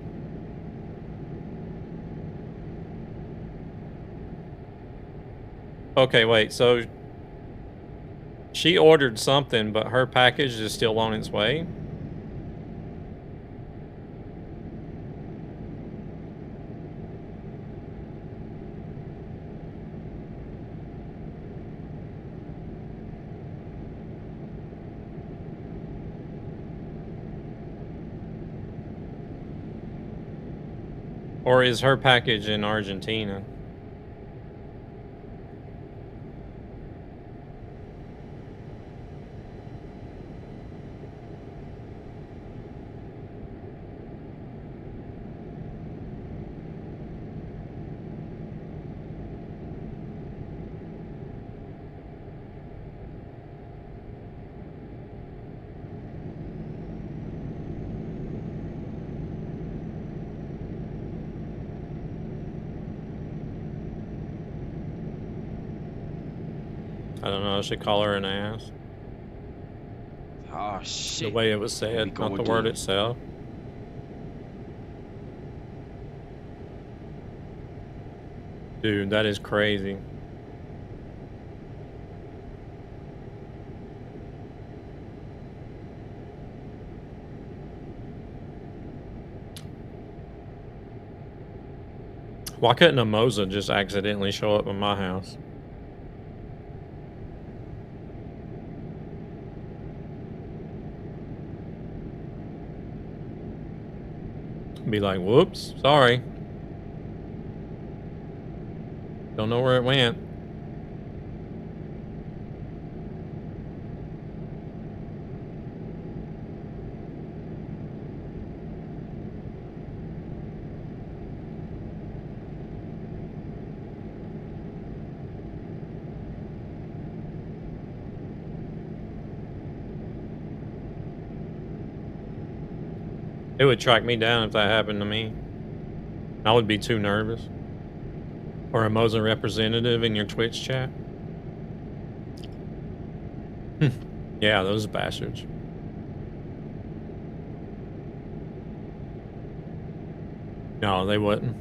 Okay, wait, so she ordered something, but her package is still on its way? Or is her package in Argentina? I don't know, I should call her an ass. Oh shit. The way it was said, not the word itself. Dude, that is crazy. Why couldn't a Moza just accidentally show up in my house? Be like, whoops, sorry. Don't know where it went. It would track me down if that happened to me. I would be too nervous. Or a Moza representative in your Twitch chat. Yeah, those bastards. No, they wouldn't.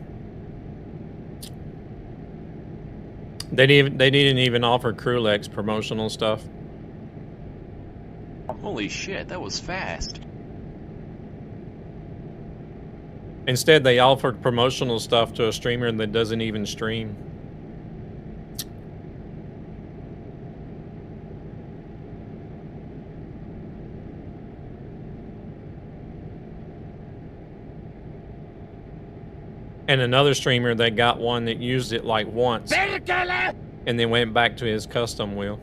They didn't even offer Krulex promotional stuff. Holy shit, that was fast. Instead, they offered promotional stuff to a streamer that doesn't even stream. And another streamer that got one that used it like once and then went back to his custom wheel.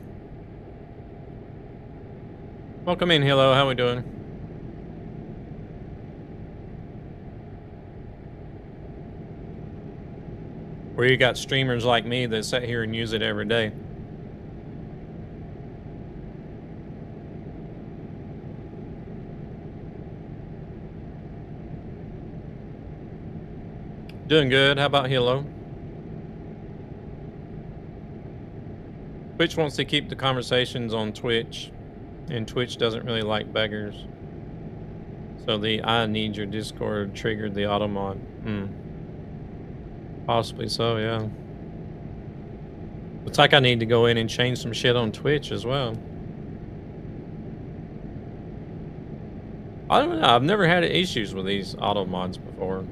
Welcome in, hello, how we doing? Where you got streamers like me that sit here and use it every day. Doing good. How about hello? Twitch wants to keep the conversations on Twitch, and Twitch doesn't really like beggars. So the I need your Discord triggered the auto mod. Possibly so, yeah. Looks like I need to go in and change some shit on Twitch as well. I don't know. I've never had issues with these auto mods before.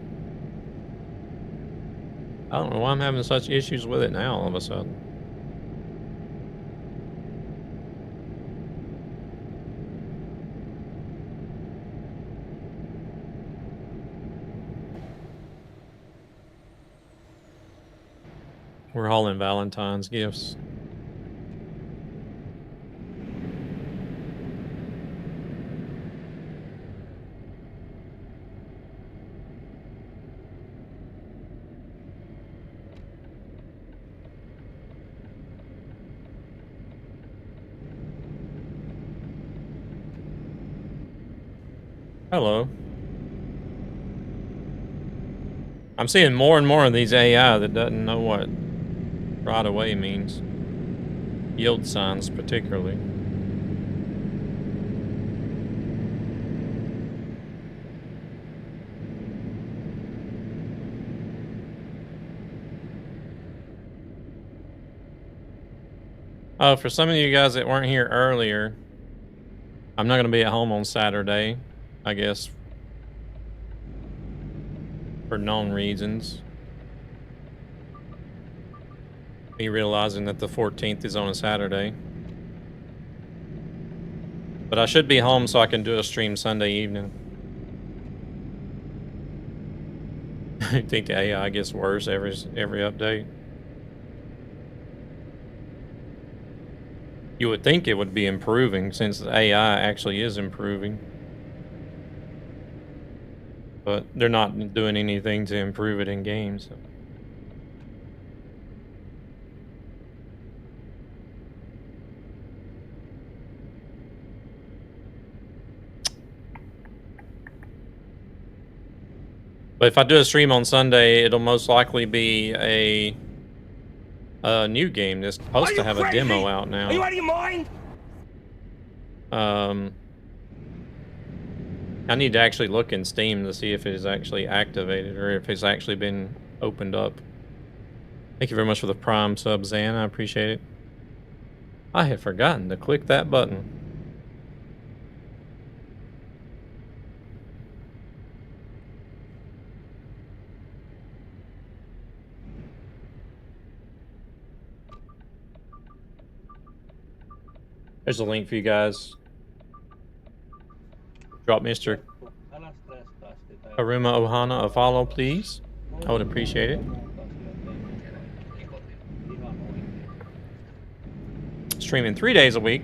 I don't know why I'm having such issues with it now all of a sudden. We're hauling Valentine's gifts. Hello. I'm seeing more and more of these AI that doesn't know what right away means. Yield signs particularly. Oh, for some of you guys that weren't here earlier, I'm not going to be at home on Saturday, I guess, for known reasons. Me realizing that the 14th is on a Saturday. But I should be home so I can do a stream Sunday evening. I think the AI gets worse every update. You would think it would be improving since the AI actually is improving. But they're not doing anything to improve it in games. So. But if I do a stream on Sunday, it'll most likely be a new game that's supposed to have a demo out now. Are you out of your mind? I need to actually look in Steam to see if it is actually activated or if it's actually been opened up. Thank you very much for the Prime sub, Zan. I appreciate it. I had forgotten to click that button. There's a link for you guys. Drop Mr. Haruma Ohana a follow, please. I would appreciate it. Streaming 3 days a week.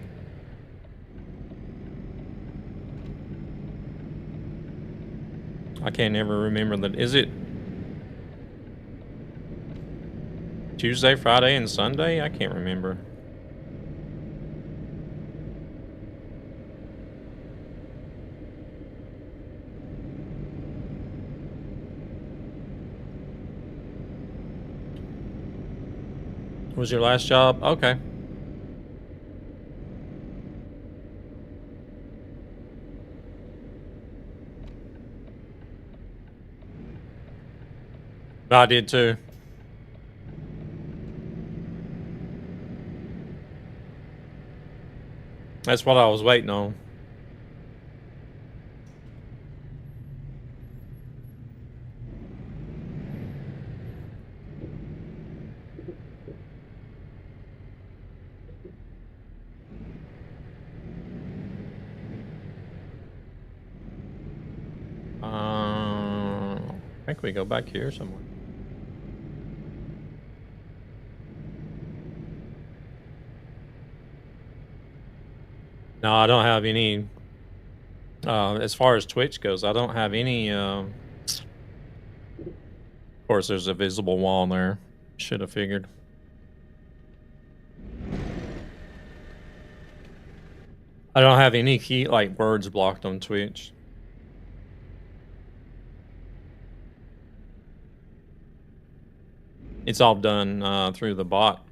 I can't ever remember that. Is it Tuesday, Friday, and Sunday? I can't remember. Was your last job? Okay. I did too. That's what I was waiting on. I think we go back here somewhere. No, I don't have any. As far as Twitch goes, I don't have any. Of course, there's a visible wall there. Should have figured. I don't have any key like words blocked on Twitch. It's all done through the bot,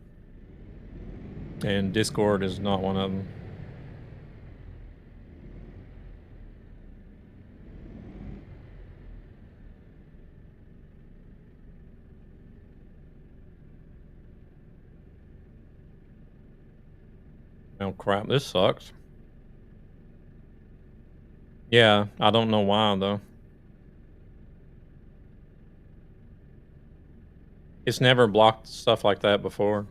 and Discord is not one of them. Oh crap, this sucks. Yeah, I don't know why though. It's never blocked stuff like that before.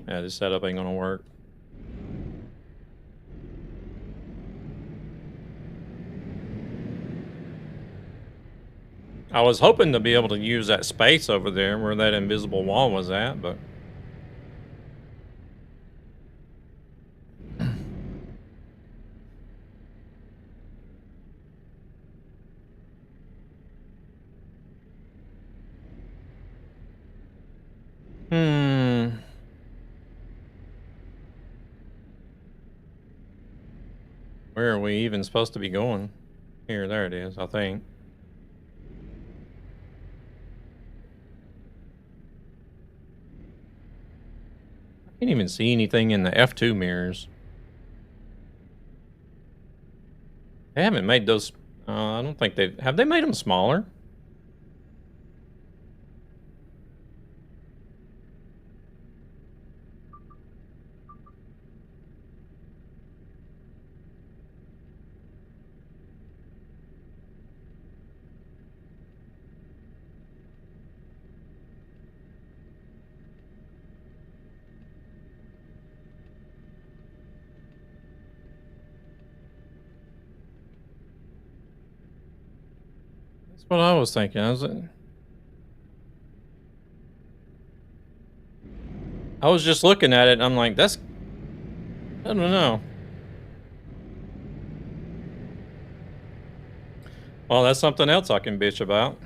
Yeah, this setup ain't gonna work. I was hoping to be able to use that space over there where that invisible wall was at, but... Where are we even supposed to be going? Here, there it is, I think. I can't even see anything in the F2 mirrors. They haven't made those... I don't think they... Have they made them smaller? That's what I was thinking. I was just looking at it and I'm like, that's, I don't know. Well, that's something else I can bitch about.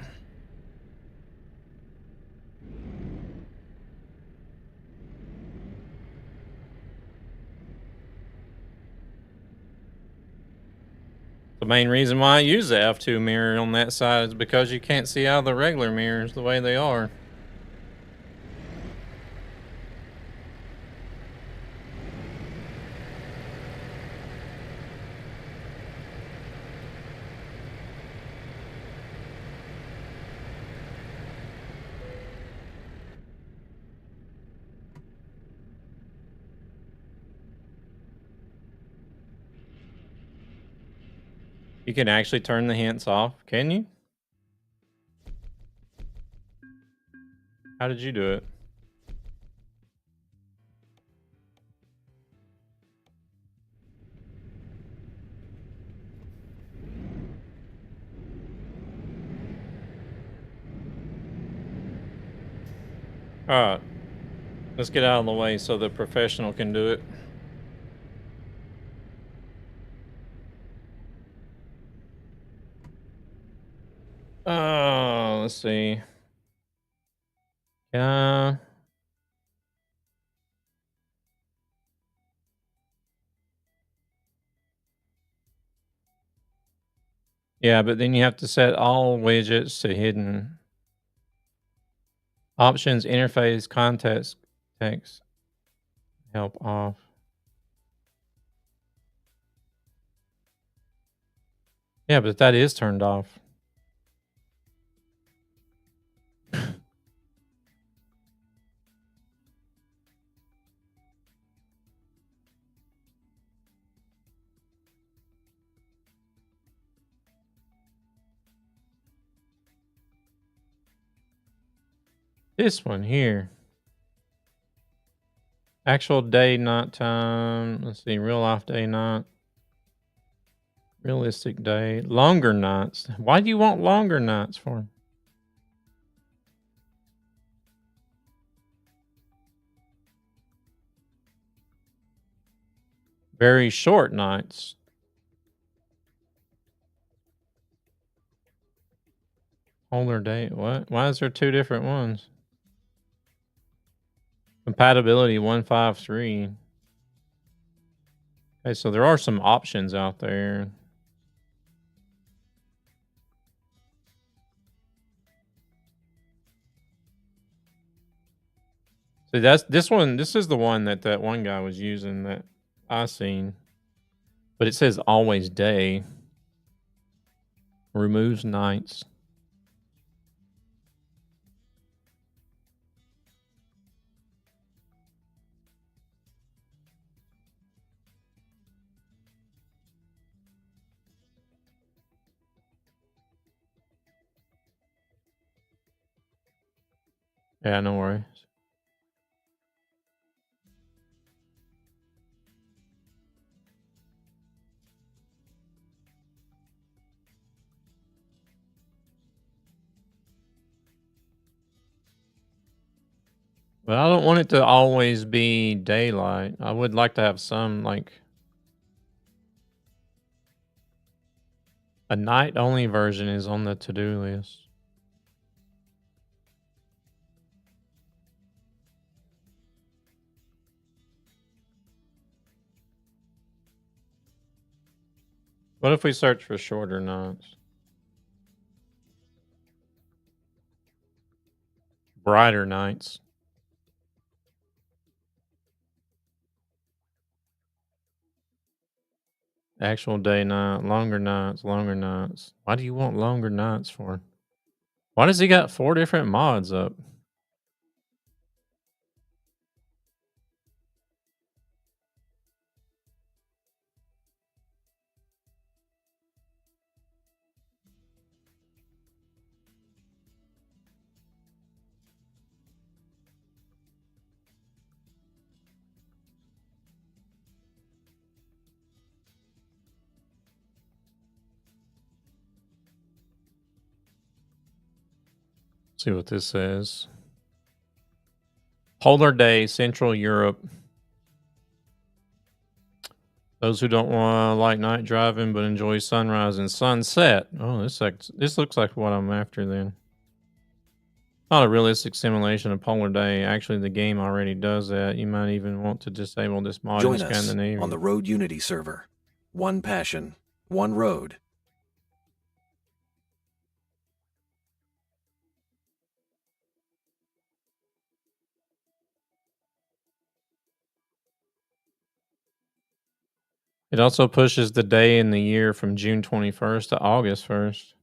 The main reason why I use the F2 mirror on that side is because you can't see out of the regular mirrors the way they are. You can actually turn the hints off, can you? How did you do it? Alright. Let's get out of the way so the professional can do it. Oh, let's see. Yeah, but then you have to set all widgets to hidden. Options, interface, context, text, help off. Yeah, but that is turned off. This one here. Actual day, night time. Let's see, real life day, night. Realistic day. Longer nights. Why do you want longer nights for? Very short nights. Polar day. What? Why is there two different ones? Compatibility 153. Okay, so there are some options out there. So that's this one. This is the one that one guy was using that I seen. But it says always day. Removes nights. Yeah, no worries. But I don't want it to always be daylight. I would like to have some, like, a night-only version is on the to-do list. What if we search for shorter nights? Brighter nights. Actual day, night, longer nights, longer nights. Why do you want longer nights for? Why does he got 4 different mods up? See what this says. Polar Day, Central Europe. Those who don't like night driving but enjoy sunrise and sunset. Oh, this looks like what I'm after then. Not a realistic simulation of Polar Day. Actually, the game already does that. You might even want to disable this mod in Scandinavia. Join us on the Road Unity server. One passion, one road. It also pushes the day and the year from June 21st to August 1st.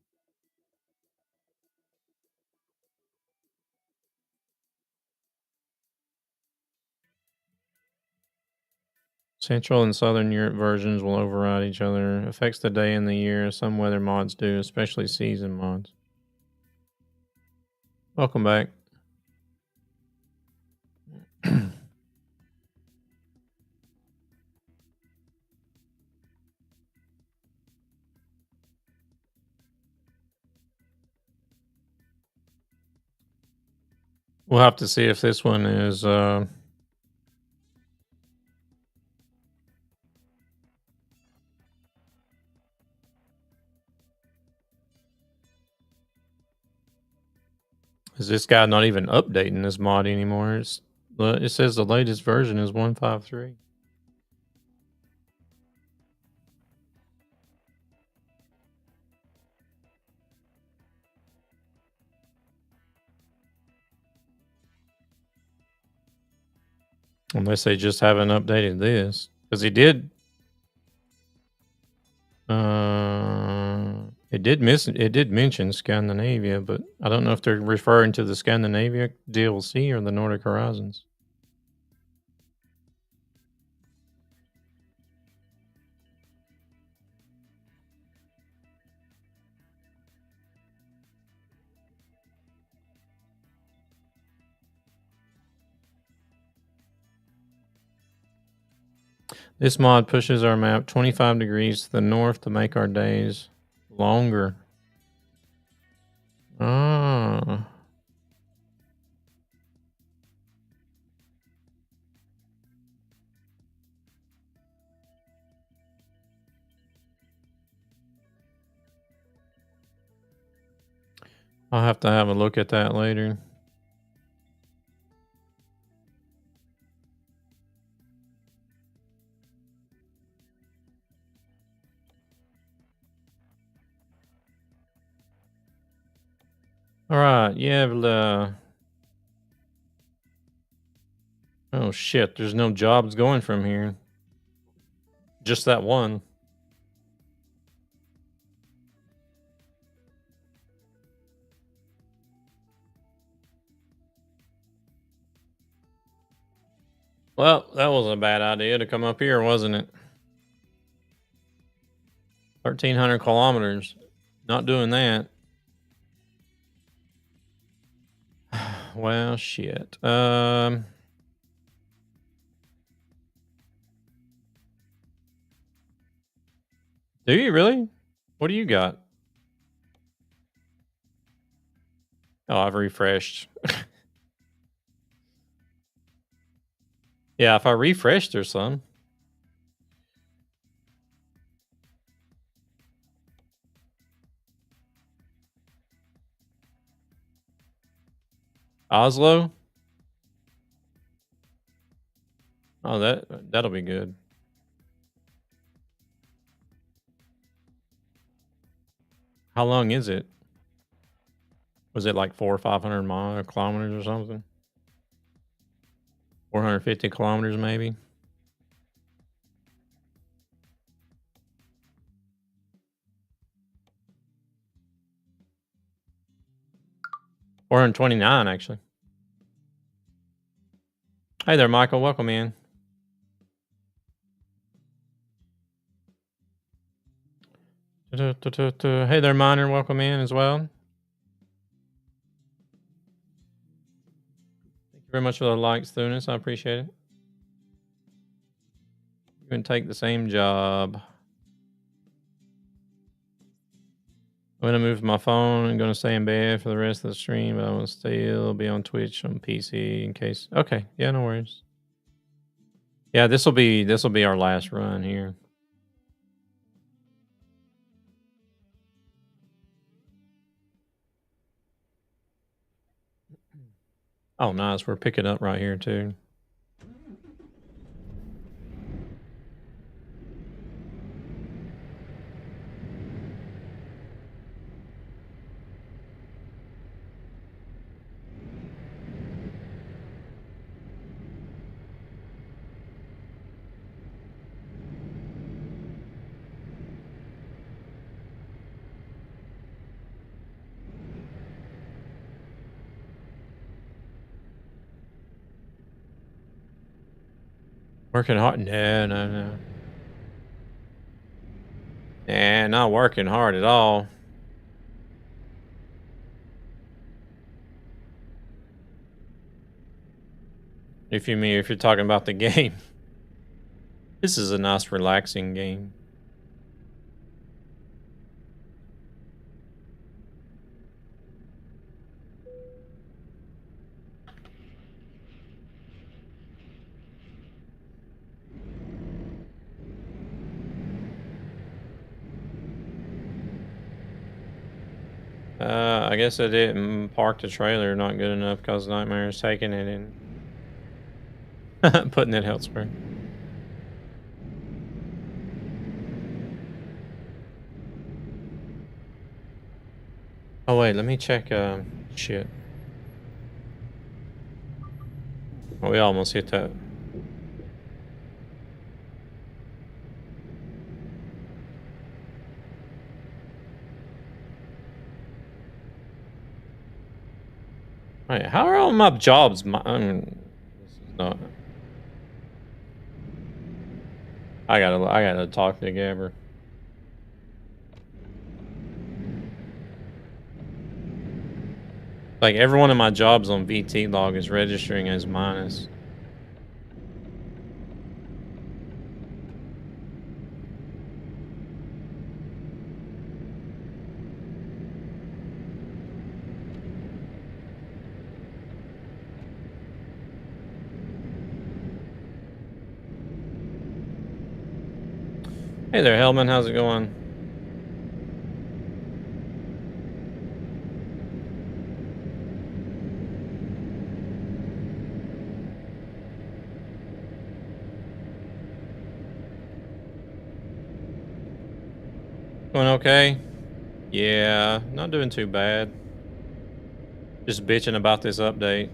Central and Southern Europe versions will override each other. Affects the day and the year. Some weather mods do, especially season mods. Welcome back. We'll have to see if this one is this guy not even updating this mod anymore? It says the latest version is 1.53. Unless they just haven't updated this. Because he did... It did mention Scandinavia, but I don't know if they're referring to the Scandinavia DLC or the Nordic Horizons. This mod pushes our map 25 degrees to the north to make our days longer. Ah. I'll have to have a look at that later. All right, yeah. Oh shit! There's no jobs going from here. Just that one. Well, that was a bad idea to come up here, wasn't it? 1,300 kilometers. Not doing that. Well, shit. Do you really? What do you got? Oh, I've refreshed. Yeah, if I refresh, there's some. Oslo? Oh, that'll be good. How long is it? Was it like 400 or 500 kilometers or something? 450 kilometers, maybe. $429, actually. Hey there, Michael. Welcome in. Hey there, Miner. Welcome in as well. Thank you very much for the likes, Thunis. I appreciate it. You can take the same job. I'm gonna move my phone. I'm gonna stay in bed for the rest of the stream, but I will still be on Twitch on PC in case. Okay, yeah, no worries. Yeah, this will be our last run here. Oh, nice. We're picking up right here too. Working hard? No. Nah, not working hard at all. If you're talking about the game. This is a nice relaxing game. I guess I didn't park the trailer not good enough because Nightmare is taking it and putting it elsewhere. Oh wait, let me check shit. Oh, we almost hit that. Right, how are all my jobs? This is not. I gotta talk to Gabber. Like every one of my jobs on VT log is registering as minus. Hey there, Hellman. How's it going? Going okay? Yeah, not doing too bad. Just bitching about this update.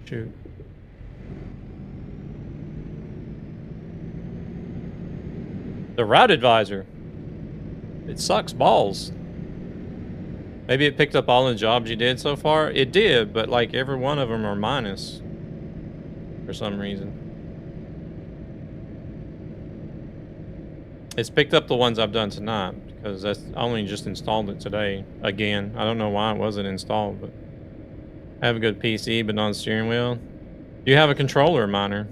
Shoot. The route advisor. It sucks balls. Maybe it picked up all the jobs you did so far. It did, but like every one of them are minus for some reason. It's picked up the ones I've done tonight because that's I only just installed it today again. I don't know why it wasn't installed, but I have a good PC but not steering wheel. Do you have a controller, Miner?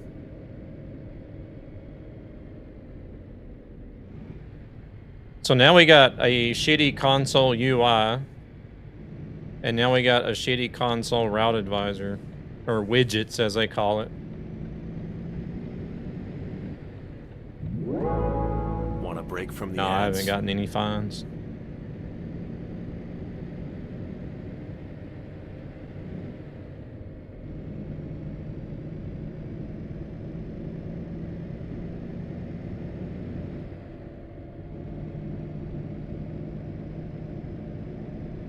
So now we got a shitty console UI, and now we got a shitty console route advisor, or widgets as they call it. Want a break from the No, ads? I haven't gotten any fines.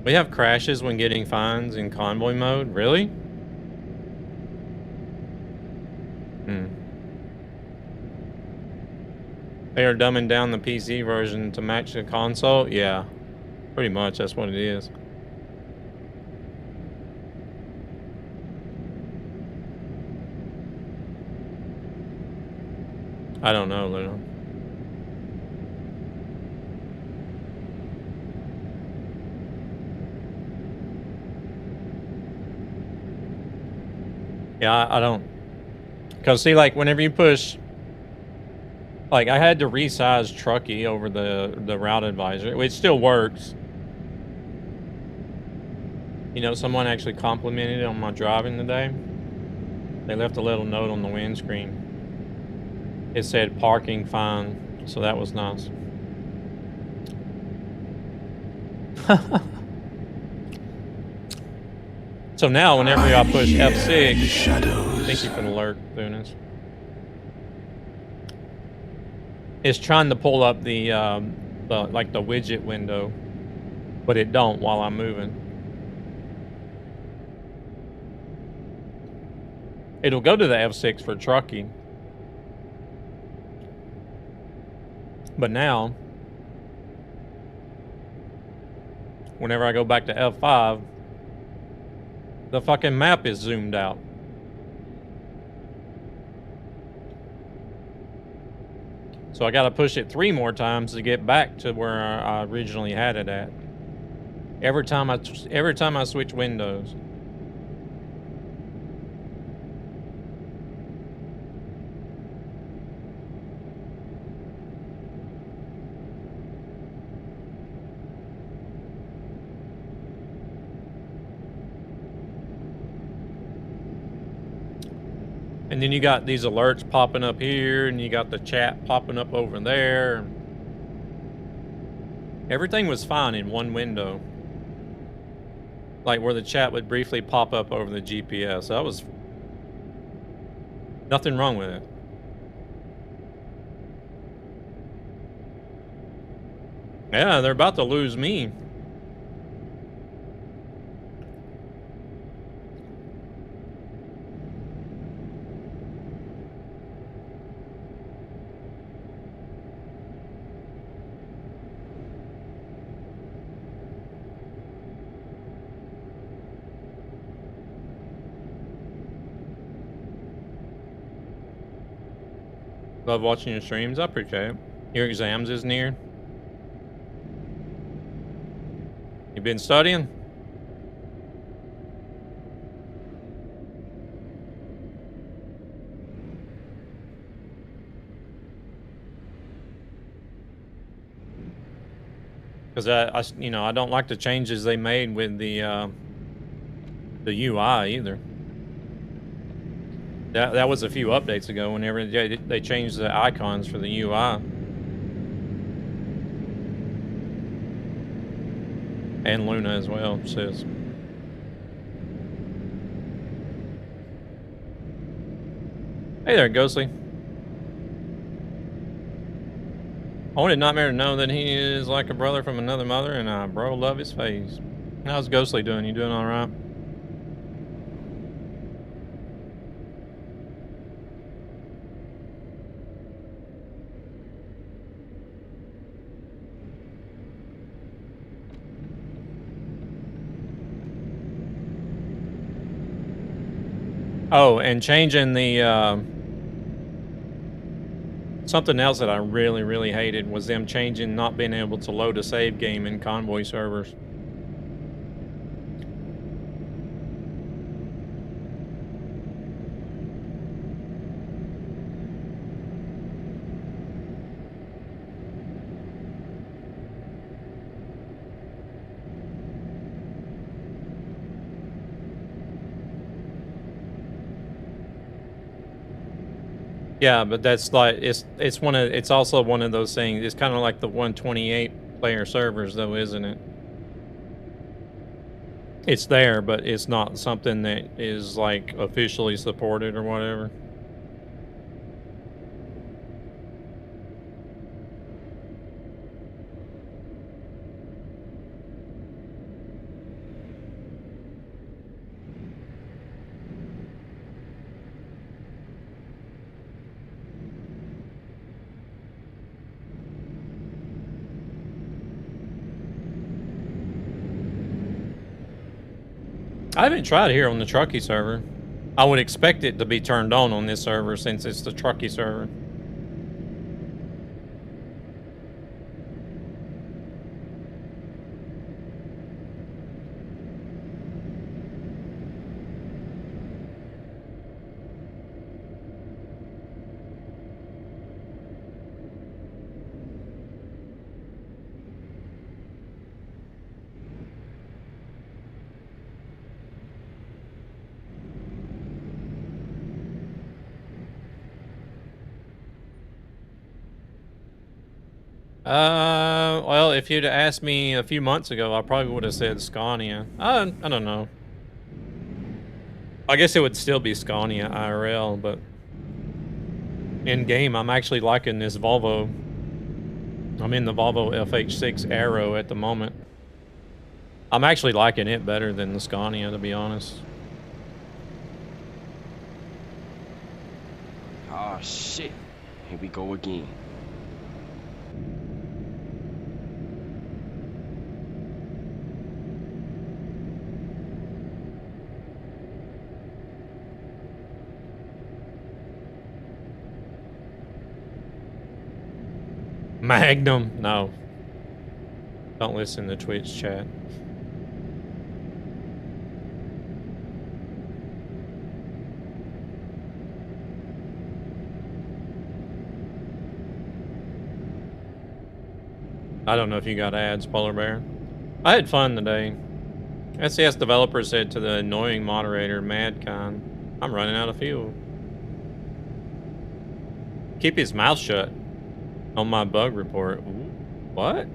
We have crashes when getting fines in convoy mode? Really? They are dumbing down the PC version to match the console? Yeah. Pretty much, that's what it is. I don't know, Luna. Yeah, I don't. Because see, like, whenever you push Like, I had to resize Truckee over the route advisor. It still works. You know, someone actually complimented on my driving today. They left a little note on the windscreen. It said parking fine, so that was nice. So now, whenever I push F6, thank you for the alert, Thunis. It's trying to pull up the widget window, but it don't while I'm moving. It'll go to the F6 for Truckee. But now, whenever I go back to F5, the fucking map is zoomed out. So I gotta push it 3 more times to get back to where I originally had it at. Every time I switch windows. And then you got these alerts popping up here, and you got the chat popping up over there. Everything was fine in one window. Like where the chat would briefly pop up over the GPS. That was nothing wrong with it. Yeah, they're about to lose me. Love watching your streams. I appreciate it. Your exams is near. You been studying? Because I don't like the changes they made with the UI either. That was a few updates ago. Whenever they changed the icons for the UI. And Luna as well, sis. Hey there, Ghostly. I wanted Nightmare to know that he is like a brother from another mother, and I bro love his face. How's Ghostly doing? You doing all right? Oh, and changing the something else that I really, really hated was them changing not being able to load a save game in Convoy servers. Yeah, but that's like it's also one of those things. It's kind of like the 128 player servers though, isn't it? It's there, but it's not something that is like officially supported or whatever. I haven't tried here on the Truckee server. I would expect it to be turned on this server since it's the Truckee server. Well, if you'd asked me a few months ago, I probably would have said Scania. I don't know. I guess it would still be Scania IRL, but in game, I'm actually liking this Volvo. I'm in the Volvo FH6 Aero at the moment. I'm actually liking it better than the Scania, to be honest. Oh shit. Here we go again. Magnum, no. Don't listen to Twitch chat. I don't know if you got ads, Polar Bear. I had fun today. SCS developer said to the annoying moderator, Madcon, I'm running out of fuel. Keep his mouth shut on my bug report. Ooh, what?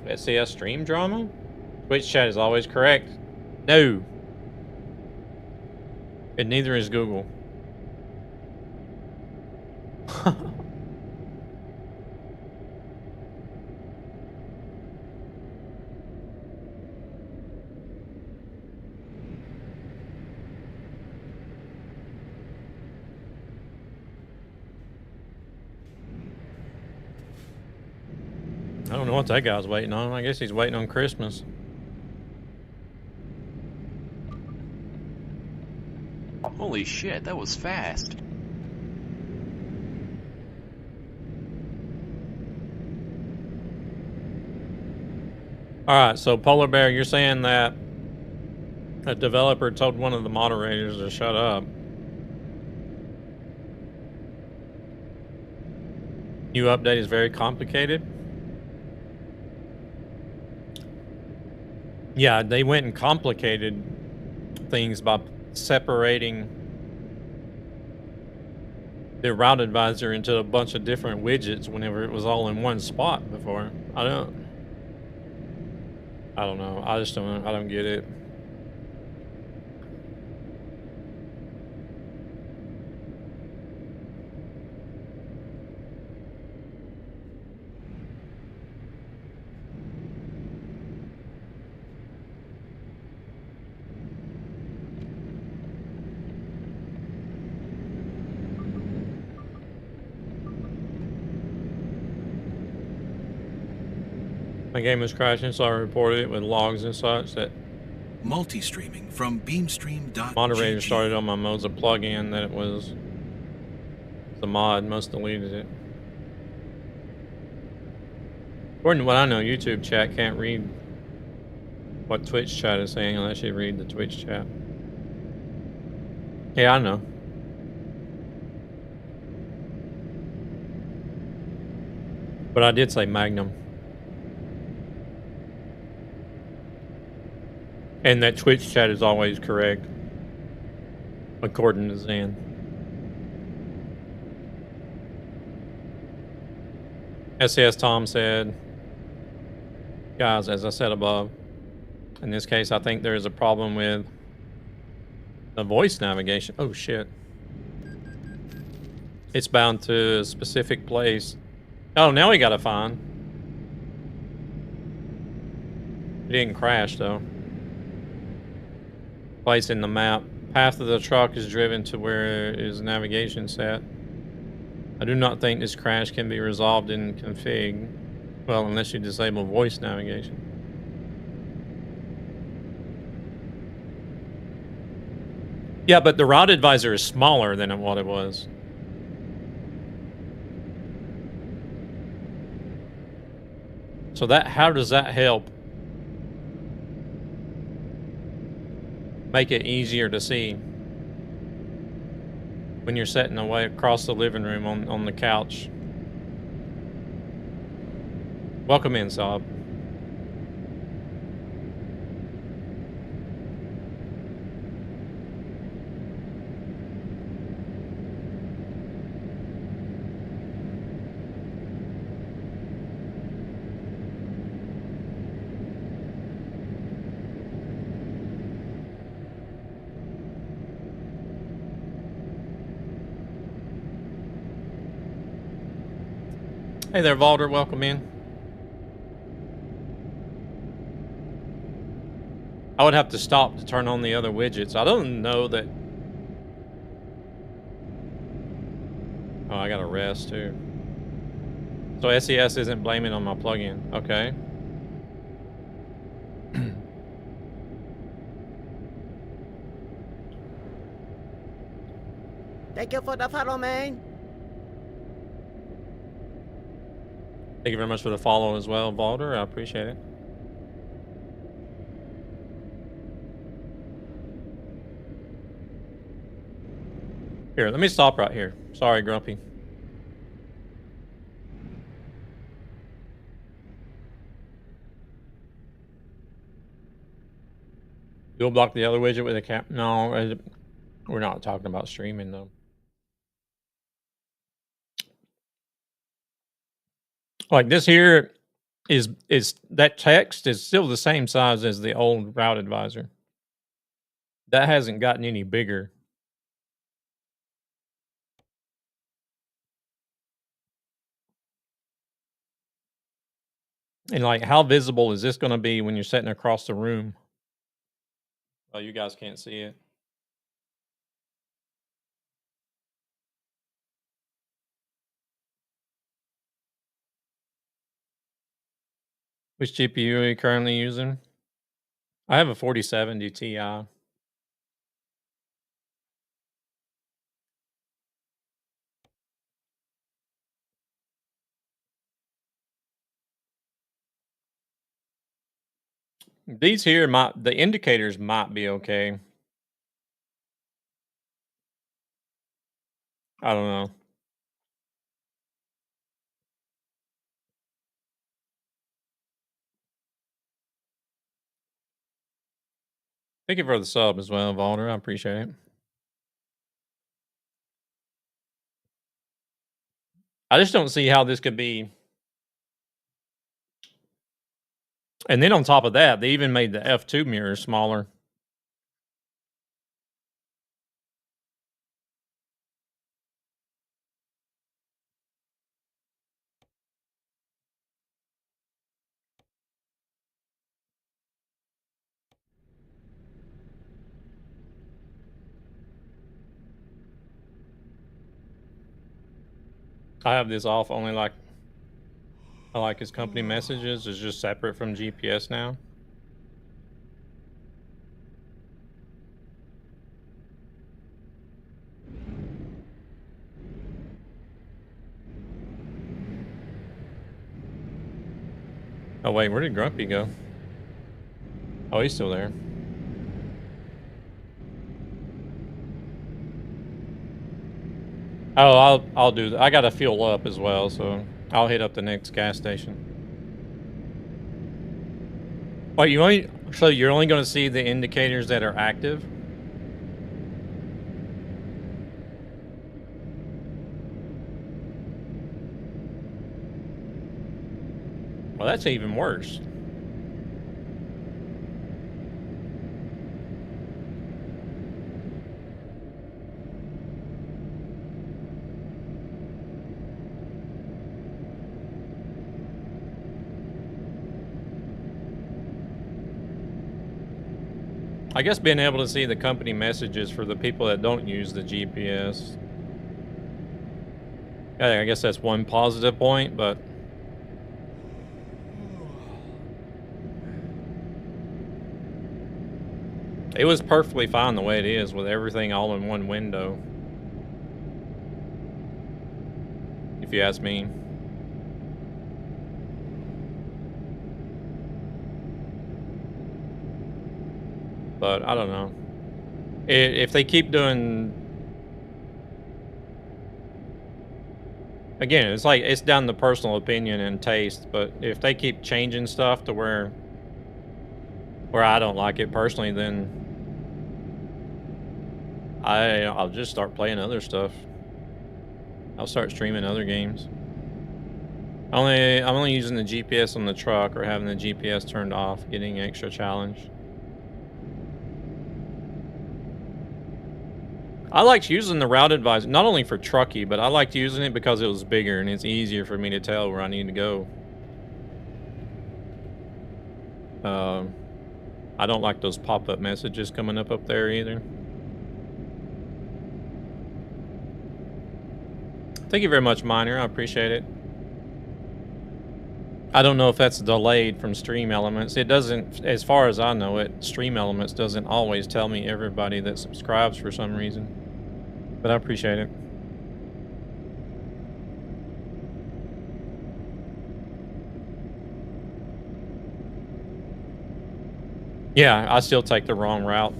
SCS stream drama? Twitch chat is always correct. No. And neither is Google. I don't know what that guy's waiting on. I guess he's waiting on Christmas. Holy shit, that was fast. Alright, so Polar Bear, you're saying that a developer told one of the moderators to shut up. New update is very complicated. Yeah, they went and complicated things by separating the route advisor into a bunch of different widgets whenever it was all in one spot before. I don't know. I don't get it. My game was crashing, so I reported it with logs and such that Multi-streaming from beamstream.gg. moderator started on my Moza plugin that it was the mod, must have deleted it. According to what I know, YouTube chat can't read what Twitch chat is saying unless you read the Twitch chat. Yeah, I know. But I did say Magnum. And that Twitch chat is always correct, according to Zan. SCS Tom said, guys, as I said above, in this case, I think there is a problem with the voice navigation. Oh, shit. It's bound to a specific place. Oh, now we got to find. It didn't crash, though. Place in the map. Path of the truck is driven to where is navigation set. I do not think this crash can be resolved in config. Well, unless you disable voice navigation. Yeah, but the route advisor is smaller than what it was. So that, how does that help make it easier to see when you're sitting away across the living room on the couch? Welcome in, Saab. Hey there, Valder. Welcome in. I would have to stop to turn on the other widgets. I don't know that... Oh, I got to rest too. So SES isn't blaming on my plugin. Okay. Thank you for the follow, man. Thank you very much for the follow as well, Valder. I appreciate it. Here, let me stop right here. Sorry, Grumpy. You'll block the other widget with a cap. No, we're not talking about streaming though. Like this here is that text is still the same size as the old Route Advisor. That hasn't gotten any bigger. And like, how visible is this going to be when you're sitting across the room? Oh, you guys can't see it. Which GPU are you currently using? I have a 4070 Ti. These here the indicators might be okay. I don't know. Thank you for the sub as well, Valder. I appreciate it. I just don't see how this could be. And then on top of that, they even made the F2 mirror smaller. I have this off only like I like his company messages is just separate from GPS now. Oh wait, where did Grumpy go? Oh, he's still there. Oh, I'll do that. I gotta fuel up as well, so I'll hit up the next gas station. Wait, so you're only gonna see the indicators that are active? Well, that's even worse. I guess being able to see the company messages for the people that don't use the GPS. Yeah, I guess that's one positive point, but it was perfectly fine the way it is with everything all in one window, if you ask me. But I don't know. If they keep doing... Again, it's like, it's down to personal opinion and taste, but if they keep changing stuff to where I don't like it personally, then I'll just start playing other stuff. I'll start streaming other games. I'm only using the GPS on the truck or having the GPS turned off, getting extra challenge. I liked using the route advisor, not only for Truckee, but I liked using it because it was bigger and it's easier for me to tell where I need to go. I don't like those pop-up messages coming up there either. Thank you very much, Miner. I appreciate it. I don't know if that's delayed from Stream Elements. It doesn't, as far as I know it, Stream Elements doesn't always tell me everybody that subscribes for some reason. But I appreciate it. Yeah, I still take the wrong route.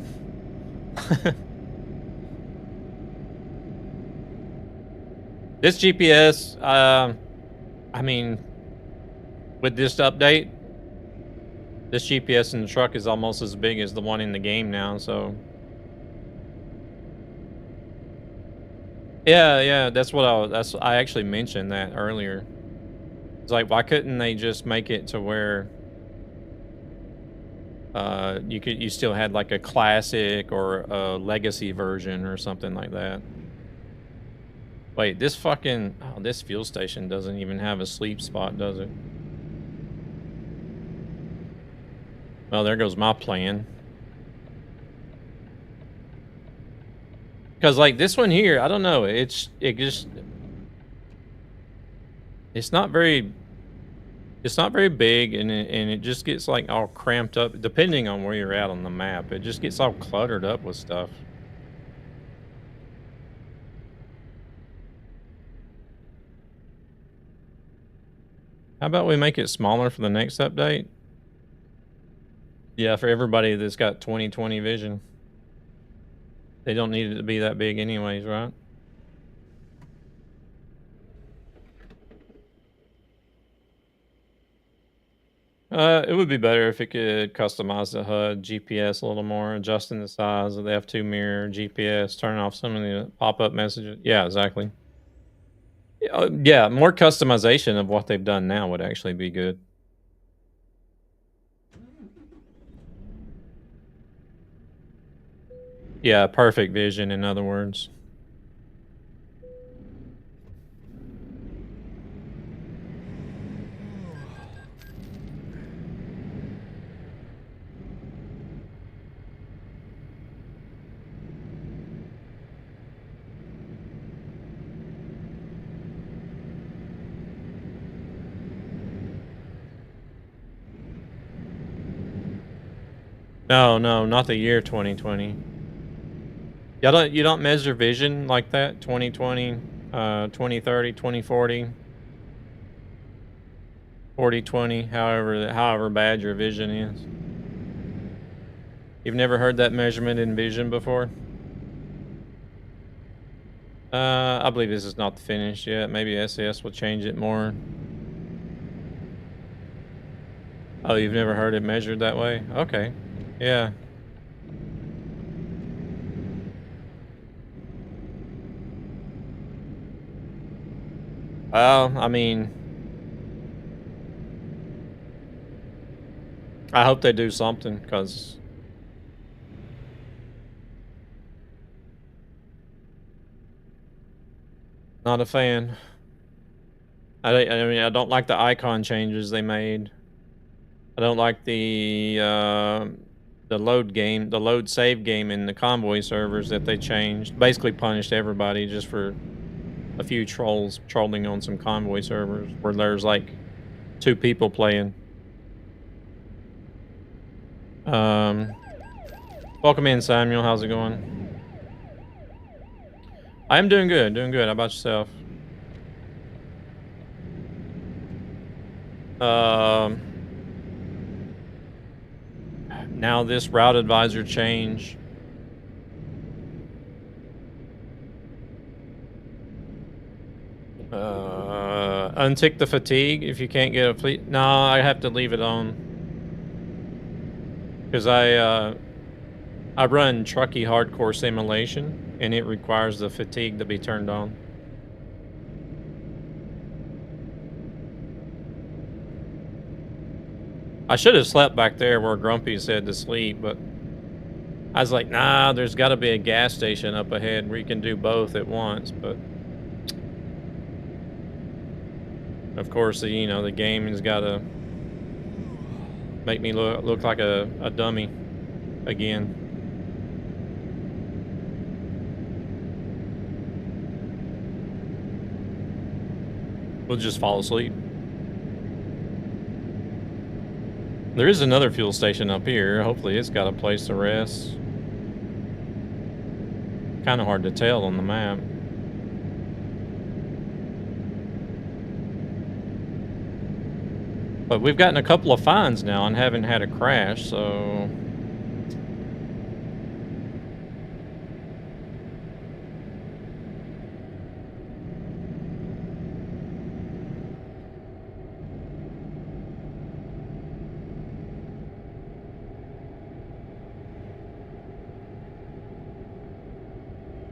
This GPS, I mean, with this update, this GPS in the truck is almost as big as the one in the game now, so. Yeah, that's what I actually mentioned that earlier. It's like, why couldn't they just make it to where you still had like a classic or a legacy version or something like that. Wait, this fucking, oh, this fuel station doesn't even have a sleep spot, does it? Well, there goes my plan. Because like this one here, I don't know, it's not very big, and it just gets like all cramped up depending on where you're at on the map. It just gets all cluttered up with stuff. How about we make it smaller for the next update? Yeah, for everybody that's got 20/20 vision. They don't need it to be that big anyways, right? It would be better if it could customize the HUD, GPS a little more, adjusting the size of the F2 mirror, GPS, turning off some of the pop-up messages. Yeah, exactly. Yeah, more customization of what they've done now would actually be good. Yeah, perfect vision, in other words. No, not the year 2020. You don't measure vision like that? 2020, 2030, 2040, 4020, however bad your vision is. You've never heard that measurement in vision before? I believe this is not finished yet. Maybe SAS will change it more. Oh, you've never heard it measured that way? Okay. Yeah. Well, I mean, I hope they do something, because not a fan. I mean, I don't like the icon changes they made. I don't like the load save game in the convoy servers that they changed. Basically punished everybody just for a few trolls trolling on some convoy servers where there's like 2 people playing. Welcome in, Samuel. How's it going? I am doing good, How about yourself? Now this route advisor change. Untick the fatigue if you can't get a fleet. No, I have to leave it on. Because I run Truckee Hardcore Simulation, and it requires the fatigue to be turned on. I should have slept back there where Grumpy said to sleep, but I was like, nah, there's got to be a gas station up ahead where you can do both at once, but of course, you know, the game has got to make me look like a dummy again. We'll just fall asleep. There is another fuel station up here. Hopefully it's got a place to rest. Kind of hard to tell on the map. But we've gotten a couple of fines now and haven't had a crash, so...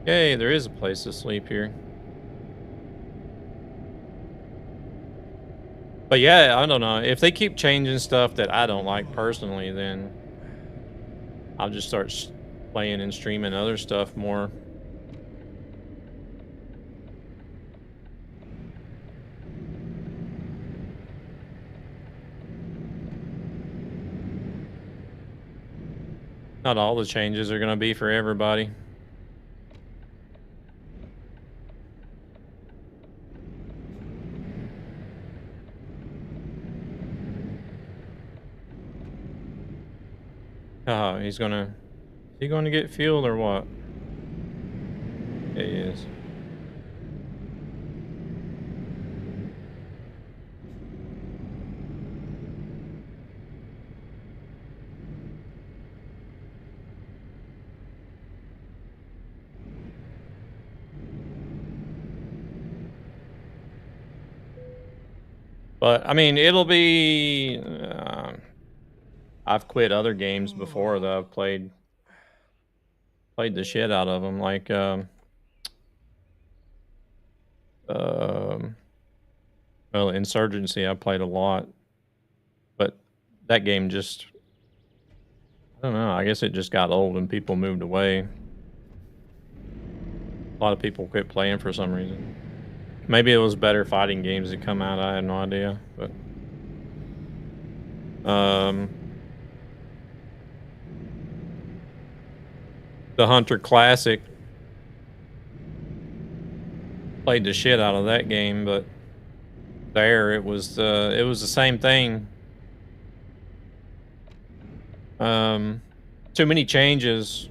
Yay, there is a place to sleep here. But yeah, I don't know. If they keep changing stuff that I don't like personally, then I'll just start playing and streaming other stuff more. Not all the changes are going to be for everybody. Oh, is he gonna get fuel or what? Yeah, he is. But I mean, it'll be. I've quit other games before that I've played the shit out of them, like well, Insurgency I played a lot, but that game just, I don't know, I guess it just got old and people moved away. A lot of people quit playing for some reason. Maybe it was better fighting games that come out, I have no idea, but the Hunter Classic, played the shit out of that game, but there it was the same thing. Too many changes.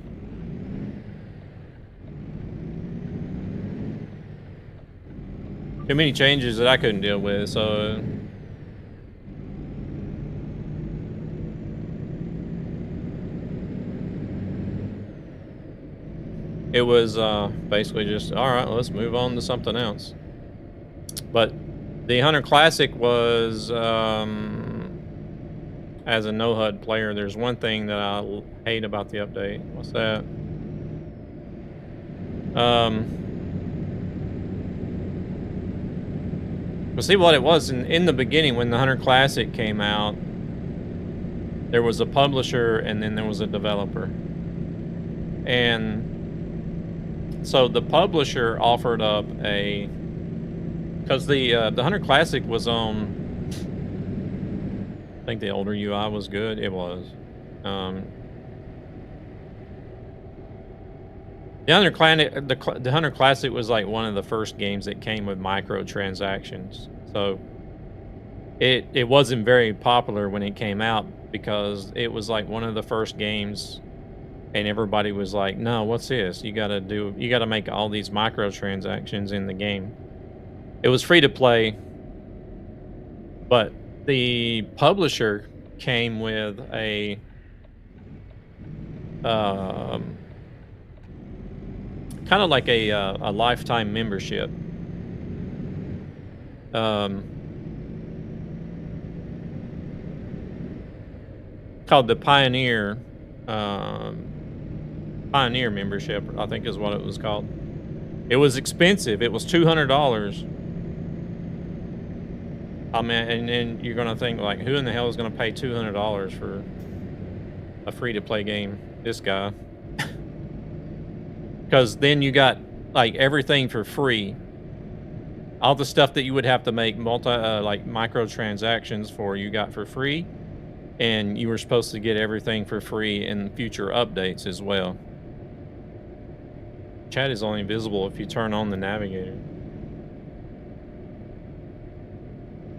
Too many changes that I couldn't deal with, so it was basically just, all right, let's move on to something else. But the Hunter Classic was, as a no-HUD player, there's one thing that I hate about the update. What's that? Well, see what it was in the beginning when the Hunter Classic came out, there was a publisher and then there was a developer. And so the publisher offered up because the Hunter Classic was on, I think the older UI was good. It was. The Hunter Classic was like one of the first games that came with microtransactions. So it wasn't very popular when it came out because it was like one of the first games. And everybody was like, no, what's this? You gotta make all these microtransactions in the game. It was free to play, but the publisher came with a kind of like a lifetime membership. Called the Pioneer membership, I think is what it was called. It was expensive. It was $200. I mean, and you're gonna think like, who in the hell is gonna pay $200 for a free-to-play game? This guy. Because then you got like everything for free. All the stuff that you would have to make like microtransactions for, you got for free, and you were supposed to get everything for free in future updates as well. Chat is only visible if you turn on the navigator.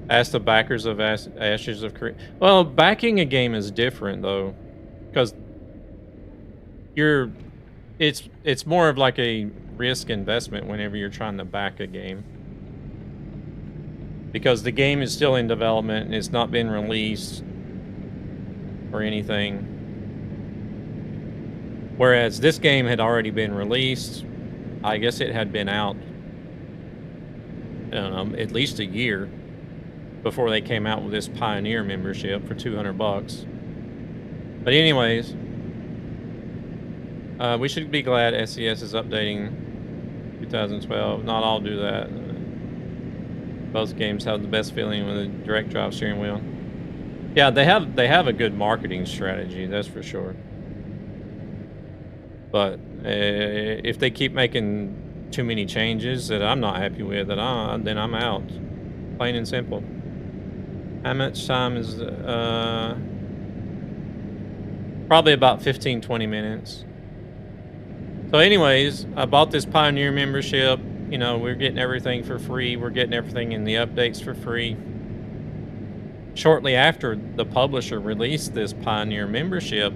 Ask the backers of Ashes of Creation. Well, backing a game is different though, because it's more of like a risk investment whenever you're trying to back a game. Because the game is still in development and it's not been released or anything. Whereas this game had already been released. I guess it had been out, I don't know, at least a year before they came out with this Pioneer membership for $200. But anyways, we should be glad SCS is updating 2012. Not all do that. Both games have the best feeling with a direct drive steering wheel. Yeah, they have a good marketing strategy, that's for sure. But if they keep making too many changes that I'm not happy with, then I'm out. Plain and simple. How much time is probably about 15-20 minutes. So anyways, I bought this Pioneer membership. You know, we're getting everything for free. We're getting everything in the updates for free. Shortly after the publisher released this Pioneer membership,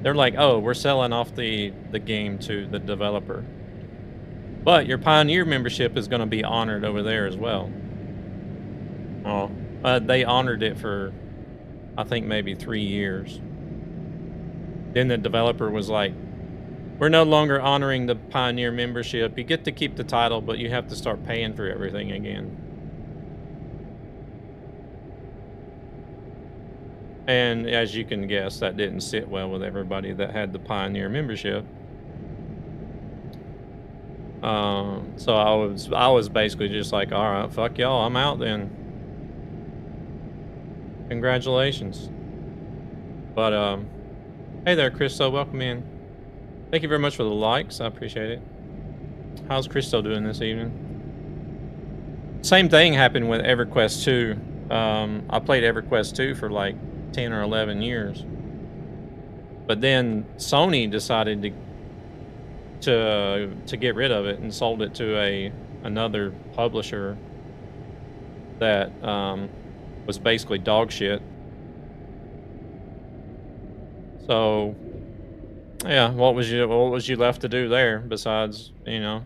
they're like, oh, we're selling off the game to the developer. But your Pioneer membership is going to be honored over there as well. Oh, they honored it for, I think, maybe 3 years. Then the developer was like, we're no longer honoring the Pioneer membership. You get to keep the title, but you have to start paying for everything again. And as you can guess, that didn't sit well with everybody that had the Pioneer membership. So I was basically just like, all right, fuck y'all, I'm out then. Congratulations. But hey there, Christo, welcome in. Thank you very much for the likes. I appreciate it. How's Christo doing this evening? Same thing happened with EverQuest 2. I played EverQuest 2 for like 10 or 11 years. But then Sony decided to get rid of it and sold it to another publisher that was basically dog shit. So yeah, what was you left to do there besides, you know?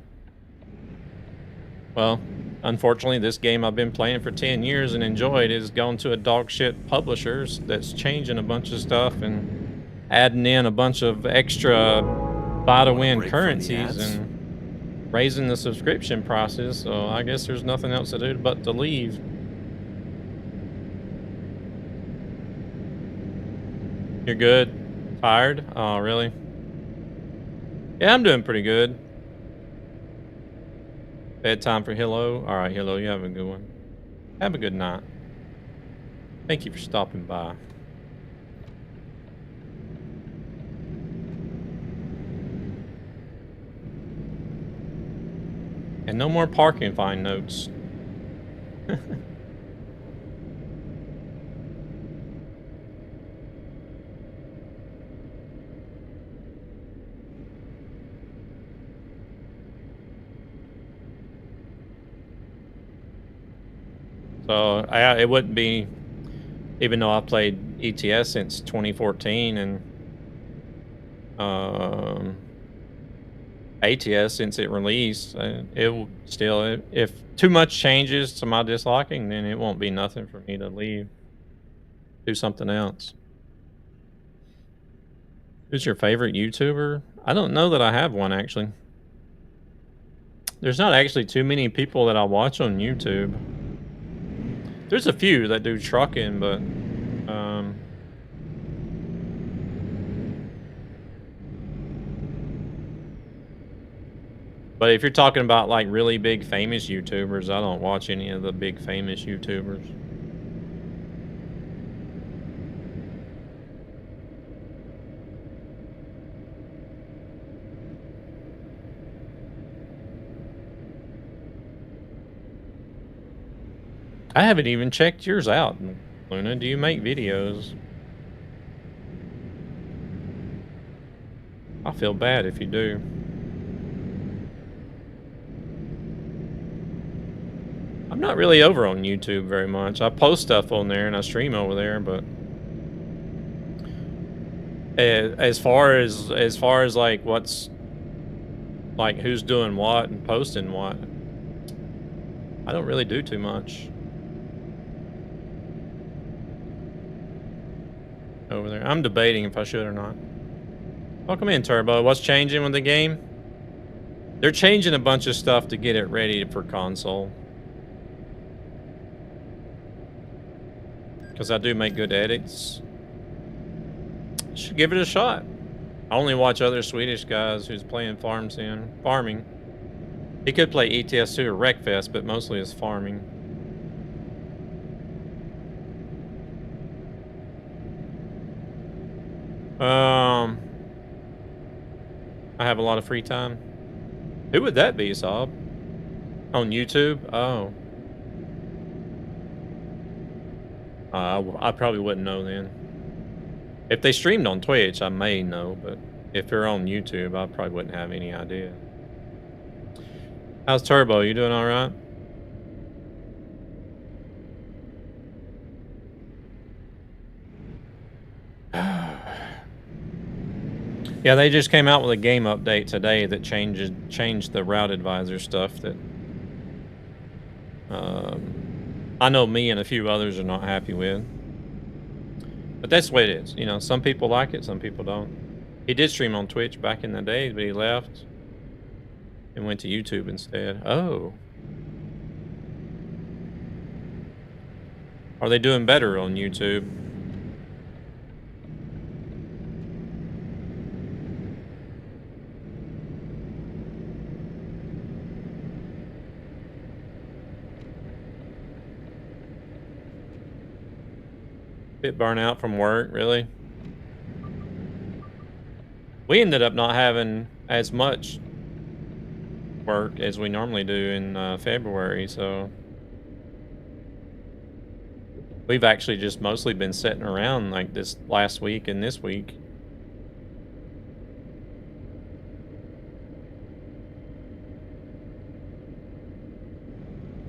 Well, unfortunately, this game I've been playing for 10 years and enjoyed is going to a dog shit publisher that's changing a bunch of stuff and adding in a bunch of extra buy-to-win currencies and raising the subscription prices. So I guess there's nothing else to do but to leave. You're good? Tired? Oh, really? Yeah, I'm doing pretty good. Bedtime for Hilo. All right, Hilo, you have a good one. Have a good night. Thank you for stopping by. And no more parking fine notes. So it wouldn't be, even though I played ETS since 2014 and ATS since it released, it will still, if too much changes to my disliking, then it won't be nothing for me to leave. Do something else. Who's your favorite YouTuber? I don't know that I have one, actually. There's not actually too many people that I watch on YouTube. There's a few that do trucking, but if you're talking about like really big famous YouTubers, I don't watch any of the big famous YouTubers. I haven't even checked yours out, Luna. Do you make videos? I feel bad if you do. I'm not really over on YouTube very much. I post stuff on there and I stream over there, but as far as like what's like who's doing what and posting what, I don't really do too much over there. I'm debating if I should or not. Welcome in, Turbo. What's changing with the game? They're changing a bunch of stuff to get it ready for console. Because I do make good edits. Should give it a shot. I only watch other Swedish guys who's playing farming. He could play ETS2 or Wreckfest, but mostly it's farming. I have a lot of free time. Who would that be, Saab? On YouTube? Oh. I probably wouldn't know then. If they streamed on Twitch, I may know, but if they're on YouTube, I probably wouldn't have any idea. How's Turbo? You doing all right? Yeah, they just came out with a game update today that changed the route advisor stuff that I know me and a few others are not happy with. But that's the way it is. You know, some people like it, some people don't. He did stream on Twitch back in the day, but he left and went to YouTube instead. Oh. Are they doing better on YouTube? Bit burnt out from work, really? We ended up not having as much work as we normally do in February, so we've actually just mostly been sitting around like this last week and this week.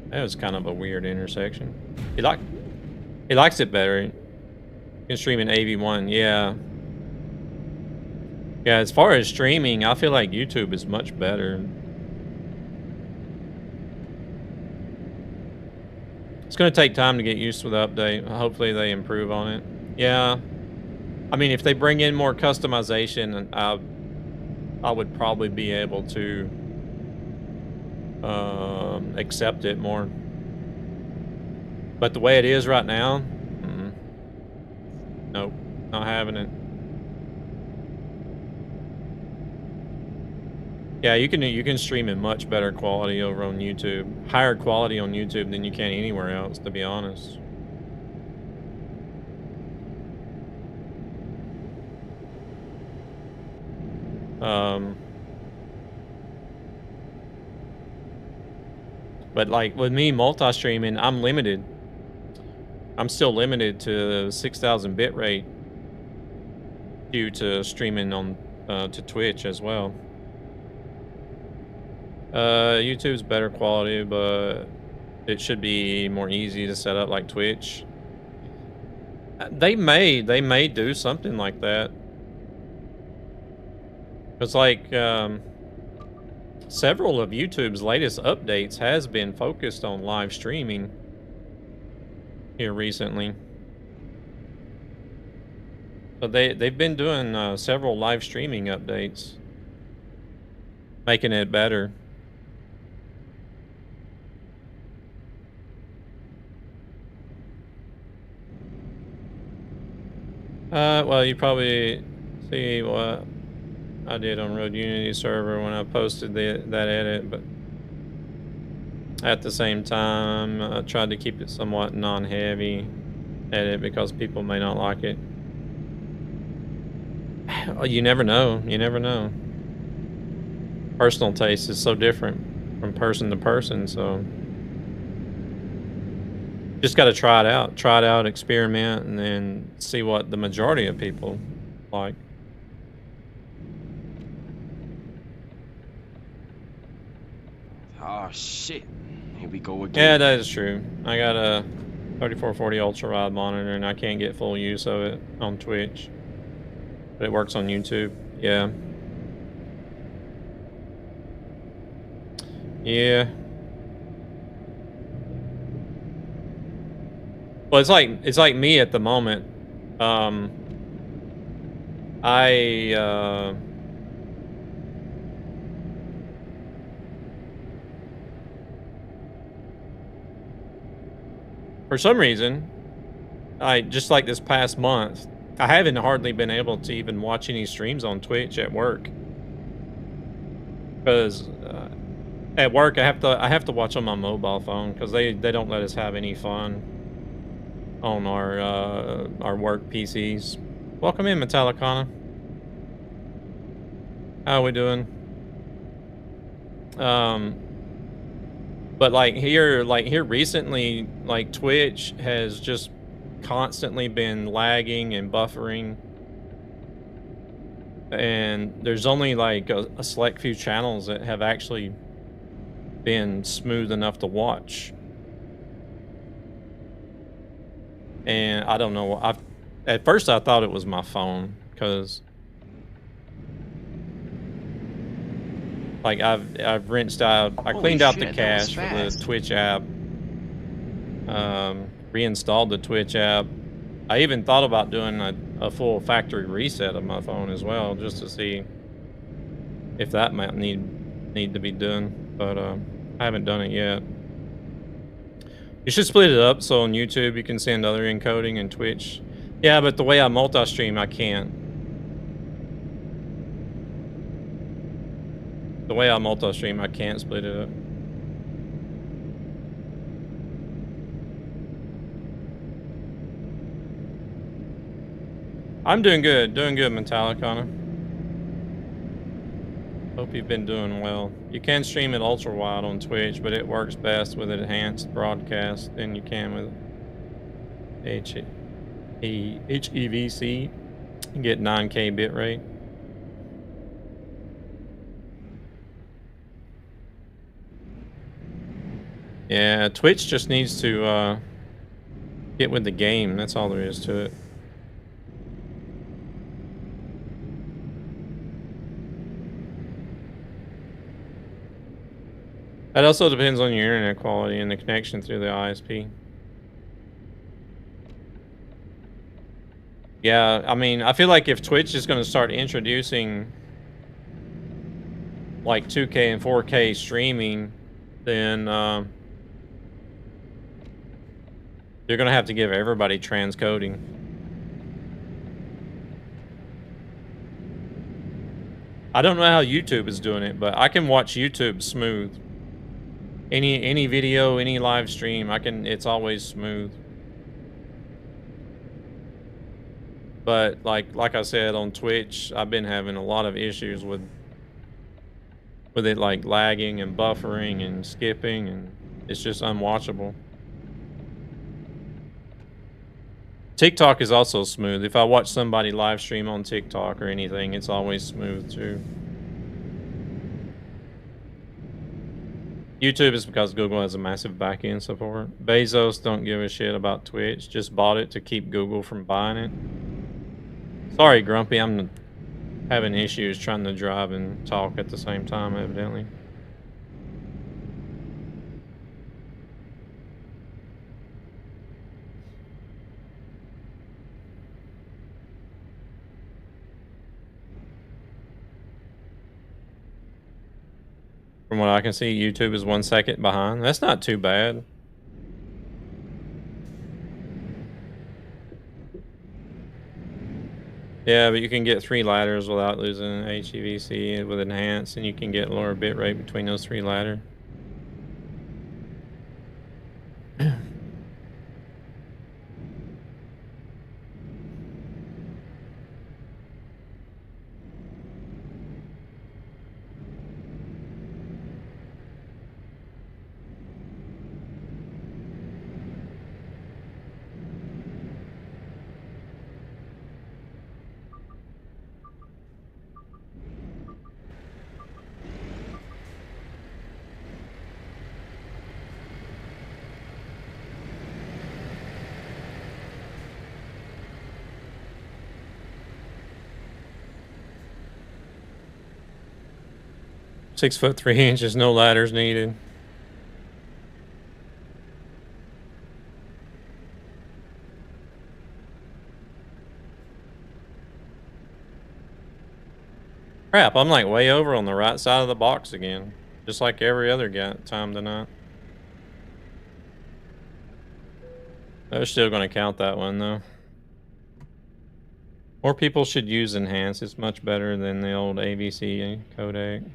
That was kind of a weird intersection. He likes it better. You can stream in AV1, yeah. Yeah, as far as streaming, I feel like YouTube is much better. It's going to take time to get used to the update. Hopefully they improve on it. Yeah. I mean, if they bring in more customization, I would probably be able to accept it more. But the way it is right now, nope, not having it. Yeah, you can stream in much better quality over on YouTube. Higher quality on YouTube than you can anywhere else, to be honest. But like with me multi-streaming, I'm limited. I'm still limited to 6,000 bitrate due to streaming on to Twitch as well. YouTube's better quality, but it should be more easy to set up like Twitch. They may do something like that. It's like several of YouTube's latest updates has been focused on live streaming here recently. So they've been doing several live streaming updates, making it better. Well, you probably see what I did on Road Unity server when I posted that edit, but at the same time, I tried to keep it somewhat non-heavy edit because people may not like it. You never know. You never know. Personal taste is so different from person to person, so Just got to try it out, experiment, and then see what the majority of people like. Oh shit. Here we go again. Yeah, that is true. I got a 3440 ultra wide monitor and I can't get full use of it on Twitch. But it works on YouTube. Yeah. Yeah. Well, it's like me at the moment. For some reason, just like this past month, I haven't hardly been able to even watch any streams on Twitch at work. Because at work I have to watch on my mobile phone because they don't let us have any fun on our work PCs. Welcome in, Metallicana. How are we doing? But like here recently, like Twitch has just constantly been lagging and buffering. And there's only like a select few channels that have actually been smooth enough to watch. And I don't know, at first I thought it was my phone, because like I've rinsed out, I cleaned out the cache for the Twitch app, reinstalled the Twitch app. I even thought about doing a full factory reset of my phone as well, just to see if that might need to be done, but I haven't done it yet. You should split it up so on YouTube you can send other encoding and Twitch. Yeah, but the way I multi-stream, I can't. The way I multi-stream, I can't split it up. I'm doing good, Metallicana. Hope you've been doing well. You can stream it ultra wide on Twitch, but it works best with enhanced broadcast than you can with HEVC. You get 9K bitrate. Yeah, Twitch just needs to get with the game. That's all there is to it. That also depends on your internet quality and the connection through the ISP. Yeah, I mean, I feel like if Twitch is going to start introducing like 2K and 4K streaming, then they're going to have to give everybody transcoding. I don't know how YouTube is doing it, but I can watch YouTube smooth. Any video, any live stream, it's always smooth. But like I said on Twitch, I've been having a lot of issues with it, like lagging and buffering and skipping, and it's just unwatchable. TikTok is also smooth. If I watch somebody live stream on TikTok or anything, it's always smooth too. YouTube is because Google has a massive back-end support. Bezos don't give a shit about Twitch. Just bought it to keep Google from buying it. Sorry, Grumpy. I'm having issues trying to drive and talk at the same time, evidently. From what I can see, YouTube is 1 second behind. That's not too bad. Yeah, but you can get 3 ladders without losing HEVC with enhanced, and you can get lower bitrate between those 3 ladders. 6'3", no ladders needed. Crap, I'm like way over on the right side of the box again. Just like every other time tonight. They're still going to count that one though. More people should use Enhance. It's much better than the old AVC codec.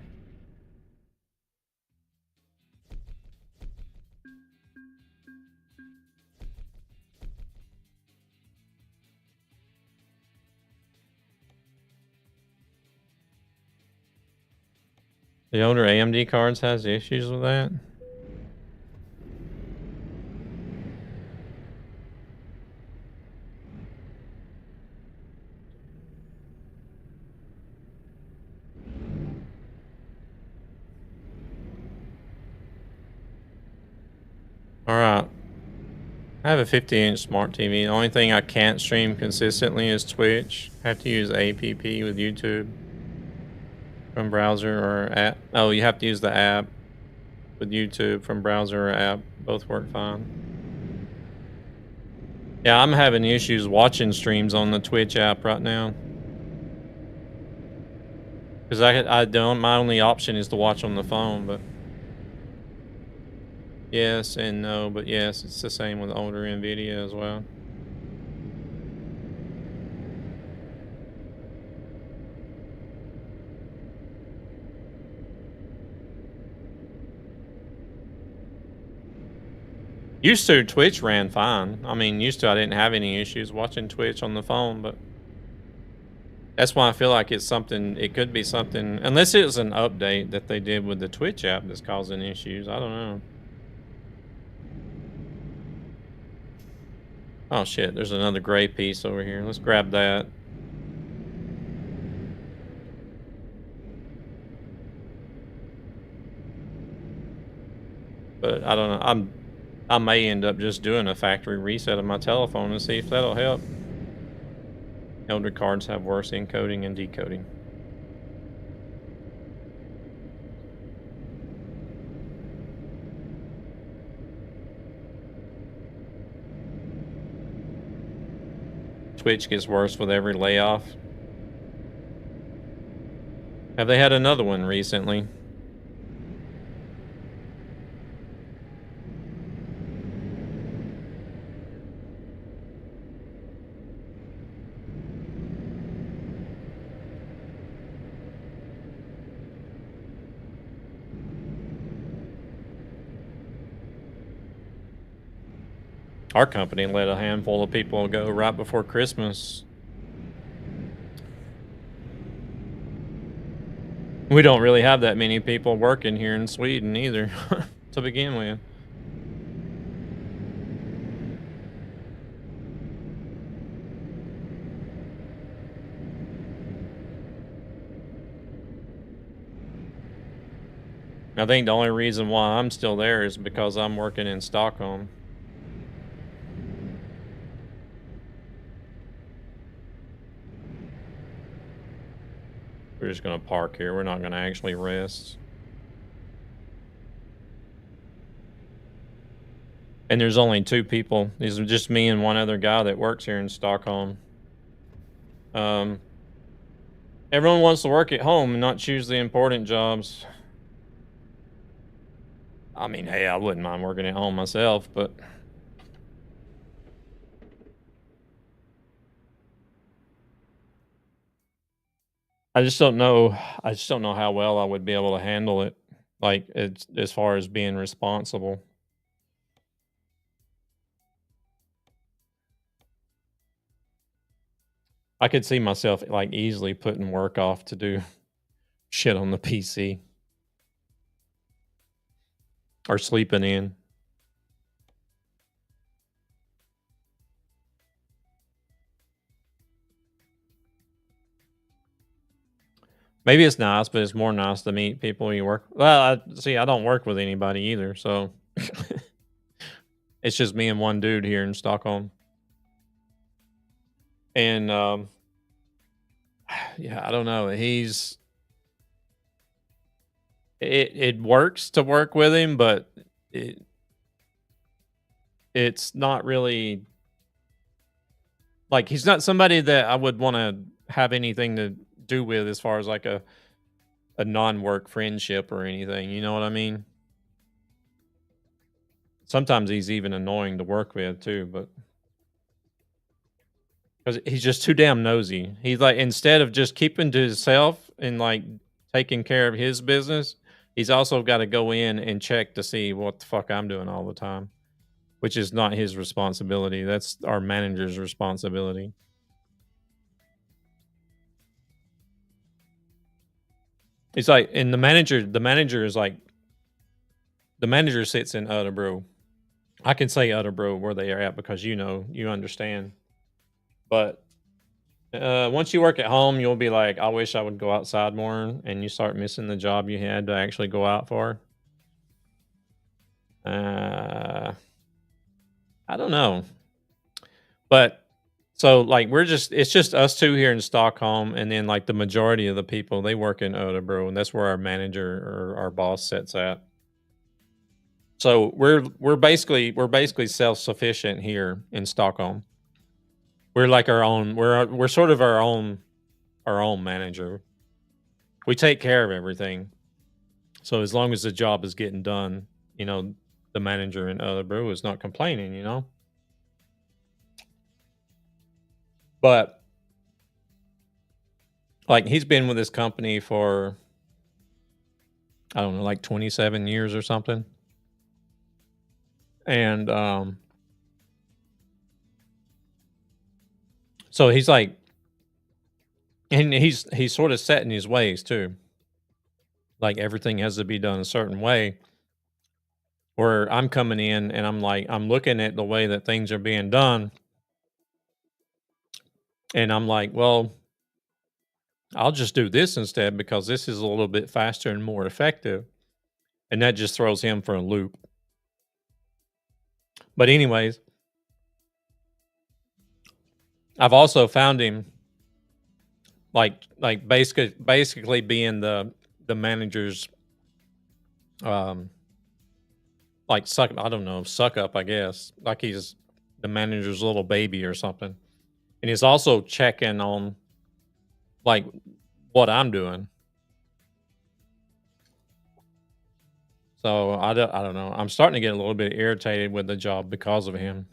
The older AMD cards has issues with that. Alright. I have a 50-inch smart TV. The only thing I can't stream consistently is Twitch. I have to use APP with YouTube. From browser or app. Oh, you have to use the app with YouTube from browser or app. Both work fine. Yeah, I'm having issues watching streams on the Twitch app right now. Because I don't, my only option is to watch on the phone, but yes and no, but yes, it's the same with older NVIDIA as well. Used to, Twitch ran fine. I mean, used to I didn't have any issues watching Twitch on the phone, but that's why I feel like it's something, it could be something, unless it was an update that they did with the Twitch app that's causing issues. I don't know. Oh shit, there's another gray piece over here. Let's grab that. But I don't know, I may end up just doing a factory reset of my telephone and see if that'll help. Elder cards have worse encoding and decoding. Twitch gets worse with every layoff. Have they had another one recently? Our company let a handful of people go right before Christmas. We don't really have that many people working here in Sweden either, to begin with. I think the only reason why I'm still there is because I'm working in Stockholm. We're just going to park here. We're not going to actually rest. And there's only 2 people. These are just me and one other guy that works here in Stockholm. Everyone wants to work at home and not choose the important jobs. I mean, hey, I wouldn't mind working at home myself, but I just don't know how well I would be able to handle it, like, it's, as far as being responsible. I could see myself, like, easily putting work off to do shit on the PC. Or sleeping in. Maybe it's nice, but it's more nice to meet people you work. Well, I don't work with anybody either, so it's just me and one dude here in Stockholm. And yeah, I don't know. it works to work with him, but it's not really like he's not somebody that I would want to have anything to do with as far as like a non-work friendship or anything. You know what I mean? Sometimes he's even annoying to work with too, but because he's just too damn nosy. He's like, instead of just keeping to himself and like taking care of his business, he's also got to go in and check to see what the fuck I'm doing all the time, which is not his responsibility. That's our manager's responsibility. It's like, and the manager is like, the manager sits in Utterbro. I can say Utterbro where they are at because you understand. But once you work at home, you'll be like, I wish I would go outside more, and you start missing the job you had to actually go out for. I don't know. But so like it's just us two here in Stockholm, and then like the majority of the people, they work in Örebro, and that's where our manager or our boss sits at. So we're basically self-sufficient here in Stockholm. We're like our own. We're sort of our own manager. We take care of everything. So as long as the job is getting done, the manager in Örebro is not complaining. But like he's been with this company for, I don't know, like 27 years or something. And so he's like, and he's sort of set in his ways too. Like everything has to be done a certain way. Where I'm coming in and I'm like, I'm looking at the way that things are being done. And I'm like, well, I'll just do this instead because this is a little bit faster and more effective. And that just throws him for a loop. But anyways, I've also found him like basically being the manager's like suck up, I guess. Like he's the manager's little baby or something. And he's also checking on like what I'm doing. So I don't know. I'm starting to get a little bit irritated with the job because of him.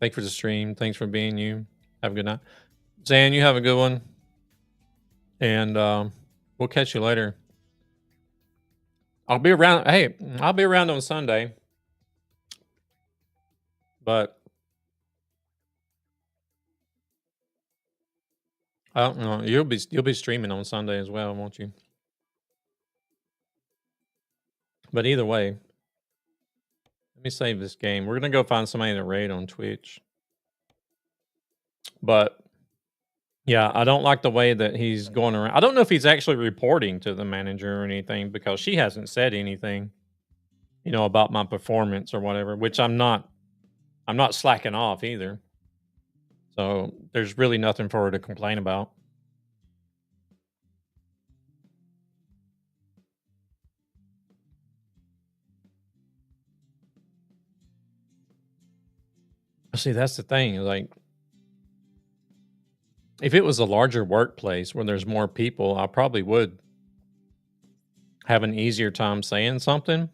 Thanks for the stream. Thanks for being you. Have a good night. Zan, you have a good one. And we'll catch you later. I'll be around. Hey, I'll be around on Sunday. But I don't know. You'll be streaming on Sunday as well, won't you? But either way, let me save this game. We're gonna go find somebody to raid on Twitch. But yeah, I don't like the way that he's going around. I don't know if he's actually reporting to the manager or anything because she hasn't said anything, about my performance or whatever, which I'm not slacking off either. So there's really nothing for her to complain about. See, that's the thing. Like, if it was a larger workplace where there's more people, I probably would have an easier time saying something.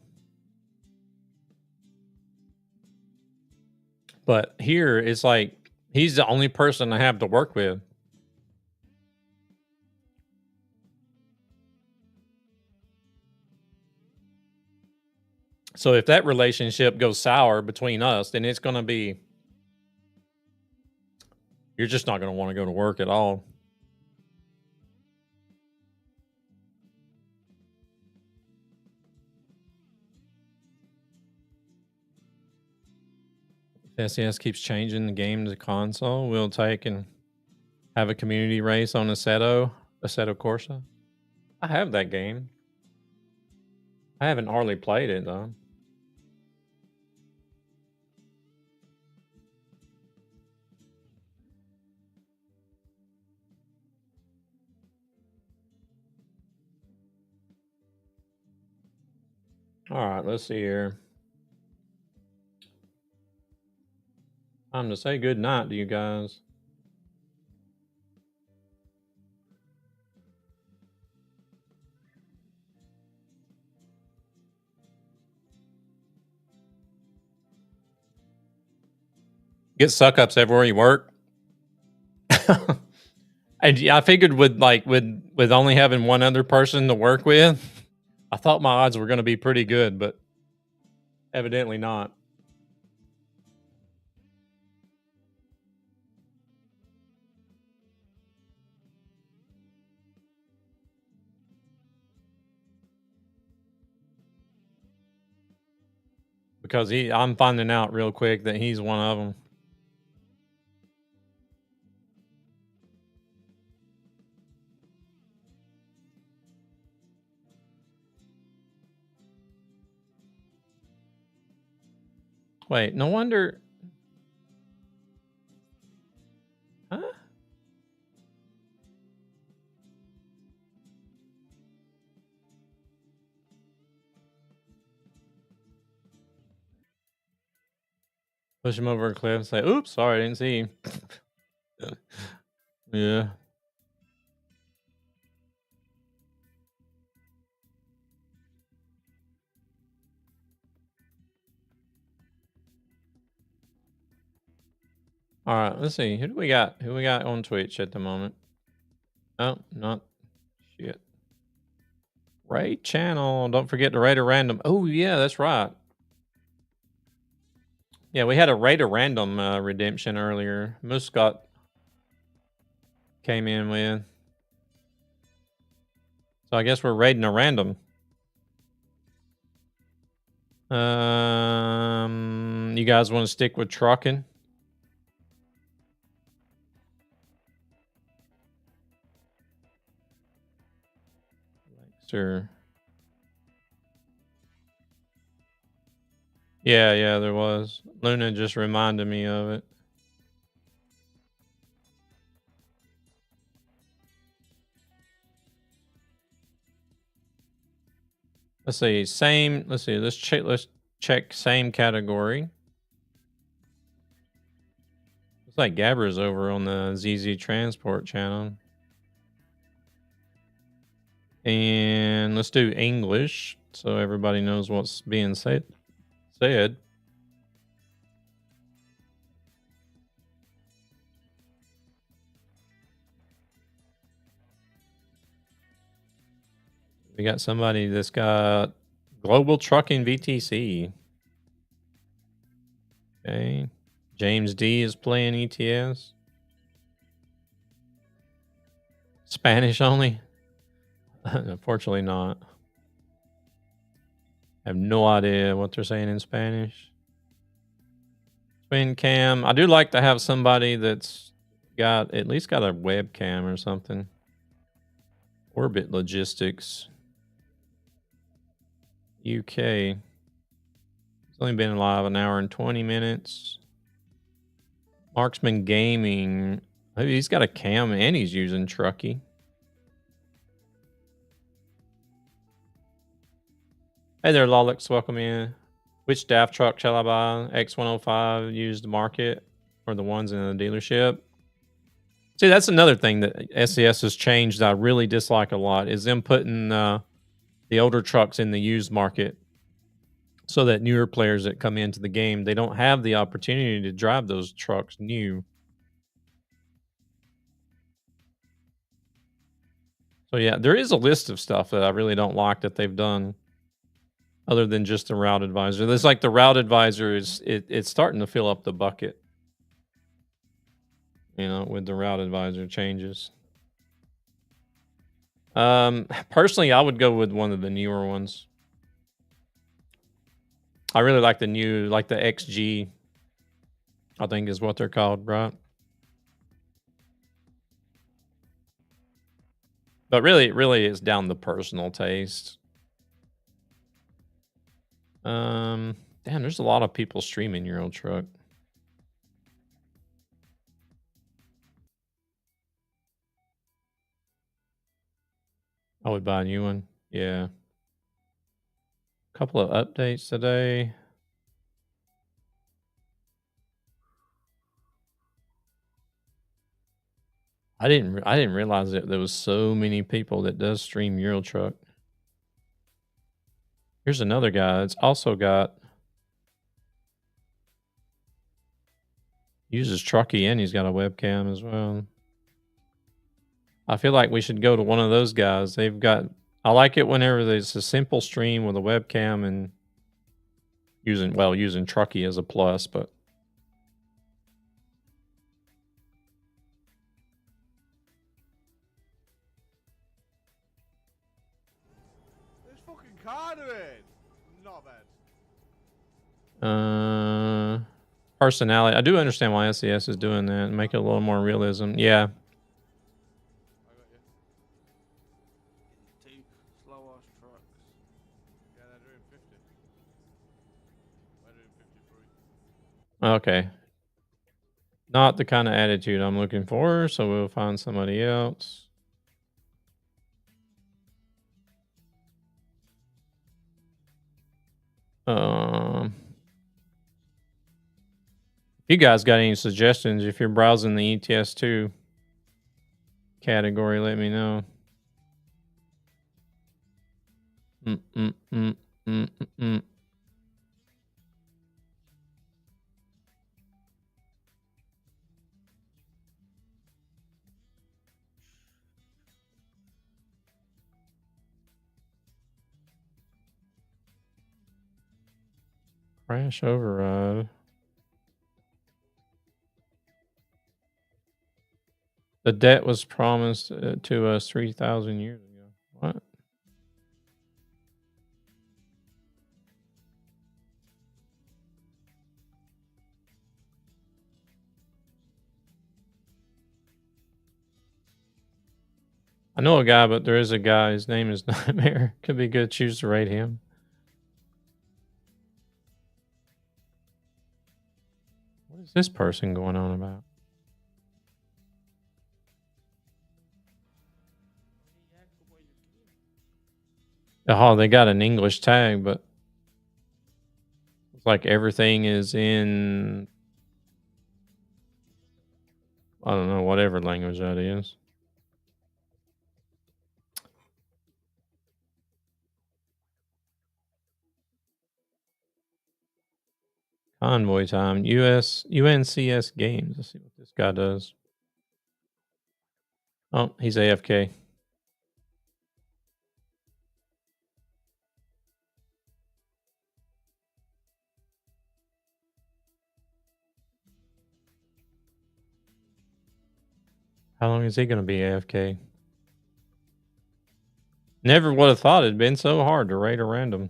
But here, it's like he's the only person I have to work with. So if that relationship goes sour between us, then it's going to be, you're just not going to want to go to work at all. SES keeps changing the game to console. We'll take and have a community race on Assetto Corsa. I have that game. I haven't hardly played it though. All right, let's see here. Time to say good night to you guys. Get suck ups everywhere you work. I figured with only having one other person to work with, I thought my odds were going to be pretty good, but evidently not. Because I'm finding out real quick that he's one of them. Wait, no wonder. Huh? Push him over a cliff and say, oops, sorry, I didn't see you. Yeah. All right, let's see. Who do we got? Who we got on Twitch at the moment? Oh, not shit. Raid channel. Don't forget to raid a random. Oh, yeah, that's right. Yeah, we had a raid a random redemption earlier. Moose Scott came in with. So I guess we're raiding a random. You guys want to stick with trucking? Sure. Yeah, there was. Luna just reminded me of it. Let's see. Same. Let's see. Let's check same category. Looks like Gabra's over on the ZZ Transport channel. And let's do English so everybody knows what's being said. We got somebody that's got Global Trucking VTC. Okay. James D is playing ETS. Spanish only? Unfortunately not. I have no idea what they're saying in Spanish. Twin cam. I do like to have somebody that's got at least got a webcam or something. Orbit Logistics. UK. It's only been live an hour and 20 minutes. Marksman Gaming. Maybe he's got a cam and he's using Truckee. Hey there, Lolix. Welcome in. Which DAF truck shall I buy? X105 used market or the ones in the dealership? See, that's another thing that SES has changed that I really dislike a lot is them putting the older trucks in the used market so that newer players that come into the game, they don't have the opportunity to drive those trucks new. So yeah, there is a list of stuff that I really don't like that they've done other than just the route advisor. There's like the route advisor it's starting to fill up the bucket. You know, with the route advisor changes. Personally, I would go with one of the newer ones. I really like the new, like the XG, I think is what they're called, right? But really it's down to personal taste. Damn, there's a lot of people streaming your old truck. I would buy a new one. Yeah. Couple of updates today. I didn't realize that there was so many people that does stream Euro Truck. Here's another guy that's also got uses Truckee and he's got a webcam as well. I feel like we should go to one of those guys. They've got. I like it whenever there's a simple stream with a webcam and using Truckee as a plus, but. Car doing? Not bad. Personality. I do understand why SES is doing that and make it a little more realism. Yeah. I got you. Two slow-ass trucks. Yeah, they're doing 50. We're doing 53. Okay. Not the kind of attitude I'm looking for, so we'll find somebody else. If you guys got any suggestions, if you're browsing the ETS2 category, let me know. Crash override. The debt was promised to us 3,000 years ago. What? I know a guy, but there is a guy. His name is Nightmare. Could be good. Choose to rate him. What is this person going on about? Oh, they got an English tag, but it's like everything is in, I don't know, whatever language that is. Convoy time. UNCS games. Let's see what this guy does. Oh, he's AFK. How long is he going to be AFK? Never would have thought it'd been so hard to rate a random.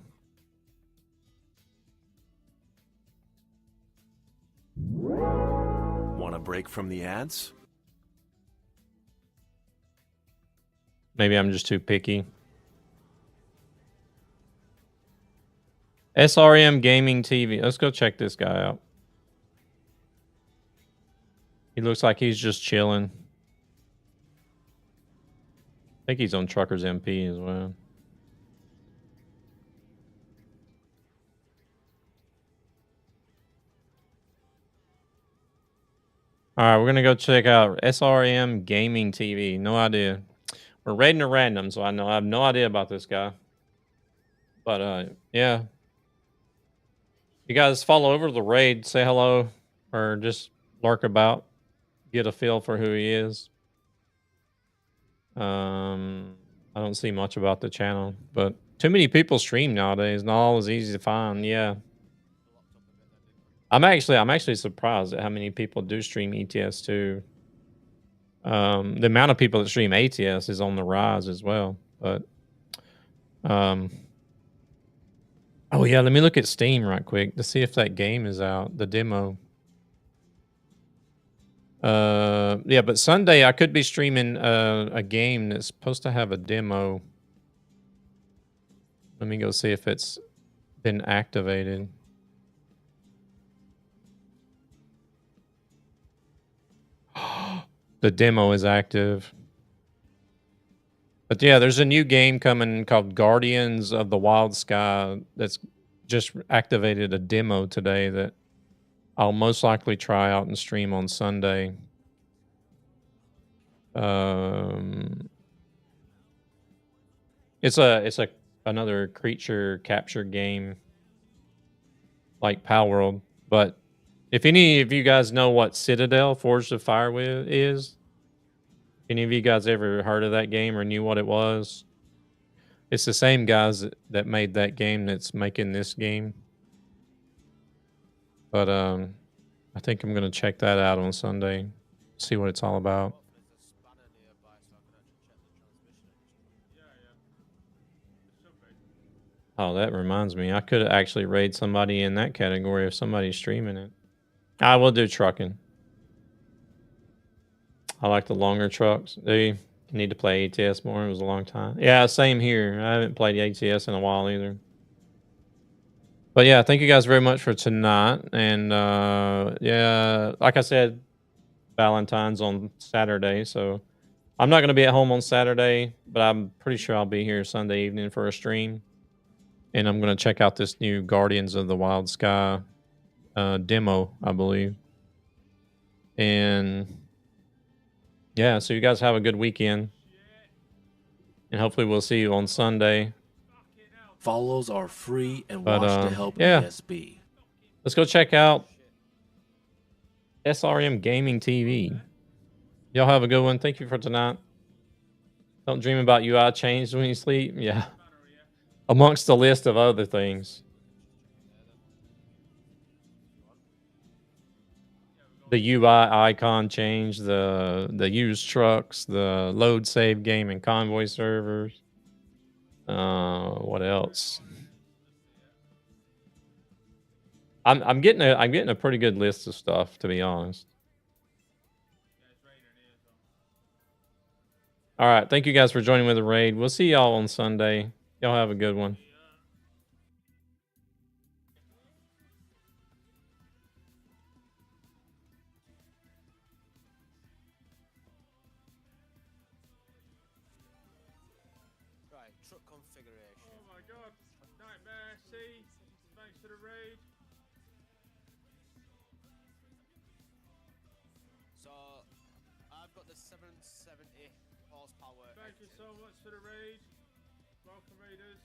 Want a break from the ads? Maybe I'm just too picky. SRM Gaming TV. Let's go check this guy out. He looks like he's just chilling. I think he's on Truckers MP as well. All right, we're going to go check out SRM Gaming TV. No idea. We're rating a random, so I have no idea about this guy. But, yeah. You guys follow over to the raid, say hello, or just lurk about, get a feel for who he is. I don't see much about the channel, but too many people stream nowadays. Not always easy to find. Yeah. I'm actually surprised at how many people do stream ETS2. The amount of people that stream ATS is on the rise as well. But oh yeah, let me look at Steam right quick to see if that game is out, the demo. Yeah, but Sunday I could be streaming a game that's supposed to have a demo. Let me go see if it's been activated. The demo is active. But yeah, there's a new game coming called Guardians of the Wild Sky that's just activated a demo today that I'll most likely try out and stream on Sunday. It's another creature capture game like Palworld, but if any of you guys know what Citadel Forged of Fire is, any of you guys ever heard of that game or knew what it was? It's the same guys that made that game that's making this game. But I think I'm gonna check that out on Sunday, see what it's all about. Oh, that reminds me. I could actually raid somebody in that category if somebody's streaming it. I will do trucking. I like the longer trucks. Do you need to play ATS more? It was a long time. Yeah, same here. I haven't played ATS in a while either. But yeah, thank you guys very much for tonight. And yeah, like I said, Valentine's on Saturday. So I'm not going to be at home on Saturday, but I'm pretty sure I'll be here Sunday evening for a stream. And I'm going to check out this new Guardians of the Wild Sky demo, I believe. And yeah, so you guys have a good weekend. And hopefully we'll see you on Sunday. Follows are free and watch to help ESB. Let's go check out SRM Gaming TV. Y'all have a good one. Thank you for tonight. Don't dream about UI change when you sleep. Yeah. Amongst the list of other things. The UI icon change, the used trucks, the load save game and convoy servers. What else? I'm getting a pretty good list of stuff, to be honest. All right, thank you guys for joining with the raid. We'll see y'all on Sunday. Y'all have a good one. Right, truck configuration. Oh my god, nightmare, see? Thanks for the raid. So, I've got the 770 horsepower. Thank you so much for the raid. Welcome, raiders.